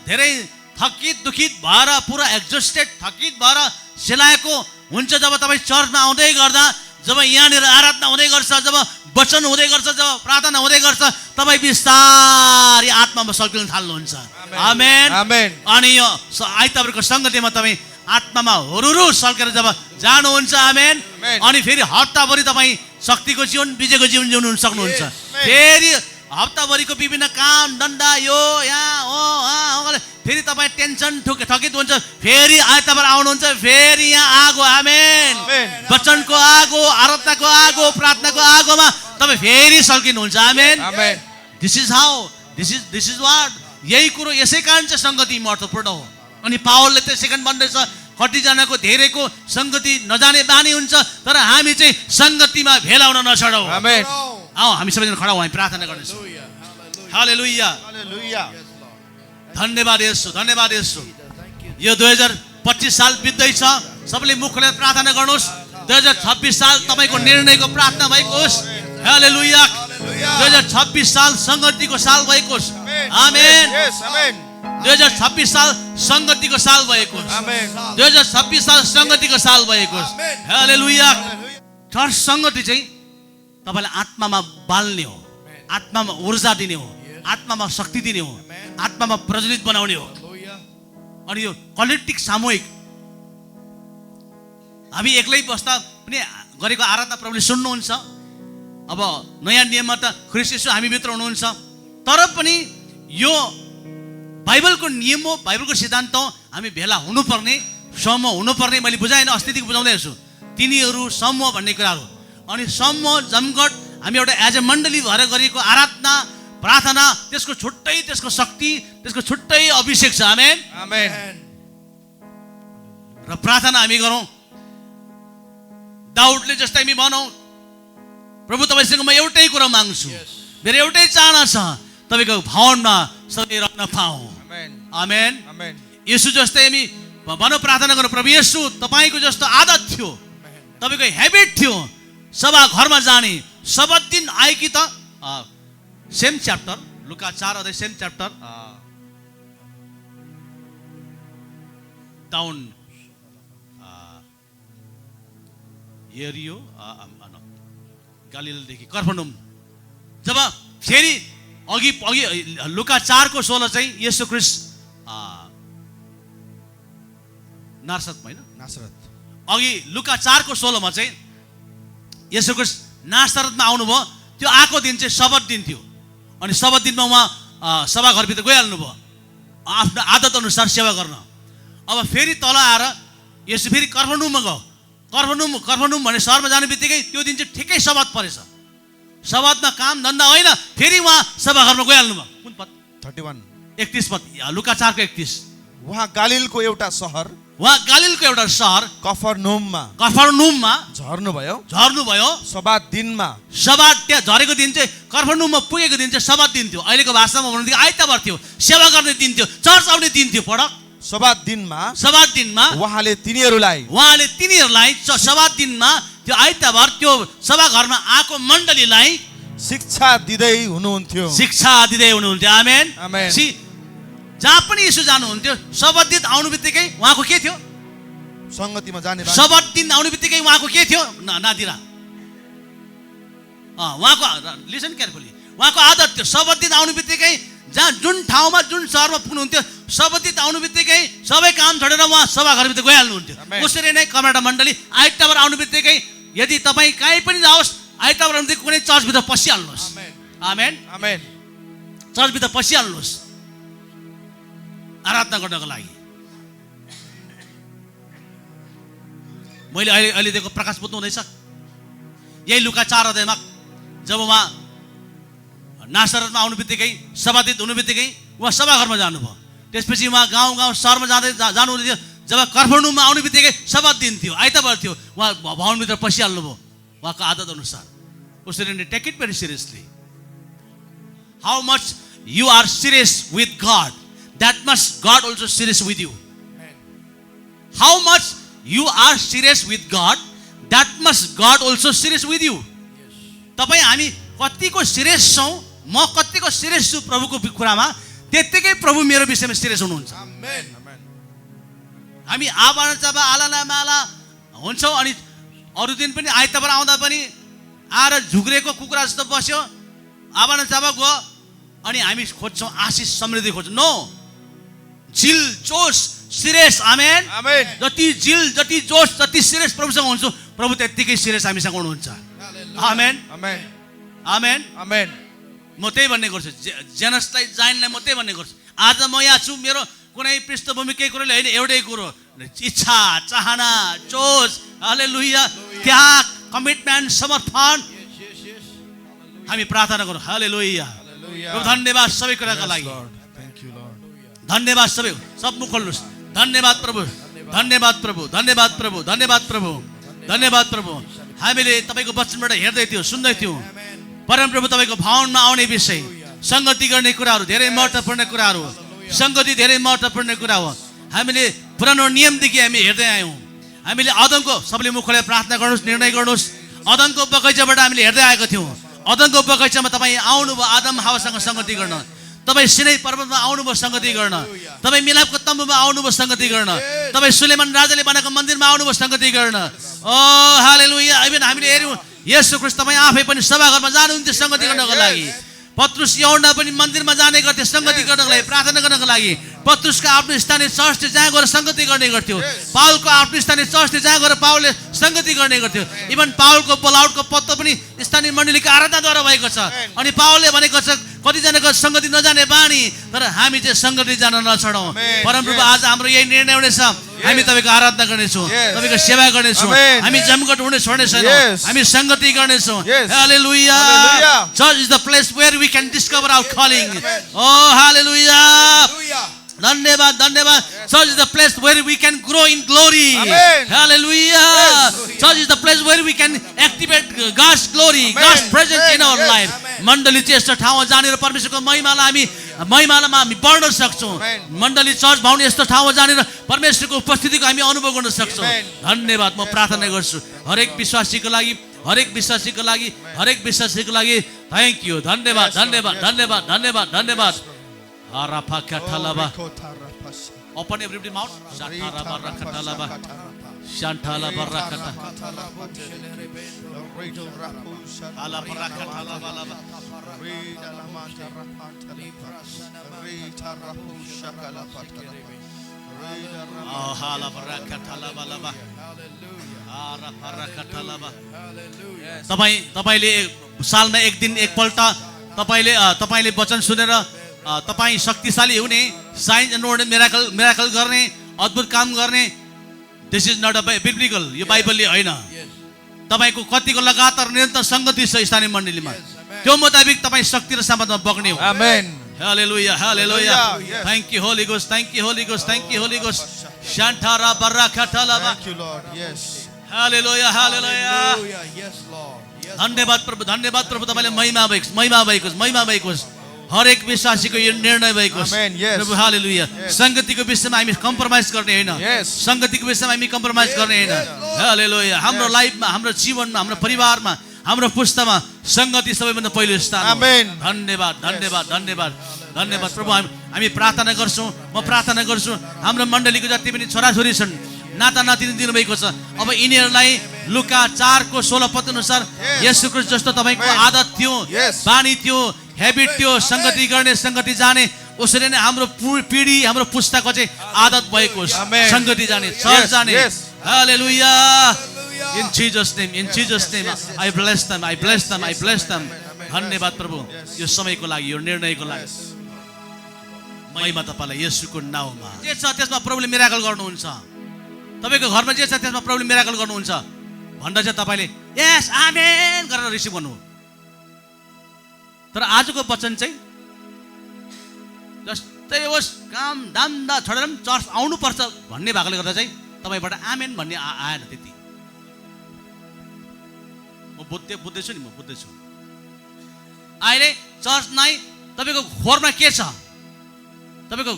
धेरै थकित दुखित भएर पुरा एक्जस्टेड थकित भएर सेलाएको हुन्छ। जब तपाईँ चर्चमा आउँदै गर्दा, जब यहाँनिर आराधना हुँदै गर्छ, जब वचन हुँदै गर्छ, जब प्रार्थना हुँदै गर्छ, तपाईँ बिस्तारै आत्मामा सल्किन थाल्नुहुन्छ। आमेन। आमेन। अनि यो आइतबारको सङ्गतिमा तपाईँ आत्मामा हुरुरु सल्केर जब जानुहुन्छ। आमेन। अनि फेरि हप्ताभरि तपाईँ शक्तिको जीवन विजयको जीवन जिउनु सक्नुहुन्छ। फेरि हप्ताभरिको विभिन्न काम धन्दा यो यहाँ फेरि तपाईँ टेन्सन थकित हुन्छ। फेरि आइतबार आउनुहुन्छ, फेरि यहाँ आगो। आमेन। वचनको आगो, आराधनाको आगो, प्रार्थनाको आगोमा तपाईँ फेरि सल्किनुहुन्छ। आमेन। आमेन। This is how, this is what. यही कुरो, यसै कारण चाहिँ सङ्गति महत्त्वपूर्ण हो। अनि पावलले त्यसै कारण भन्दैछ, कतिजनाको धेरैको सङ्गति नजाने बानी हुन्छ, तर हामी चाहिँ सङ्गतिमा भेला हुन नछाडौँ। आमेन। आओ हामी सबैजना खडा हौँ, हामी प्रार्थना गर्नेछौँ। हालेलुया। हालेलुया। धन्यवाद येशू, धन्यवाद येशू। यो 2025 साल बित्दैछ, सबैले मुख खोलेर प्रार्थना गर्नुहोस्। 2026 साल तपाईँको निर्णयको प्रार्थना भएको होस्। हालेलुया। 2026 साल सङ्गतिको साल भएको होस्। आमेन। 2026 साल सङ्गतिको साल भएको होस्। 2026 साल सङ्गतिको साल भएको होस्। हालेलुया। चर्च सङ्गति चाहिँ तपाईँलाई आत्मामा बाल्ने हो, आत्मामा ऊर्जा दिने हो, आत्मामा शक्ति दिने हो, आत्मामा प्रज्वलित बनाउने हो। अनि यो कलेक्टिभ सामूहिक हामी एक्लै बस्दा पनि गरेको आराधना प्रभुले सुन्नुहुन्छ। अब नयाँ नियममा त ख्रीष्ट येशू हामीभित्र हुनुहुन्छ, तर पनि यो बाइबलको नियम हो, बाइबलको सिद्धान्त हो। हामी भेला हुनुपर्ने, समूह हुनुपर्ने। मैले बुझाएन, अस्तिदेखि बुझाउँदै छु। तिनीहरू समूह भन्ने कुराहरू। अनि समूह जमघट हामी एउटा एज ए मण्डली भएर गरेको आराधना प्रार्थना, त्यसको छुट्टै त्यसको शक्ति, त्यसको छुट्टै अभिषेक छ। आमेन। आमेन। र प्रार्थना हामी गरौँ दाउदले जस्तै हामी भनौँ, प्रभु तपाईँसँग म एउटै कुरा माग्छु, मेरो एउटै चाहना छ, तपाईँको भवनमा सधैँ रहन पाऊँ। आमेन। आमेन। येशू जस्तै हामी भनौँ, प्रार्थना गरौँ, प्रभु येशू तपाईँको जस्तो आदत थियो, तपाईँको हेबिट थियो सभा घरमा जाने। शबत दिन आए कि त सेम च्याप्टर, लुका 4 अध्याय सेम च्याप्टर डाउन एरियो गालिलदेखि कफरनहुम। जब फेरि अघि लुका 4 को 16 चाहिँ येशू ख्रीष्ट नासरतमा हैन, नासरत। अघि लुका 4 को 16 मा चाहिँ येशू ख्रीष्ट नासरतमा आउनुभयो। त्यो आएको दिन चाहिँ शबत दिन थियो। अनि शबत दिनमा उहाँ सभाघरभित्र गइहाल्नु भयो आफ्नो आदत अनुसार सेवा गर्न। अब फेरि तल आएर यसो फेरि कफरनहुममा गयो। कफरनहुम भन्ने सहरमा जाने बित्तिकै त्यो दिन चाहिँ ठिकै शबत परेछ। शबतमा काम धन्दा होइन, फेरि उहाँ सभाघरमा गइहाल्नु भयो। कुन पद? 31 31 पद, लुका 4 को 31। उहाँ गालिलको एउटा सहर, उहाँ गालिलको एउटा सहर कफरनहुममा झर्नुभयो। सबात दिनमा, सबात त्यहाँ झरेको दिन चाहिँ कफरनहुममा पुगेको दिन चाहिँ सबात दिन थियो। अहिलेको भाषामा भन्नु आइतबार थियो, सेवा गर्ने दिन थियो, चर्च आउने दिन थियो। पढ, सबात दिनमा उहाँले तिनीहरूलाई सबात दिनमा त्यो आइतबार त्यो सभाघरमा आएको मण्डलीलाई शिक्षा दिँदै हुनुहुन्थ्यो। आमेन। आमेन। जहाँ पनि यसो जानुहुन्थ्यो, शबत दिन आउनु बित्तिकै उहाँको के थियो? सङ्गतिमा जाने। शबत दिन आउनु बित्तिकै उहाँको के थियो? नादिरा। उहाँको लिसन केयरफुली, उहाँको आदत थियो। शबत दिन आउनु बित्तिकै जहाँ जुन ठाउँमा जुन सहरमा पुग्नुहुन्थ्यो, शबत दिन आउनु बित्तिकै सबै काम छोडेर उहाँ सभाघरभित्र गइहाल्नुहुन्थ्यो। उसरी नै कमाडा मण्डली आइतबार आउनु बित्तिकै यदि तपाईँ कहीँ पनि जाओस्, आइतबार आउनु बित्तिकै कुनै चर्चभित्र पसिहाल्नुहोस्। आमेन। आमेन। चर्चभित्र पसिहाल्नुहोस् आराधना गर्नको लागि। मैले अहिले दिएको प्रकाश बुझ्नु हुँदैछ। यही लुका 4 अध्यायमा जब उहाँ नासरतमा आउनु बित्तिकै सभादित हुनु बित्तिकै उहाँ सभाघरमा जानुभयो। त्यसपछि उहाँ गाउँ सहरमा जानुहुँदै थियो। जब कफरनहुममा आउने बित्तिकै सब्बात दिन थियो, आइतबार थियो, उहाँ भवनभित्र पसिहाल्नुभयो उहाँको आदत अनुसार। उसरी नै take it very seriously. How much you are serious with God, that much God also serious with you. How much you are serious with God, that much God also serious with you. तपाई हामी कतिको serious छौं, म कतिको serious छु प्रभुको कुरामा, त्यतिकै प्रभु मेरो विषयमा सिरियस हुनुहुन्छ। Amen. हामी आबाना चाबा आलाना माला हुन्छौं अनि अरु दिन पनि आइतबार आउँदा पनि आएर झुग्रेको कुकुरा जस्तो बस्यो, आबाना चाबा गयो अनि हामी खोज्छौं आशिष समृद्धि खोज्छौं। नो, जिल जोश सिरियस। आमेन आमेन। जति जिल जति जोश जति सिरियस प्रभुसँग हुन्छ, प्रभु त्यतिकै सिरियस हामीसँग हुनुहुन्छ। आमेन आमेन आमेन आमेन। म त्यही भन्ने गर्छु, जेनसलाई जाइनलाई म त्यही भन्ने गर्छु। आज म यहाँ छु, मेरो कुनै पृष्ठभूमि केही कुरोले होइन, एउटै कुरो, इच्छा चाहना जोश, हालेलुया, त्याग, कमिटमेन्ट, समर्पण। हामी प्रार्थना गरौँ। हालेलुया। प्रभु धन्यवाद सबै कुराको लागि, धन्यवाद सबै, सब मुख खोल्नुहोस्। धन्यवाद प्रभु, धन्यवाद प्रभु, धन्यवाद प्रभु, धन्यवाद प्रभु, धन्यवाद प्रभु। हामीले तपाईको वचनबाट हेर्दै थियौँ, सुन्दै थियौँ। परमप्रभु तपाईको भवनमा आउने विषय, संगति गर्ने कुराहरू धेरै महत्त्वपूर्ण कुराहरू, संगति धेरै महत्त्वपूर्ण कुरा हो। हामीले पुरानो नियमदेखि हामी हेर्दै आयौँ। हामीले आदमको, सबले मुख खोलेर प्रार्थना गर्नुहोस्, निर्णय गर्नुहोस्। आदमको बगैँचाबाट हामीले हेर्दै आएको थियौँ। आदमको बगैँचामा तपाईँ आउनुभयो आदम हावासँग संगति गर्न। तपाईँ सिनै पर्वतमा आउनुभयो संगति गर्न। तपाईँ मिलापको तम्बुमा आउनुभयो संगति गर्न। तपाईँ सुलेमान राजाले बनाएको मन्दिरमा आउनुभयो संगति गर्न। ओ हालेलुया। इभन हामीले हेर्यौँ येशू ख्रीष्ट तपाईँ आफै पनि सभाघरमा जानुहुन्थ्यो संगति गर्नको लागि। पत्रुस यूहन्ना पनि मन्दिरमा जाने गर्थे संगति गर्नको लागि, प्रार्थना गर्नको लागि। पत्रुसको आफ्नो स्थानीय चर्च थियो, जहाँ गएर संगति गर्ने गर्थ्यो। पावलको आफ्नो स्थानीय चर्च थियो, जहाँ गएर पावलले संगति गर्ने गर्थ्यो। इभन पावलको बोलाउटको पत्तो पनि स्थानीय मण्डलीको आराधनाद्वारा भएको छ। अनि पावलले भनेको छ कतिजनाको संगति नजाने बानी, तर हामी चाहिँ संगति जान नछाडौँ। परमप्रभु आज हाम्रो यही निर्णय हुनेछ, हामी तपाईको आराधना गर्नेछौँ, तपाईको सेवा गर्नेछौँ, हामी जमघट हुने छोड्ने छैनौँ, हामी संगति गर्नेछौँ। हालेलुया। Church is the place where we can discover our calling. ओ हालेलुया। धन्यवाद धन्यवाद। Church is the place where we can grow in glory. Amen. Hallelujah. Church is the place where we can activate God's glory, God's presence in our life. मण्डली चाहिँ यस्तो ठाउँमा जानेर परमेश्वरको महिमालाई हामी बढ्न सक्छौँ। मण्डली चर्च भवन यस्तो ठाउँमा जानेर परमेश्वरको उपस्थितिको हामी अनुभव गर्न सक्छौँ। धन्यवाद। म प्रार्थना गर्छु हरेक विश्वासीको लागि, हरेक विश्वासीको लागि, हरेक विश्वासीको लागि। Thank you. धन्यवाद धन्यवाद धन्यवाद धन्यवाद धन्यवाद। Open everybody mouth. Shantala barakatalaba. Shantala barakata. Ala barakatalaba. Oh, hala barakatalaba. Ara barakatalaba. तपाईले सालमा एक दिन एकपल्ट तपाईले वचन सुनेर तपाईं शक्तिशाली हुने, साइन्स एन्ड वन्डर मिराकल गर्ने, अद्भुत काम गर्ने, this is not a biblical. यो बाइबलले होइन। तपाईको कतिको लगातार निरन्तर संगति छ स्थानीय मण्डलीमा, त्यो मुताबिक तपाईं शक्ति र सामर्थ्यमा बग्ने हो। आमेन। हालेलुया हालेलुया। Thank you holy ghost, thank you holy ghost, thank you holy ghost. शान्टारा बर्राकाटालाबा। Thank you Lord. Yes. हालेलुया हालेलुया। Yes Lord. धन्यवाद प्रभु, धन्यवाद प्रभु। तपाईले महिमा भएको हरेक विश्वासीको यो निर्णय भएको प्रभु। हालेलुया। संगतिको विषयमा हामी कम्प्रोमाइज गर्ने होइन, संगतिको विषयमा हामी कम्प्रोमाइज गर्ने होइन। हालेलुया। हाम्रो लाइफमा, हाम्रो जीवनमा, हाम्रो परिवारमा, हाम्रो पुस्तामा संगति सबैभन्दा पहिलो स्थान हो। धन्यवाद धन्यवाद धन्यवाद धन्यवाद प्रभु। हामी प्रार्थना गर्छौँ, म प्रार्थना गर्छु हाम्रो मण्डलीको जति पनि छोराछोरी छन्, नाता नातिनी दिनुभएको छ, अब यिनीहरूलाई लुका 4:16 पद अनुसार येशू ख्रीष्ट जस्तो तपाईको आदत थियो, बानी थियो, हेबिट थियो, संगति गर्ने, संगति जाने, उसरी नै हाम्रो पिढी, हाम्रो पुस्ताको चाहिँ आदत भएको संगति जाने, चर्च जाने। हालेलुया। In Jesus name I bless them, I bless them, I bless them. धन्यवाद प्रभु यो समयको लागि, यो निर्णयको लागि। महिमा तपाईलाई येशूको नाममा। जे छ त्यसमा प्रभुले मिराकल गर्नुहुन्छ। तपाईको घरमा जे छ त्यसमा प्रभुले मिराकल गर्नुहुन्छ भन्दा चाहिँ तपाईले यस आमेन गरेर रिसिभ गर्नु। तर आजको वचन चाहिँ जस्ट त्यही होस् काम धन्दा छोडेर पनि चर्च आउनुपर्छ भन्ने भएकोले गर्दा चाहिँ तपाईँबाट आमेन भन्ने आएन त्यति। म बुझ्दैछु नि, म बुझ्दैछु। अहिले चर्च नै तपाईँको खोरमा के छ, तपाईँको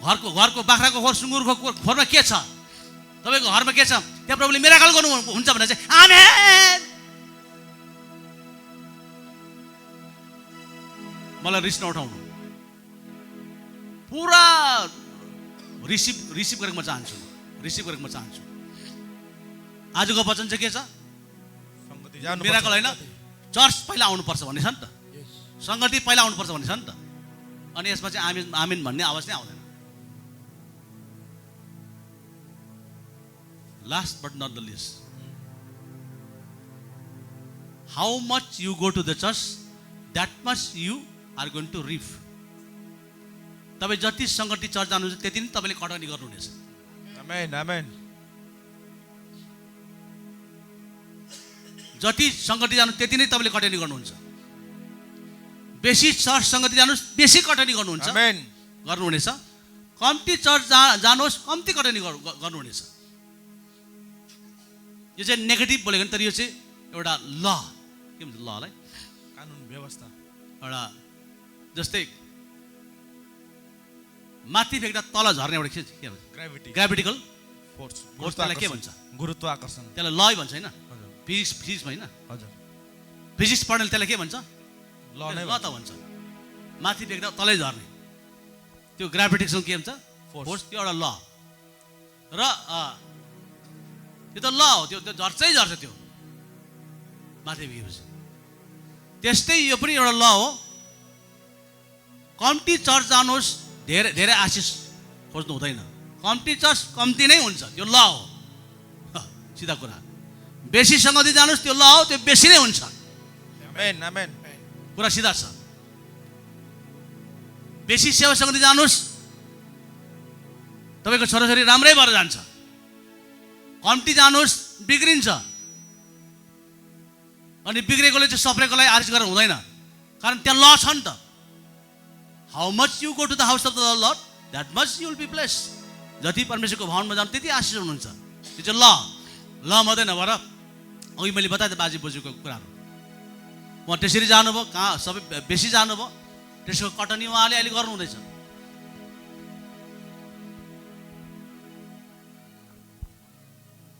घरको बाख्राको खोर सुँगुरको खोरमा के छ, तपाईँको घरमा के छ, त्यहाँ प्रभुले मिराकल गर्नुहुन्छ भने चाहिँ आमेन। मलाई रिस नउठाउनु, पुरा रिसिभ गरेको म चाहन्छु, आजको वचन चाहिँ के छ, मिराकल होइन, चर्च पहिला आउनुपर्छ भन्ने छ नि त, सङ्गति पहिला आउनुपर्छ भन्ने छ नि त। अनि यसमा चाहिँ आमेन आमेन भन्ने आवाज नै आउँदैन। Last but not the least, how much you go to the church that much you are going to reap. तपाईँ जति सङ्गति चर्च जानुहुन्छ त्यति नै तपाईँले कटनी गर्नुहुनेछ। आमेन आमेन। जति सङ्गति जानु त्यति नै तपाईँले कटनी गर्नुहुन्छ। बेसी चर्च सङ्गति जानुहोस् बेसी कटनी गर्नुहुन्छ, आमेन गर्नुहुनेछ। कम्ती चर्च जानुहोस् कम्ती कटनी गर्नुहुनेछ। यो चाहिँ नेगेटिभ बोलेको तर यो चाहिँ एउटा ल, के भन्छ ललाई, कानुन व्यवस्था। एउटा जस्तै माथि फेक्दा तल झर्ने एउटा के भन्छ, ग्राभिटिकल फोर्स, त्यसलाई के भन्छ, गुरुत्वाकर्षण, त्यसलाई लय भन्छ होइन, फिजिक्स होइन, हजुर फिजिक्स पढ्नेले त्यसलाई के भन्छ, ल नै ल त भन्छ। माथि फेक्दा तलै झर्ने त्यो ग्राभिटेसन के भन्छ, फोर्स, त्यो एउटा ल। र त्यो त ल हो, त्यो झर्छै झर्छ त्यो माथि फेकेपछि। त्यस्तै यो पनि एउटा ल हो। कम्ती चर्च जानुहोस् धेरै आशिष खोज्नु हुँदैन, कम्ती चर्च कम्ती नै हुन्छ, त्यो ल हो, सिधा कुरा। बेसी सङ्गति जानुहोस् त्यो ल हो, त्यो बेसी नै हुन्छ। आमेन आमेन। कुरा सिधा छ। बेसी सेवा सङ्गति जानुहोस् तपाईँको छोराछोरी राम्रै भएर जान्छ, कम्ती जानुहोस् बिग्रिन्छ। अनि बिग्रेकोले चाहिँ सप्रेकोलाई आरिस गरेर हुँदैन, कारण त्यहाँ ल छ नि त। How much you go to the house of the Lord that much you will be blessed. जति परमेश्वरको भवनमा जानु त्यति आशिष हुनुहुन्छ। त्यो चाहिँ ल मात्रै नभएर अघि मैले बताएँ बाजे बोजूको कुराहरू, उहाँ त्यसरी जानुभयो, कहाँ सबै बेसी जानुभयो, त्यसको कटनी उहाँले अहिले गर्नुहुँदैछ।